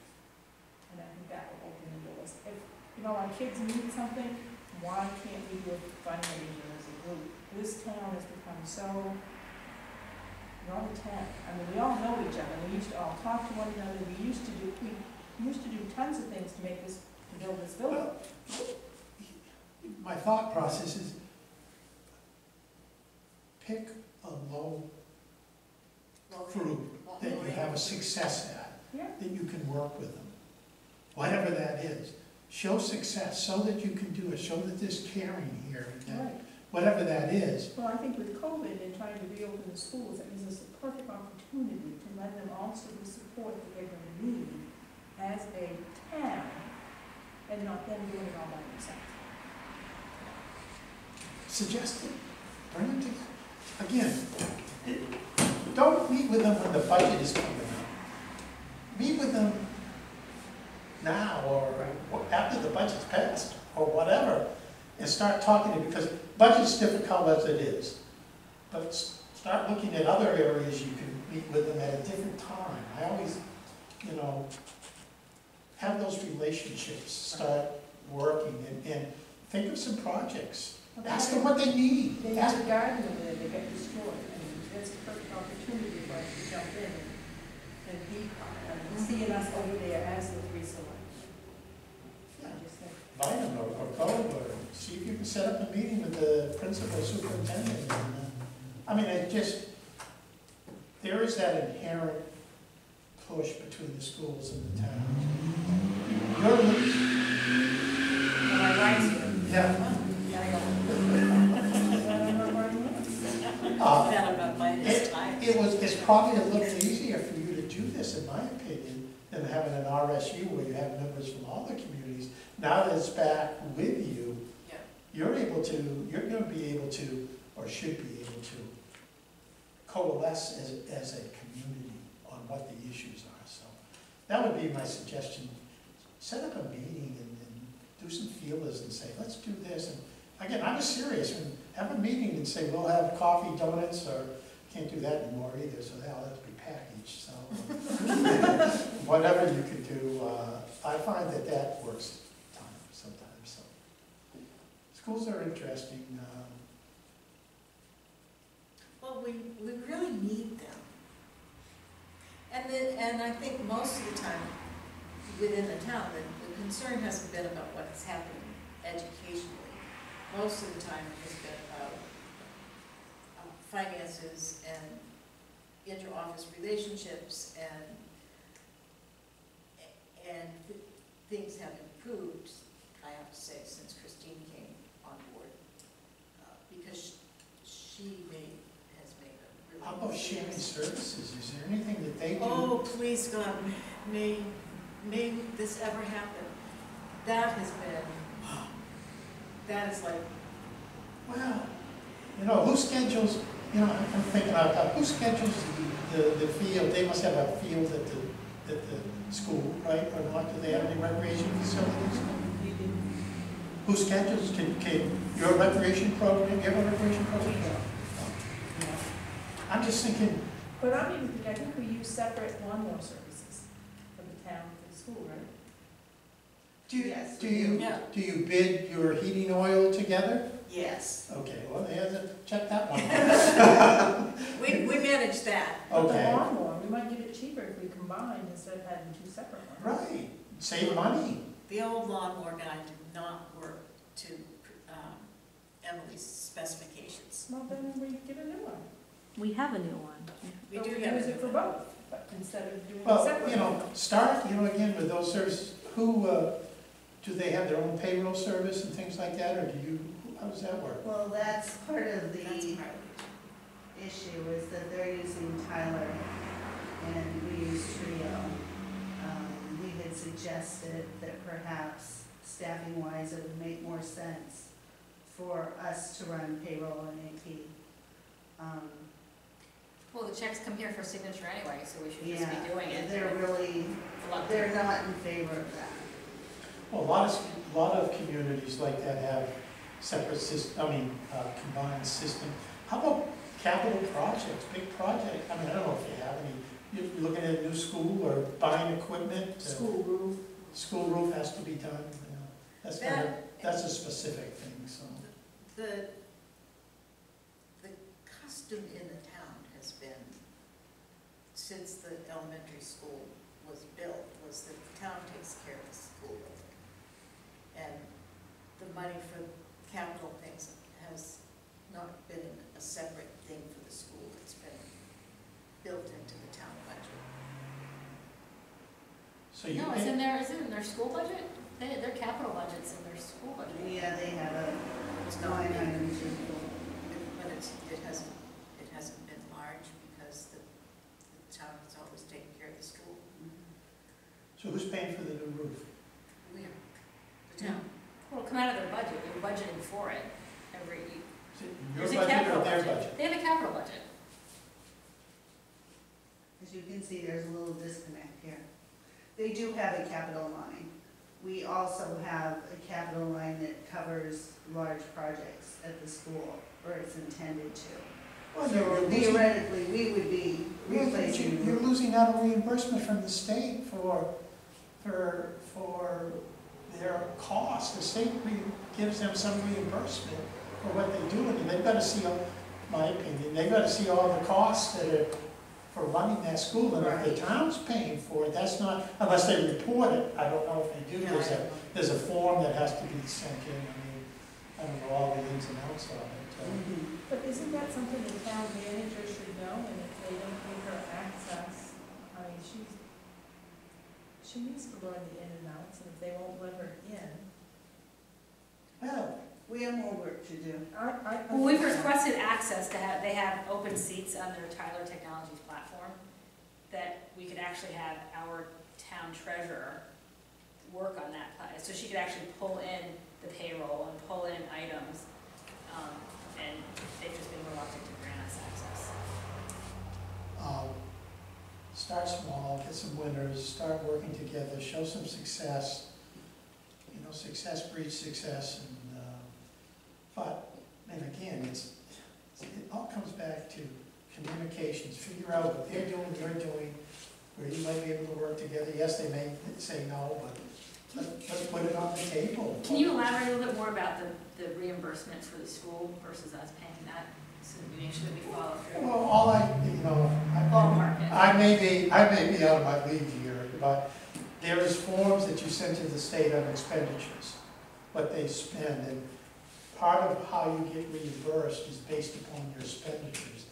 S6: And I think that will open the doors. If, you know, our kids need something, why can't we do a fundraiser as a group? This town has become so, we're all a town. I mean, we all know each other, we used to all talk to one another, we used to do tons of things to make this, to build this building.
S2: My thought process is pick a low group that you have a success at,
S6: Yeah.
S2: that you can work with them. Whatever that is. Show success so that you can do it, show that there's caring here, and
S6: Right.
S2: whatever that is.
S6: Well, I think with COVID and trying to reopen the schools, that gives us a perfect opportunity to let them also the support that they're going to need as a town, and not them doing it all by themselves.
S2: Suggest it, bring them to, again, don't meet with them when the budget is coming up. Meet with them now or after the budget's passed or whatever, and start talking to them, because budget's difficult as it is. But start looking at other areas you can meet with them at a different time. I always, you know, have those relationships start working and think of some projects. Ask them what they need.
S6: They have a garden over there that got destroyed, and that's a perfect opportunity for us to jump in and be part of it, seeing us over there as the three selectmen. I just think.
S2: Invite them or go or see if you can set up a meeting with the principal superintendent. And, I mean, it just, there is that inherent push between the schools and the town. You're,
S1: When I write to you.
S2: yeah. It's probably a little easier for you to do this, in my opinion, than having an RSU where you have members from all the communities. Now that it's back with you,
S1: Yeah.
S2: you're going to be able to, or should be able to, coalesce as a community on what the issues are. So that would be my suggestion. Set up a meeting and do some feelers and say, let's do this. And again, I was serious. And have a meeting and say, we'll have coffee, donuts, or can't do that anymore either, so that'll have to be packaged. So whatever you could do, I find that works sometimes. So schools are interesting.
S1: Well, we really need them. And I think most of the time within the town, the concern hasn't been about what's happening educationally. Most of the time it has been about finances and inter-office relationships and things have improved, I have to say, since Christine came on board. Because she has made a really...
S2: How about sharing services? Is there anything that they do?
S1: Oh, please God, may this ever happen. That has been, that is like...
S2: Well, you know, who schedules, you know, I'm thinking out loud, who schedules the field? They must have a field at the school, right? Or not? Do they have any recreation facilities? Who schedules? Can your recreation program, you have a recreation program? I'm just thinking.
S6: But I think we use separate lawnmower services. school, right?
S7: Yes,
S2: Do
S7: we
S2: you,
S1: Yeah.
S2: do you bid your heating oil together?
S1: Yes,
S2: Okay, well, they have to check that one out.
S1: we manage that.
S6: But the
S2: Okay,
S6: lawnmower, we might get it cheaper if we combined instead of having two separate ones.
S2: right, save money.
S1: The old lawnmower guy did not work to Emily's specifications.
S6: Well, then we get a new one.
S5: We have a new one.
S1: We
S6: But
S1: do
S6: we
S1: have
S6: use it for
S1: a
S6: both, but instead of doing it
S2: Well,
S6: separately.
S2: you know, start, you know, again, with those services, who, do they have their own payroll service and things like that, or do you, how does that work?
S7: Well, that's part of the
S1: That's part of
S7: issue is that they're using Tyler and we use Trio. We had suggested that perhaps staffing wise, it would make more sense for us to run payroll and AP.
S4: Well, the checks come here for signature anyway, so we should just
S7: Yeah,
S4: be doing it.
S7: they're really,
S4: It's a lot.
S7: they're not in favor of that.
S2: Well, a lot of communities like that have separate combined system. How about capital projects, big projects? I mean, I don't know if you have any, you're looking at a new school or buying equipment?
S6: School roof.
S2: School roof has to be done, you know, that's kind of, that's a specific thing, so.
S1: The custom in the town has been, since the elementary school was built, was that the town takes care of the school building. And the money for capital things has not been a separate thing for the school, it's been built into the town budget.
S2: So you
S4: No,
S2: pay-
S4: is it in their school budget? Their capital budget's in their school budget.
S7: Yeah, they have a
S1: It's not
S7: line
S1: big,
S7: item too.
S1: but it hasn't been large because the town has always taken care of the school.
S2: So who's paying for the new roof?
S1: We are, the town.
S4: Well, it'll come out of their budget, they're budgeting for it every,
S2: Is it your
S4: there's a
S2: budget
S4: capital
S2: or their
S4: budget.
S2: budget?
S4: They have a capital budget.
S7: As you can see, there's a little disconnect here. They do have a capital line. We also have a capital line that covers large projects at the school, or it's intended to.
S2: Well,
S7: So
S2: you're losing-
S7: theoretically, we would be replacing the
S2: You're
S7: roof.
S2: losing out on reimbursement from the state for their costs. The state gives them some reimbursement for what they do, and they've got to see, my opinion, they've got to see all the costs that are for running that school, and if
S7: Right.
S2: the town's paying for it, that's not, unless they report it, I don't know if they do,
S1: Yeah,
S2: there's a form that has to be sent in, I don't know all the ins and outs of it.
S7: Mhm.
S6: But isn't that something the town manager should know, and if they don't give her access, I mean, she needs to learn the in and outs, and if they won't let her in,
S2: Well,
S7: We have more work to do.
S4: Well, we've requested access to have, they have open seats on their Tyler Technologies platform, that we could actually have our town treasurer work on that, so she could actually pull in the payroll and pull in items, and they've just been reluctant to grant us access.
S2: start small, get some winners, start working together, show some success. You know, success breeds success, and again, it all comes back to communications. Figure out what they're doing, you're doing, where you might be able to work together. Yes, they may say no, but let's put it on the table.
S4: Can you elaborate a little bit more about the reimbursement for the school versus us paying that, so that we make sure that we follow through?
S2: Well, all
S4: Ballpark it.
S2: I may be out of my league here, but there is forms that you send to the state on expenditures, what they spend, and part of how you get reimbursed is based upon your expenditures.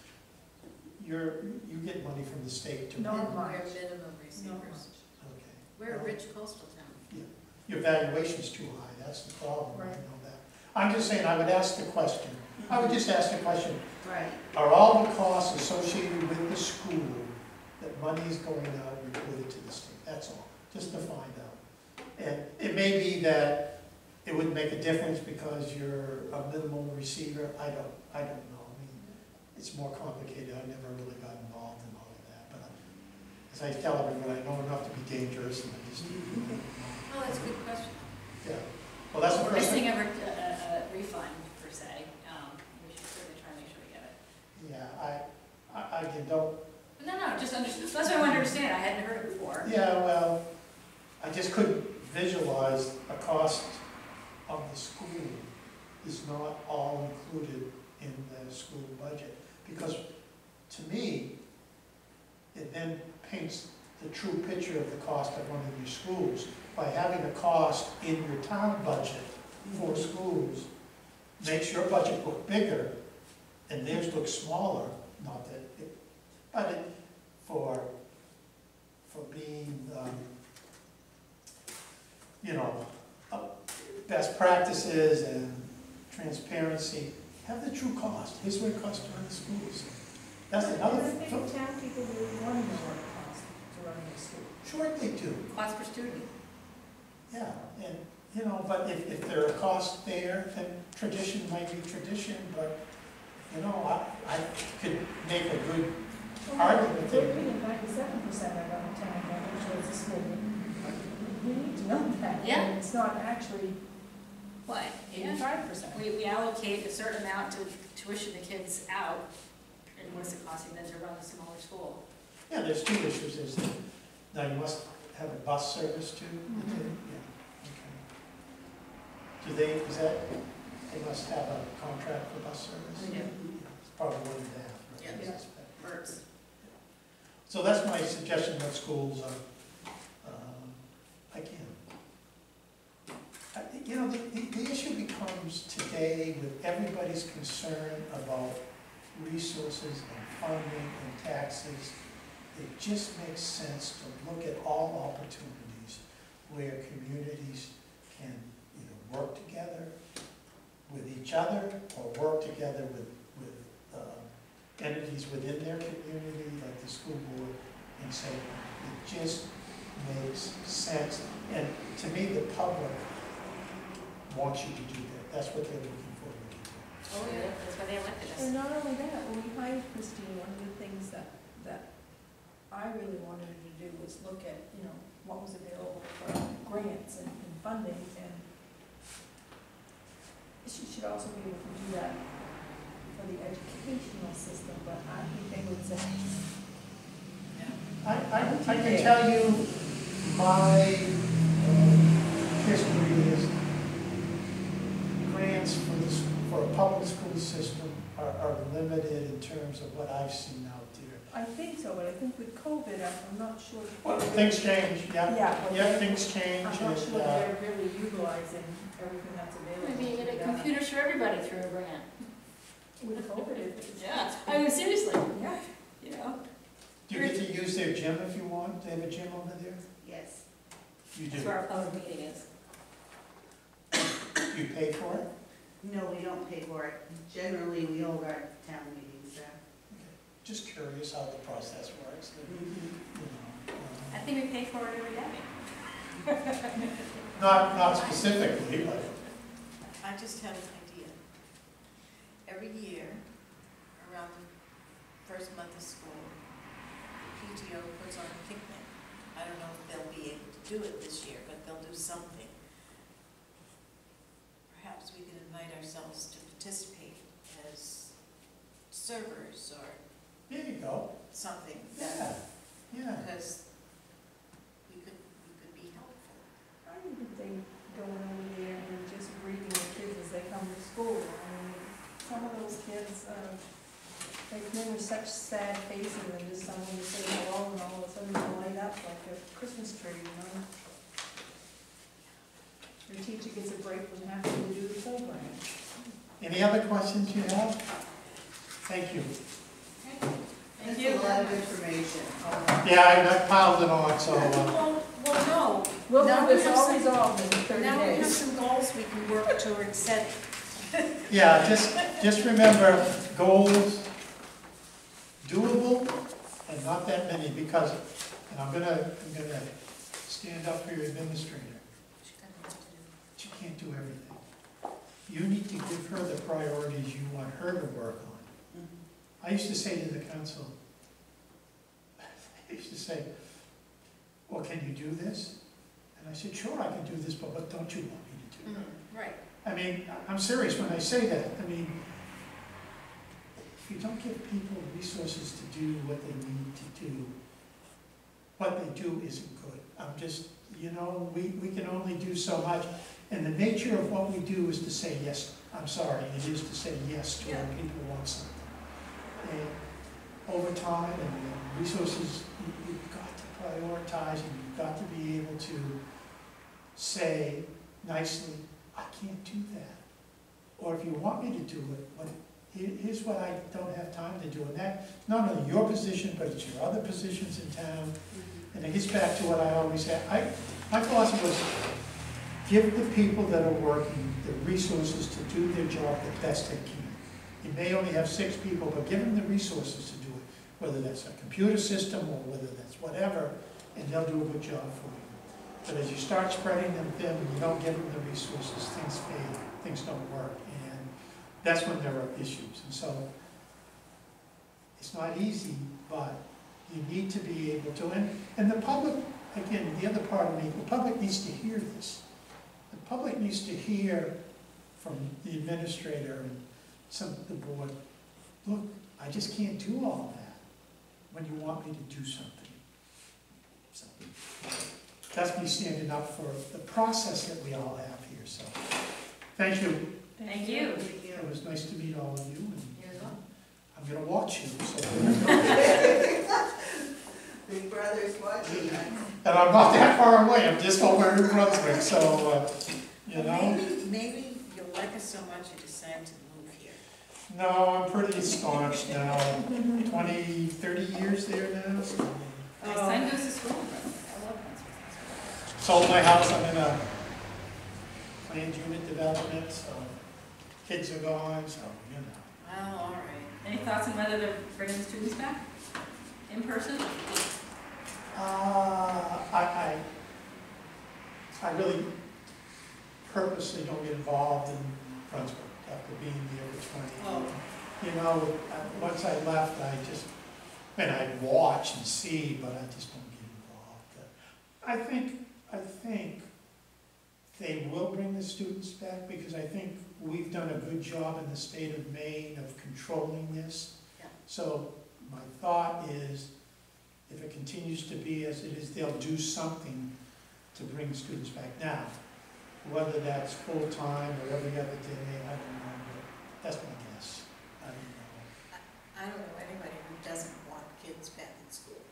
S2: You get money from the state to.
S6: Not
S1: We're
S6: much.
S1: minimum
S6: Not
S1: receivers.
S6: much.
S2: Okay.
S1: We're a rich coastal town.
S2: Your valuation's too high, that's the problem, I
S6: Right.
S2: know that. I'm just saying, I would ask the question, I would just ask the question,
S7: Right.
S2: are all the costs associated with the school, that money is going out, reported to the state? That's all, just to find out. And it may be that it wouldn't make a difference because you're a minimum receiver, I don't know. I mean, it's more complicated, I never really got involved in all of that, but as I tell everyone, I know enough to be dangerous, and I just,
S1: Oh, that's a good question.
S2: yeah. Well, that's the
S4: We're
S2: first
S4: missing
S2: thing.
S4: a refund, per se, we should certainly try and make sure we get it.
S2: Yeah, I again, don't,
S4: But no, just that's what I wanted to understand, I hadn't heard it before.
S2: yeah, well, I
S3: visualize a cost of the school is not all included in the school budget. Because to me, it then paints the true picture of the cost of one of your schools. By having a cost in your town budget for schools, makes your budget look bigger and theirs look smaller, not that it, but it, for being, you know, best practices and transparency, have the true cost. Here's what it costs to run the schools. That's another.
S6: I think town people really want to know what it costs to run the school.
S3: Sure they do.
S4: Cost per student.
S3: Yeah, and, you know, but if there are costs there, then tradition might be tradition, but, you know, I could make a good argument
S6: We're
S3: that,
S6: paying 97% of our town budget towards the school. We need to know that.
S4: Yeah.
S6: And it's not actually
S4: What?
S6: 85%.
S4: We allocate a certain amount to tuition the kids out, and what's it costing them to run a smaller school?
S3: yeah, there's two issues. There's, now you must have a bus service too?
S4: Mhm.
S3: Yeah, okay. Do they, is that, they must have a contract for bus service?
S4: We do.
S3: It's probably one and a half, right? I
S4: Yeah.
S3: suspect.
S4: Works.
S3: So that's my suggestion that schools are, again, you know, the issue becomes today with everybody's concern about resources and funding and taxes, it just makes sense to look at all opportunities where communities can either work together with each other or work together with entities within their community, like the school board, and say, it just makes sense. And to me, the public wants you to do that. That's what they're looking for you to do.
S4: Oh, yeah, that's why they elected us.
S6: And not only that, when we hired Christine, one of the things that I really wanted her to do was look at, you know, what was available for grants and funding, and she should also be able to do that for the educational system, but I think they would say,
S3: I can tell you my history is grants for a public school system are limited in terms of what I've seen out there.
S6: I think so, but I think with COVID, I'm not sure.
S3: Well, things change, yeah.
S6: Yeah.
S3: Yeah, things change.
S6: I'm not sure
S3: and,
S6: they're really utilizing everything that's available.
S4: Maybe you
S6: to
S4: get a
S6: be done.
S4: computer for everybody through a grant.
S6: With COVID, it's.
S4: Yeah, I mean, seriously,
S6: Yeah.
S4: you know?
S3: Do you get to use their gym if you want? They have a gym over there?
S7: Yes.
S3: You
S4: That's
S3: do.
S4: where our public meeting is.
S3: You pay for it?
S7: No, we don't pay for it. Generally, we hold our town meetings there.
S3: Just curious how the process works. You know,
S4: I think we pay for it every day.
S3: not specifically, but
S1: I just have an idea. Every year, around the first month of school, PTO puts on a picnic. I don't know if they'll be able to do it this year, but they'll do something. Perhaps we can invite ourselves to participate as servers or
S3: there you go.
S1: something.
S3: Yeah, yeah.
S1: Because we could be helpful.
S6: I think they going over there and just greeting the kids as they come to school. I mean, some of those kids, they come with such sad faces and just someone to say hello and all of a sudden they light up like a Christmas tree, you know? Your teacher gets a break from having to do the program.
S3: Any other questions you have? Thank you.
S7: That's a lot of information.
S3: Yeah, I piled it on, so,
S1: Well, no.
S6: We'll
S1: Now
S6: have
S1: we
S6: this
S1: have
S6: all
S1: some-
S6: resolved in 30
S1: Now we have
S6: days.
S1: some goals we can work towards setting.
S3: yeah, just remember, goals, doable, and not that many, because, and I'm gonna stand up for your administrator. She can't do everything. You need to give her the priorities you want her to work on. I used to say to the council, I used to say, well, can you do this? And I said, sure, I can do this, but what don't you want me to do?
S1: Right.
S3: I mean, I'm serious when I say that. I mean, if you don't give people resources to do what they need to do, what they do isn't good. I'm just, you know, we can only do so much. And the nature of what we do is to say yes, I'm sorry, it is to say yes to when people want something. And over time and resources, you've got to prioritize and you've got to be able to say nicely, I can't do that. Or if you want me to do it, here's what I don't have time to do. And that's not only your position, but it's your other positions in town. And it gets back to what I always say. My philosophy was, give the people that are working the resources to do their job the best they can. You may only have 6 people, but give them the resources to do it, whether that's a computer system or whether that's whatever, and they'll do a good job for you. But as you start spreading them thin, and you don't give them the resources, things fail, things don't work, and that's when there are issues. And so, it's not easy, but you need to be able to, and the public, again, the other part of me, the public needs to hear this. The public needs to hear from the administrator and some of the board, look, I just can't do all of that when you want me to do something. So, that's me standing up for the process that we all have here, so. Thank you.
S4: Thank you.
S3: It was nice to meet all of you. And
S4: You as well.
S3: I'm gonna watch you, so.
S7: Big Brother's watching us.
S3: And I'm not that far away, I'm just over in New Brunswick, so, you know.
S1: Maybe you'll like us so much you decide to move here.
S3: No, I'm pretty staunch now, 20, 30 years there now. So.
S4: My son goes to school in Brunswick. I love Brunswick.
S3: Sold my house, I'm in a planned unit development, so kids are gone, so, you know.
S1: Well, all right.
S4: Any thoughts on whether they're bringing the students back in person?
S3: I really purposely don't get involved in Brunswick after being there for 20 years.
S1: Oh.
S3: You know, once I left, I'd watch and see, but I just don't get involved. I think they will bring the students back because I think we've done a good job in the state of Maine of controlling this.
S1: Yeah.
S3: So my thought is, if it continues to be as it is, they'll do something to bring students back. Now, whether that's full-time or every other day, I don't know, but that's my guess. I don't know.
S1: I don't know anybody who doesn't want kids back in school,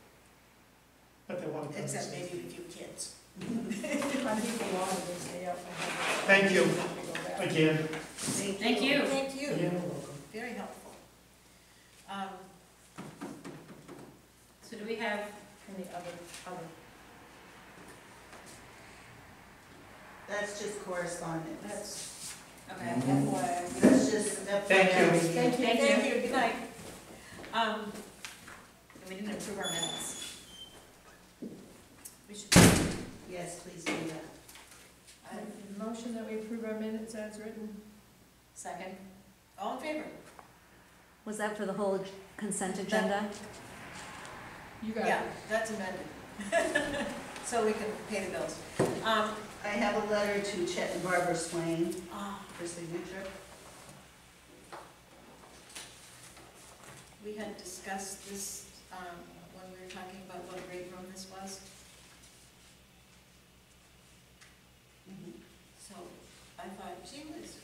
S3: But they want to.
S1: except maybe a few kids.
S6: I think a lot of this, they have to have.
S3: Thank you.
S6: to go back.
S3: Again.
S4: Thank you.
S1: Thank you.
S3: You're welcome.
S1: Very helpful.
S4: So do we have,
S6: And the other,
S7: That's just correspondence.
S1: That's,
S4: okay.
S6: FYI.
S7: That's just.
S3: Thank you.
S6: Thank you.
S1: thank you, good night. We didn't approve our minutes. We should,
S7: Yes, please do that.
S6: Motion that we approve our minutes as written.
S1: second, all in favor?
S5: Was that for the whole consent agenda?
S6: You got it.
S1: Yeah, that's amended. So we can pay the bills.
S7: I have a letter to Chet and Barbara Swain
S1: Ah,
S7: for signature.
S1: we had discussed this, when we were talking about what a great room this was, so I thought, gee whiz.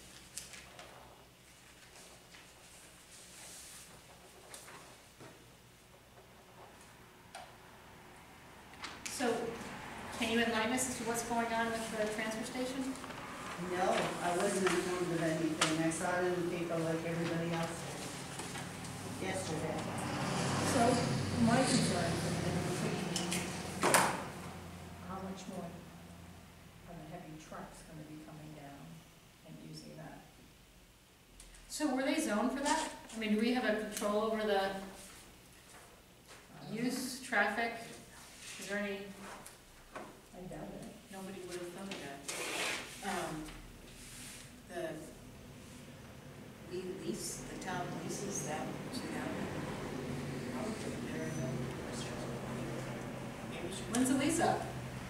S4: So can you enlighten us as to what's going on with the transfer station?
S7: No, I wasn't informed of anything. I saw it in the paper like everybody else did yesterday.
S6: So, my concern is how much more are the heavy trucks gonna be coming down and using that?
S4: So were they zoned for that? I mean, do we have a control over the use, traffic? Is there any,
S6: I doubt it.
S1: Nobody would have thought of that. We lease, the town leases that to them. Probably very no questions. Maybe we should.
S4: when's the lease up?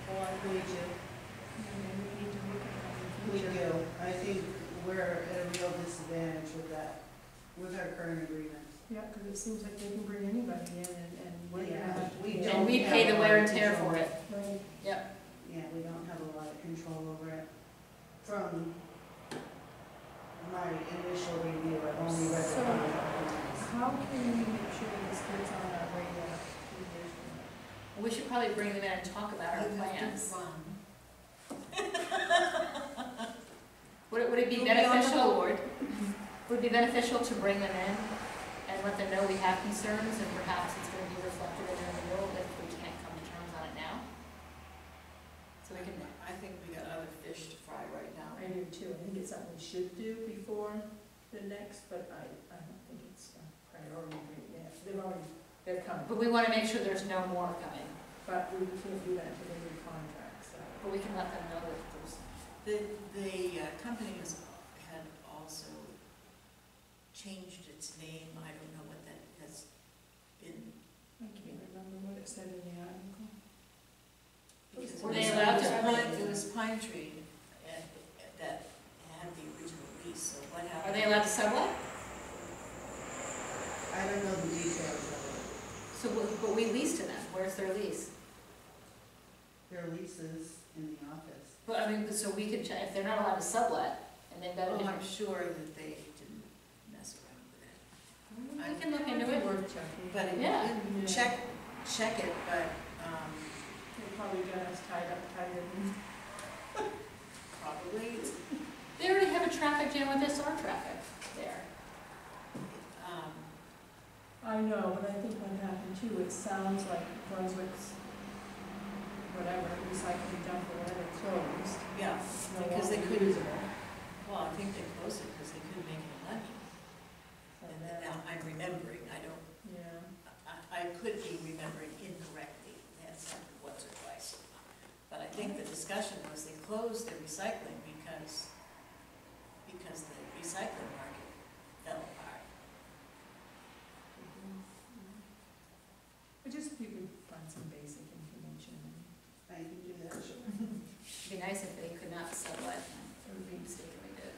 S7: Or we do.
S6: Maybe we need to look at that in the
S7: We
S6: future.
S7: do. I think we're at a real disadvantage with that, with our current agreements.
S6: Yeah, because it seems like they can bring anybody in and we're gonna
S7: Yeah,
S6: have to.
S7: we
S6: pay.
S7: don't
S4: And we
S7: have
S4: pay the
S7: a
S4: wear
S7: lot
S4: and
S7: of
S4: tear
S7: control.
S4: for it.
S6: Right.
S4: Yep.
S7: Yeah, we don't have a lot of control over it. From my initial review, I've only read the
S6: So-
S7: contract.
S6: How can we make sure this gets on our radar 2 years from now?
S4: We should probably bring them in and talk about our
S1: You have to
S4: plans.
S1: run.
S4: Would it be
S1: You'll be on the
S4: beneficial,
S1: board.
S4: would it be beneficial to bring them in and let them know we have concerns and perhaps it's gonna be reflected in their renewal if we can't come to terms on it now? So we can,
S1: I think we got other fish to fry right now.
S6: I do too. I think it's something we should do before the next, but I don't think it's a priority right yet. They're coming,
S4: but we wanna make sure there's no more coming,
S6: but we can't do that until they contract, so.
S4: but we can let them know that there's,
S1: The company had also changed its name. I don't know what that has been.
S6: I can't remember what it said in the article.
S1: Because
S4: Were
S1: it
S4: they
S1: was-
S4: allowed to
S1: it was
S4: bring-
S1: Pine- It was Pine Tree that had the original lease, so what happened?
S4: are they allowed to sublet?
S7: I don't know the details of
S4: So, but we lease to them, where's their lease?
S7: it. Their leases in the office.
S4: But I mean, so we could check, if they're not allowed to sublet, and they've got a
S1: Oh, I'm
S4: different.
S1: sure that they didn't mess around with it.
S4: We can look into it.
S6: Worth checking.
S1: But it-
S4: Yeah.
S6: Yeah.
S1: check it, but,
S6: They probably got us tied up tighter than.
S1: probably,
S4: They already have a traffic jam with SR traffic there.
S1: um,
S6: I know, but I think what happened too, it sounds like Brunswick's, whatever, recycling dump or whatever closed.
S1: yeah,
S6: No
S1: because they
S6: longer
S1: couldn't,
S6: usable.
S1: well, I think they closed it because they couldn't make any money.
S6: So
S1: And
S6: that-
S1: now I'm remembering,
S6: Yeah.
S1: I could be remembering incorrectly, that's happened once or twice. But I think the discussion was they closed their recycling because the recycling market fell apart.
S6: But just if you could find some basic information,
S7: I can do that.
S4: It'd be nice if they could not sublet,
S6: it would be
S4: mistakenly did.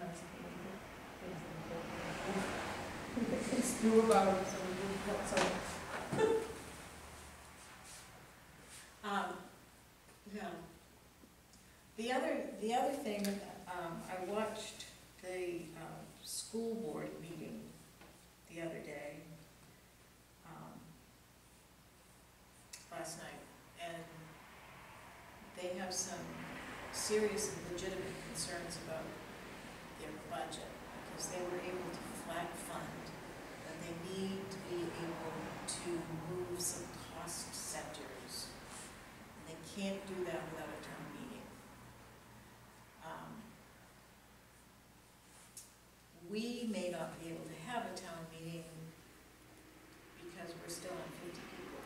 S6: nice if we could get things important. Things do about it, so we would got some.
S1: Yeah. The other thing, I watched the, school board meeting the other day, last night, and they have some serious and legitimate concerns about their budget, because they were able to flat fund, but they need to be able to move some cost centers. And they can't do that without a town meeting. We may not be able to have a town meeting because we're still on 50 people.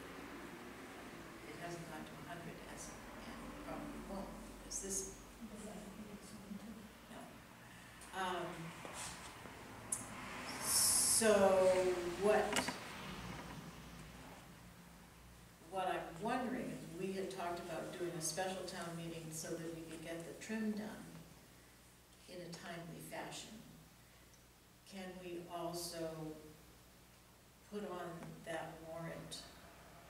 S1: It hasn't gone to 100 as, and probably won't, because this, no. So what I'm wondering, is we had talked about doing a special town meeting so that we could get the trim done in a timely fashion. Can we also put on that warrant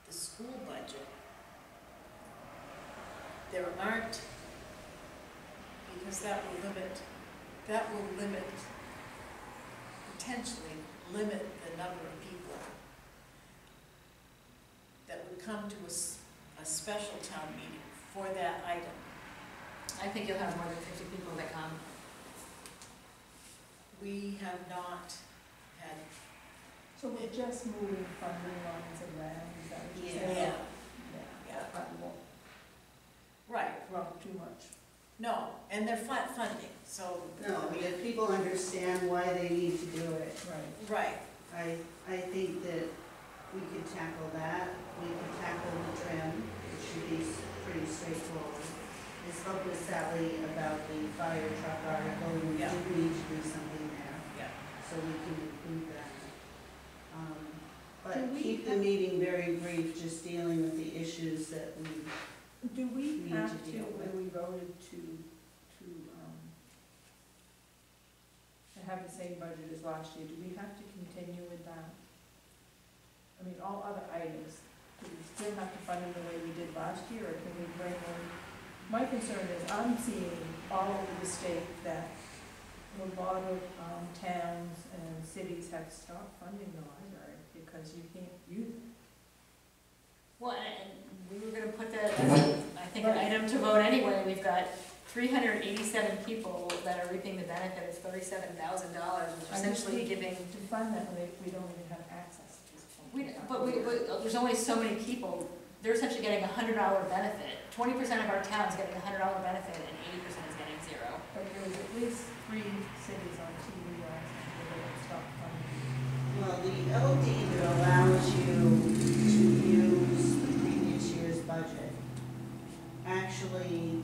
S1: the school budget? There aren't, because that will potentially limit the number of people that would come to a special town meeting for that item.
S4: I think you'll have more than 50 people that come.
S1: We have not had,
S6: So we're just moving funding lines around, is that what you're
S7: Yeah.
S6: saying?
S1: yeah,
S6: Yeah, but we won't
S1: right,
S6: run too much.
S1: no, and they're flat funding, so.
S7: No, if people understand why they need to do it,
S6: Right.
S1: Right,
S7: I think that we could tackle that. We could tackle the trim, it should be pretty straightforward. I spoke with Sally about the fire truck article, and we
S1: Yeah.
S7: do need to do something there,
S1: yeah.
S7: so we can include that.
S6: Do
S7: But
S6: we
S7: keep the
S6: have-
S7: meeting very brief, just dealing with the issues that we,
S6: Do we
S7: Need
S6: have
S7: to
S6: to,
S7: deal with.
S6: when we voted to have the same budget as last year, do we have to continue with that? I mean, all other items, do we still have to fund them the way we did last year, or can we bring in? My concern is, I'm seeing all over the state that a lot of towns and cities have stopped funding the library because you can't use it.
S4: Well, and we were gonna put that as, I think, an item to vote anyway. We've got 387 people that are reaping the benefit of $37,000, which is essentially giving.
S6: To fund that, we don't even have access to this point.
S4: But there's only so many people. They're essentially getting a $100 benefit. 20% of our town's getting a $100 benefit, and 80% is getting zero.
S6: But there was at least 3 cities on TV last night that had stopped funding.
S7: Well, the LD that allows you to use the previous year's budget actually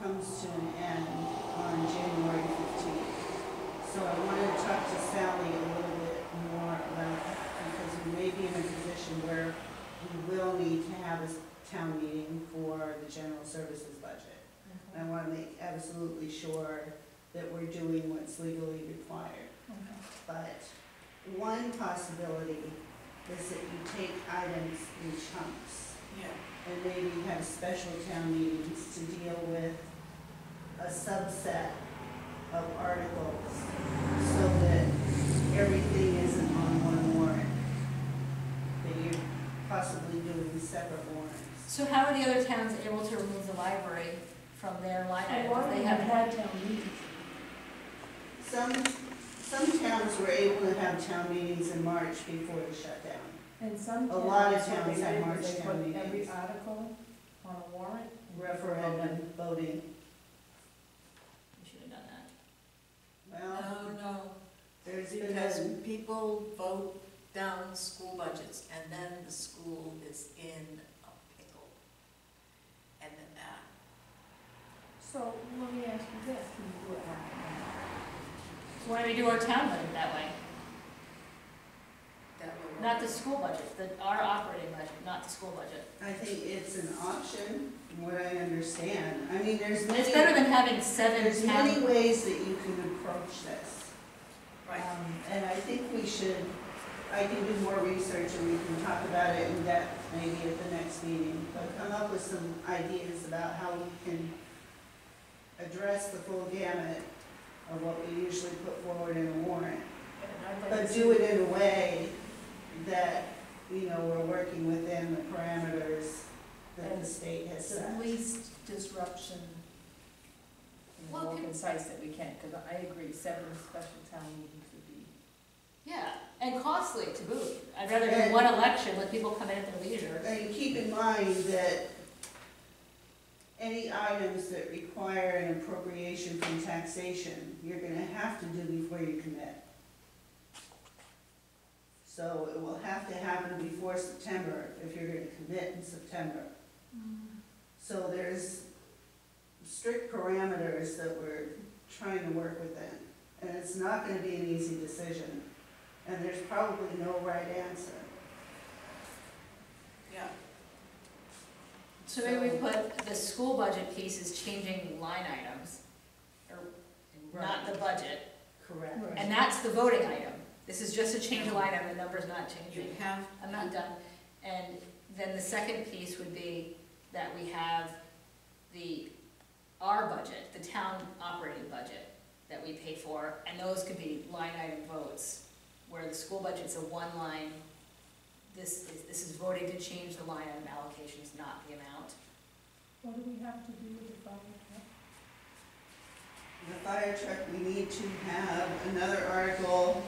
S7: comes to an end on January 15th. So I wanted to talk to Sally a little bit more about that, because we may be in a position where we will need to have a town meeting for the general services budget. And I want to make absolutely sure that we're doing what's legally required. But one possibility is that you take items in chunks
S1: Yeah.
S7: and maybe have special town meetings to deal with a subset of articles so that everything isn't on one warrant, that you're possibly doing separate warrants.
S4: So how are the other towns able to remove the library from their line
S6: A
S4: item?
S6: lot of
S4: They
S6: them
S4: haven't
S6: had town meetings.
S7: Some towns were able to have town meetings in March before the shutdown.
S6: And some
S7: A lot of
S6: towns, what
S7: towns
S6: they
S7: have
S6: did
S7: March
S6: was they
S7: town
S6: put every
S7: meetings.
S6: article on a warrant. and
S7: Referendum voting.
S4: We should have done that.
S7: Well,
S1: No,
S7: there's been
S1: because
S7: a,
S1: people vote down school budgets, and then the school is in a pickle. And then,
S6: So let me ask you this, can you do it half and half?
S4: So why don't we do our town budget that way?
S1: that will.
S4: Not the school budget, our operating budget, not the school budget.
S7: I think it's an option, from what I understand. I mean, there's
S4: It's better
S7: many,
S4: than having 7
S7: there's many
S4: towns.
S7: ways that you can approach this.
S1: Right.
S7: And I think we should, I can do more research and we can talk about it in depth maybe at the next meeting. But come up with some ideas about how we can address the full gamut of what we usually put forward in a warrant.
S6: And I'd like
S7: But
S6: to
S7: do it in a way that, you know, we're working within the parameters that the state has
S6: the
S7: set.
S6: least disruption,
S4: Well,
S6: more
S4: people-
S6: concise that we can, because I agree, 7 special town meetings would be.
S4: Yeah, and costly to boot. I'd rather do
S7: And-
S4: one election, let people come in at their leisure.
S7: And keep in mind that any items that require an appropriation from taxation, you're gonna have to do before you commit. So it will have to happen before September if you're gonna commit in September. So there's strict parameters that we're trying to work within. And it's not gonna be an easy decision, and there's probably no right answer.
S1: Yeah.
S4: So maybe we put the school budget piece is changing line items, or not the budget.
S7: Correct.
S6: Right.
S4: And that's the voting item. This is just a change of line item, the number's not
S1: You
S4: changing.
S1: have.
S4: I'm not done. And then the second piece would be that we have our budget, the town operating budget that we pay for, and those could be line item votes, where the school budget's a one line. This is voting to change the line item allocations, not the amount.
S6: What do we have to do with the fire truck?
S7: The fire truck, we need to have another article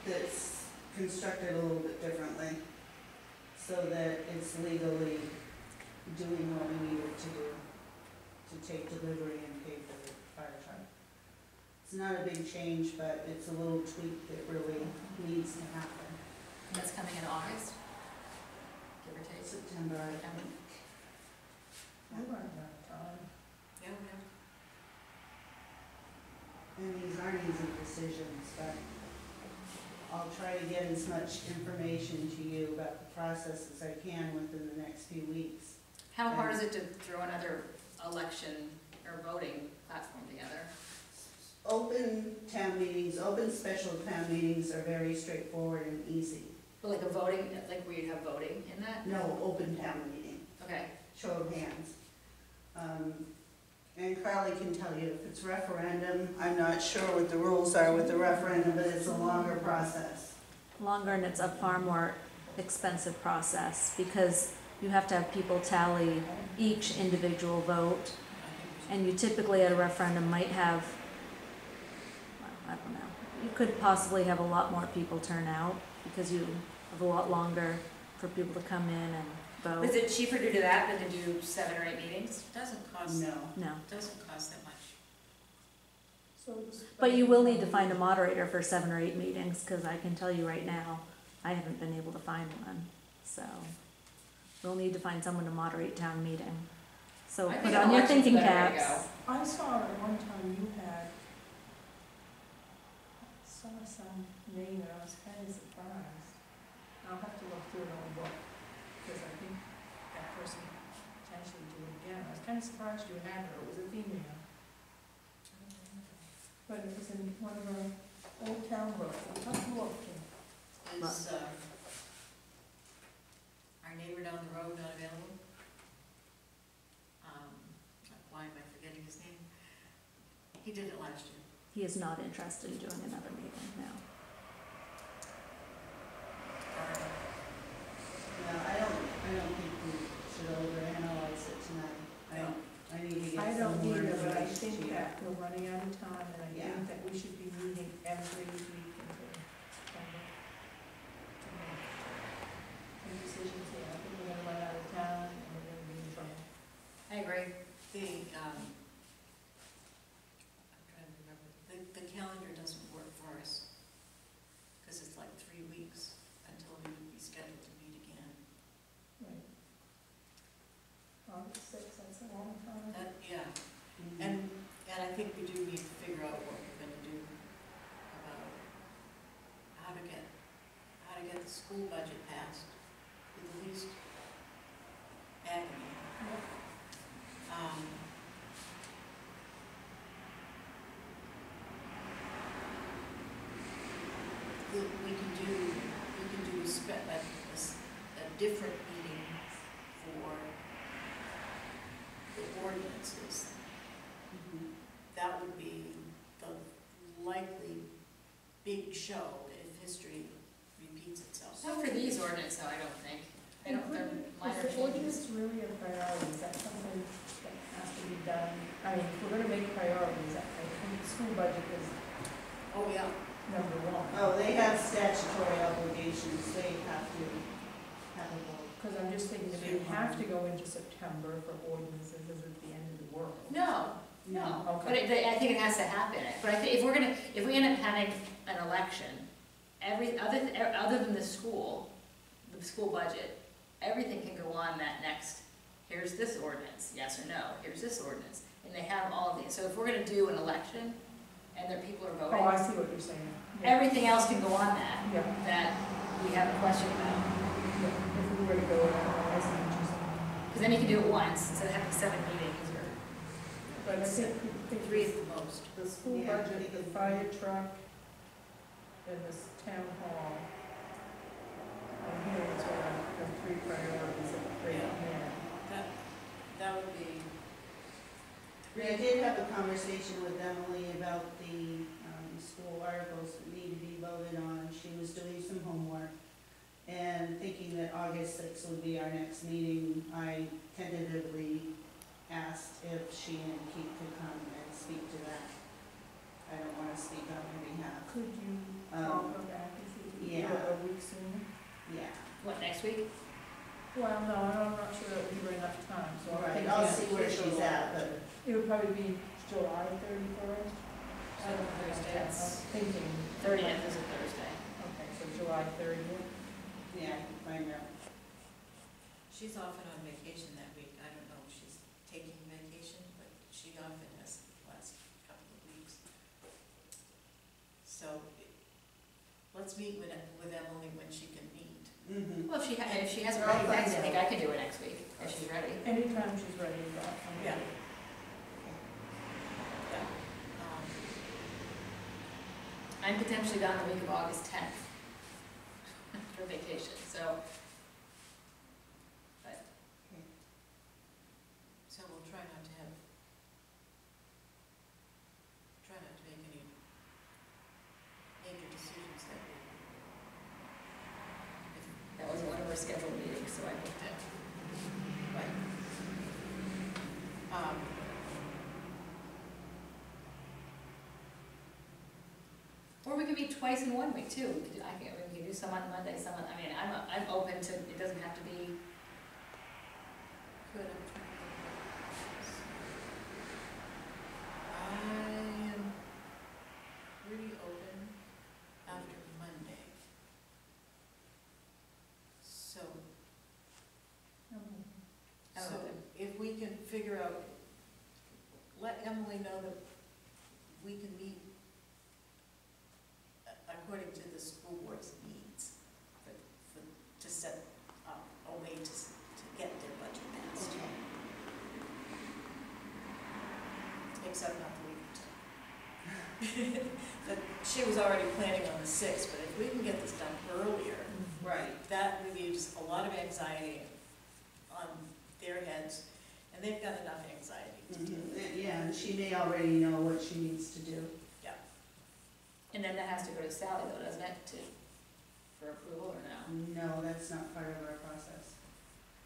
S7: that's constructed a little bit differently, so that it's legally doing what we need it to do, to take delivery and pay for the fire truck. It's not a big change, but it's a little tweak that really needs to happen.
S4: And that's coming in August, give or take.
S7: September, I think.
S4: September.
S6: We run out of time.
S1: Yeah, we have.
S7: And these aren't easy decisions, but I'll try to get as much information to you about the process as I can within the next few weeks.
S4: How hard is it to throw another election or voting platform together?
S7: open town meetings, open special town meetings are very straightforward and easy.
S4: But like a voting, like where you have voting in that?
S7: No, open town meeting,
S4: Okay.
S7: show of hands. And Carly can tell you if it's referendum, I'm not sure what the rules are with the referendum, but it's a longer process.
S5: Longer, and it's a far more expensive process because you have to have people tally each individual vote. And you typically at a referendum might have, well, I don't know, you could possibly have a lot more people turn out because you have a lot longer for people to come in and vote.
S4: Is it cheaper to do that than to do 7 or 8 meetings?
S1: It doesn't cost,
S7: No.
S5: No,
S1: it doesn't cost that much.
S6: So this-
S5: but you will need to find a moderator for 7 or 8 meetings, because I can tell you right now, I haven't been able to find one. So we'll need to find someone to moderate town meeting. So
S4: I
S5: put
S4: think
S5: on
S4: an
S5: your
S4: election's
S5: thinking
S4: a better way to
S5: caps.
S6: I saw at one time you had, saw some name and I was kind of surprised. I'll have to look through it on book, because I think that person potentially do it again. I was kind of surprised you had her, it was a female. But it was in one of our old town books, I'll have to look.
S1: Is, our neighbor down the road not available? Why am I forgetting his name? He did it last year.
S5: He is not interested in doing another meeting now.
S7: No, I don't think we should overanalyze it tonight. I need to
S6: I
S7: get
S6: don't
S7: some more
S6: either, but I
S7: information to
S6: think
S7: you.
S6: that we're running out of time, and I
S7: Yeah.
S6: think that we should be meeting every week until September. To make some decisions here. I think we're gonna run out of time, and we're gonna be in trouble.
S4: I agree.
S1: I'm trying to remember, the calendar doesn't work for us, because it's like 3 weeks until we would be scheduled to meet again.
S6: Right. August 6th, that's a long time.
S1: That, yeah,
S7: Mhm.
S1: and I think we do need to figure out what we're gonna do about how to get the school budget passed with the least agony. We can do a different meeting for the ordinances.
S7: Mhm.
S1: That would be the likely big show if history repeats itself.
S4: Not for these ordinances, though, I don't think. I don't, they're minor
S6: Is the
S4: changes.
S6: ordinance really a priority? Is that something that has to be done? I mean, if we're gonna make priorities, I think the school budget is
S1: Oh, yeah.
S6: number one.
S7: Oh, they have statutory obligations, they have to have a vote.
S6: Because I'm just thinking that we have to go into September for ordinances, as it's the end of the world.
S4: No, no, but
S6: Okay.
S4: I think it has to happen. But I think if we end up having an election, other than the school budget, everything can go on that next, here's this ordinance, yes or no, here's this ordinance. And they have all of these. So if we're gonna do an election, and there people are
S6: Oh, I
S4: voting,
S6: see what you're saying. Yeah.
S4: everything else can go on
S6: Yeah,
S4: that we have a question about.
S6: yeah, if we were to go, I see what you're saying.
S4: Because then you can do it once, instead of having 7 meetings or.
S6: But I think,
S1: 3 at the most.
S6: the school
S7: Yeah,
S6: budget, the fire truck, and this town hall, I'm hearing it's what the 3 priorities of the 3 men.
S1: That would be.
S7: I did have a conversation with Emily about the school articles that need to be voted on. She was doing some homework and thinking that August 6th would be our next meeting. I tentatively asked if she and Keith could come and speak to that. I don't want to speak on her behalf.
S6: Could you call her back and see if we could do it a week sooner?
S7: Yeah,
S4: What, next week?
S6: Well, no, I'm not sure that would give her enough time, so I'm
S7: right,
S6: thinking.
S7: I'll see where she's at, but
S6: It would probably be July 31st.
S4: So Thursday,
S6: I
S4: it's
S6: was thinking.
S4: 30th is a Thursday.
S6: Okay, so July 30th.
S7: yeah, I can find out.
S1: She's often on vacation that week. I don't know if she's taking vacation, but she often has the last couple of weeks. So let's meet with Emily when she can meet.
S7: Mhm.
S4: Well, if she hasn't ready next, I think I can do it next week, if she's ready.
S6: Anytime she's ready, but I'm
S1: Yeah.
S6: ready.
S1: Yeah.
S4: I'm potentially gone the week of August 10th for vacation, so. But,
S1: So we'll try not to make any major decisions that week.
S4: that was one of our scheduled meetings, so I booked it.
S1: Right.
S4: Or we could meet twice in 1 week too. We could do some on Monday, some on, I mean, I'm open to, it doesn't have to be,
S1: Good, I'm trying to think. I am pretty open after Monday. So,
S4: I'm
S1: so
S4: open.
S1: if we can figure out, let Emily know that we can meet according to the school board's needs to set up a way to get their budget passed. Except not the week of 10. But she was already planning on the 6th, but if we can get this done earlier,
S7: Right.
S1: that relieves a lot of anxiety on their heads, and they've got enough anxiety to deal with.
S7: Yeah, and she may already know what she needs to do.
S4: And then that has to go to Sally though, doesn't it, for approval or no?
S7: No, that's not part of our process.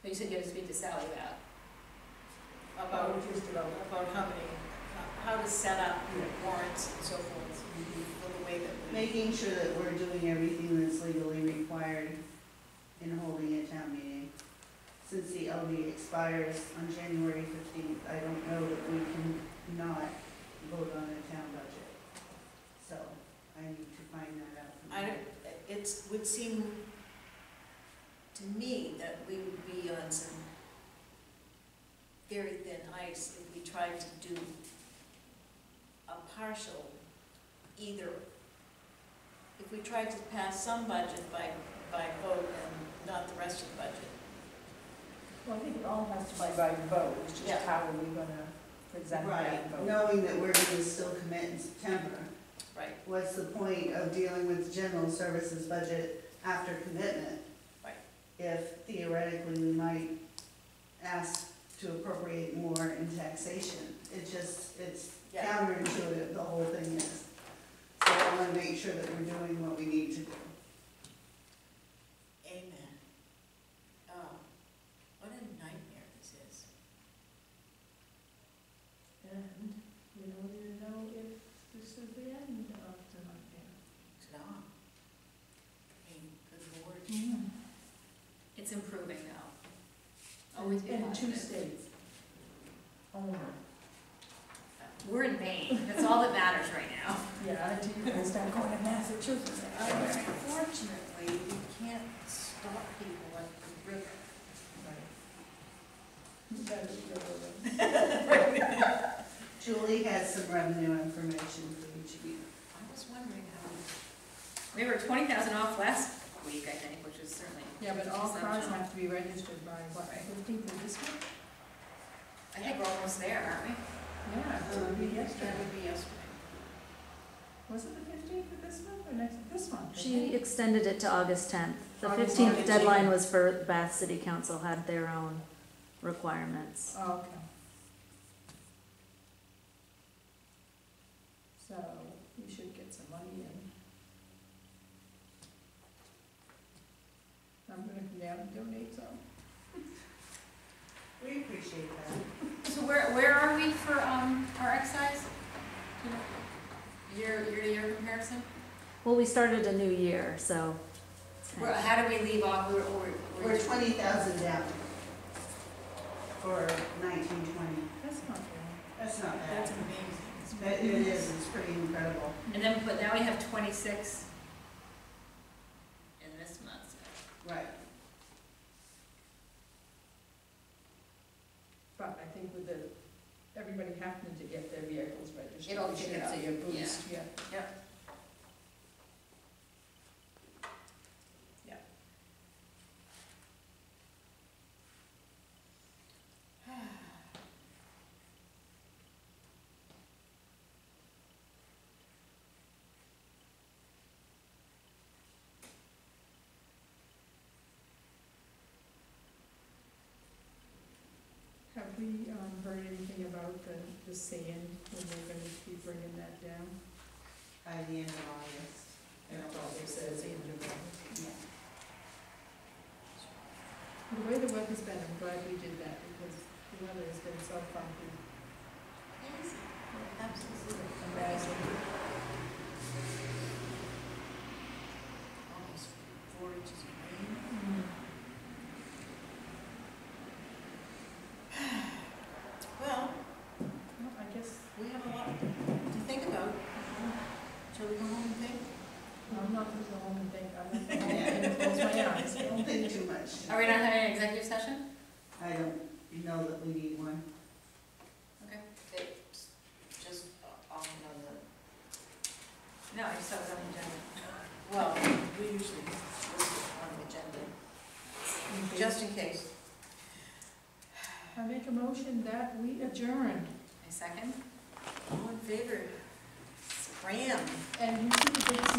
S4: But you said you had to speak to Sally about.
S1: About how to set up warrants and so forth, for the way that we.
S7: Making sure that we're doing everything that's legally required in holding a town meeting. Since the LD expires on January 15th, I don't know that we can not vote on a town budget. So I need to find that out.
S1: Would seem to me that we would be on some very thin ice if we tried to do a partial, either, if we tried to pass some budget by vote and not the rest of the budget.
S6: Well, I think it all has to be by vote, it's just
S1: Yeah.
S6: how are we gonna present that
S7: Right,
S6: vote.
S7: knowing that we're going to still commit in September.
S1: Right.
S7: What's the point of dealing with general services budget after commitment?
S1: Right.
S7: If theoretically we might ask to appropriate more in taxation. It's
S1: Yeah.
S7: counterintuitive, the whole thing is. So I want to make sure that we're doing what we need to do.
S1: Amen. Oh, what a nightmare this is.
S6: And we don't even know if this is the end of the nightmare.
S1: It's not. I mean, good Lord.
S4: It's improving though. Always be
S6: In 2
S4: positive.
S6: states. Only.
S4: We're in Maine, that's all that matters right now.
S6: Yeah, until you guys start going to Massachusetts.
S1: Unfortunately, we can't stop people at the river.
S6: Right. You better be over there.
S7: Julie has some revenue information for each of you.
S1: I was wondering how.
S4: We were 20,000 off last week, I think, which is certainly.
S6: Yeah, but all cars
S4: exceptional.
S6: have to be registered by what, 15th of this month?
S4: I think we're almost there, aren't we?
S6: Yeah, it would be yesterday.
S1: That would be yesterday.
S6: Was it the 15th of this month or this month?
S5: She extended it to August 10th. The
S6: August
S5: 15th
S6: 10th.
S5: deadline was for Bath City Council had their own requirements.
S6: Oh, okay. So, we should get some money in. I'm gonna come down and donate some.
S7: We appreciate that.
S4: So where are we for, our excise? Do you know, year-to-year comparison?
S5: Well, we started a new year, so.
S4: How do we leave off,
S7: We're 20,000 down for 1920.
S6: That's not bad.
S7: That's not
S1: That's
S7: bad.
S1: amazing.
S7: But it is, it's pretty incredible.
S4: and then, but now we have 26 in this month.
S7: Right.
S6: But I think with everybody having to get their vehicles registered.
S4: It'll
S6: we
S4: kick
S6: should
S4: it up,
S6: see a boost, yeah.
S1: Yep.
S6: heard anything about the sand, when they're gonna be bringing that down?
S7: By the end of August.
S6: That's all they said, it's even about.
S7: Yeah.
S6: The way the weather's been, I'm glad we did that, because the weather has been so funky.
S1: Absolutely.
S6: Imagine.
S1: Almost 4 inches of rain. Well,
S6: Well, I guess,
S1: we have a lot to think about. Shall we go home and think?
S6: I'm not gonna go home and think, I'm not gonna close my eyes.
S7: Don't think too much.
S4: Are we not having an executive session?
S7: I don't know that we need one.
S4: Okay.
S1: Just on the,
S4: No, I just thought it was on the agenda.
S1: well, we usually list it on the agenda, just in case.
S6: I make a motion that we adjourn.
S4: A second?
S1: All in favor? Scram.
S6: And you see the biggest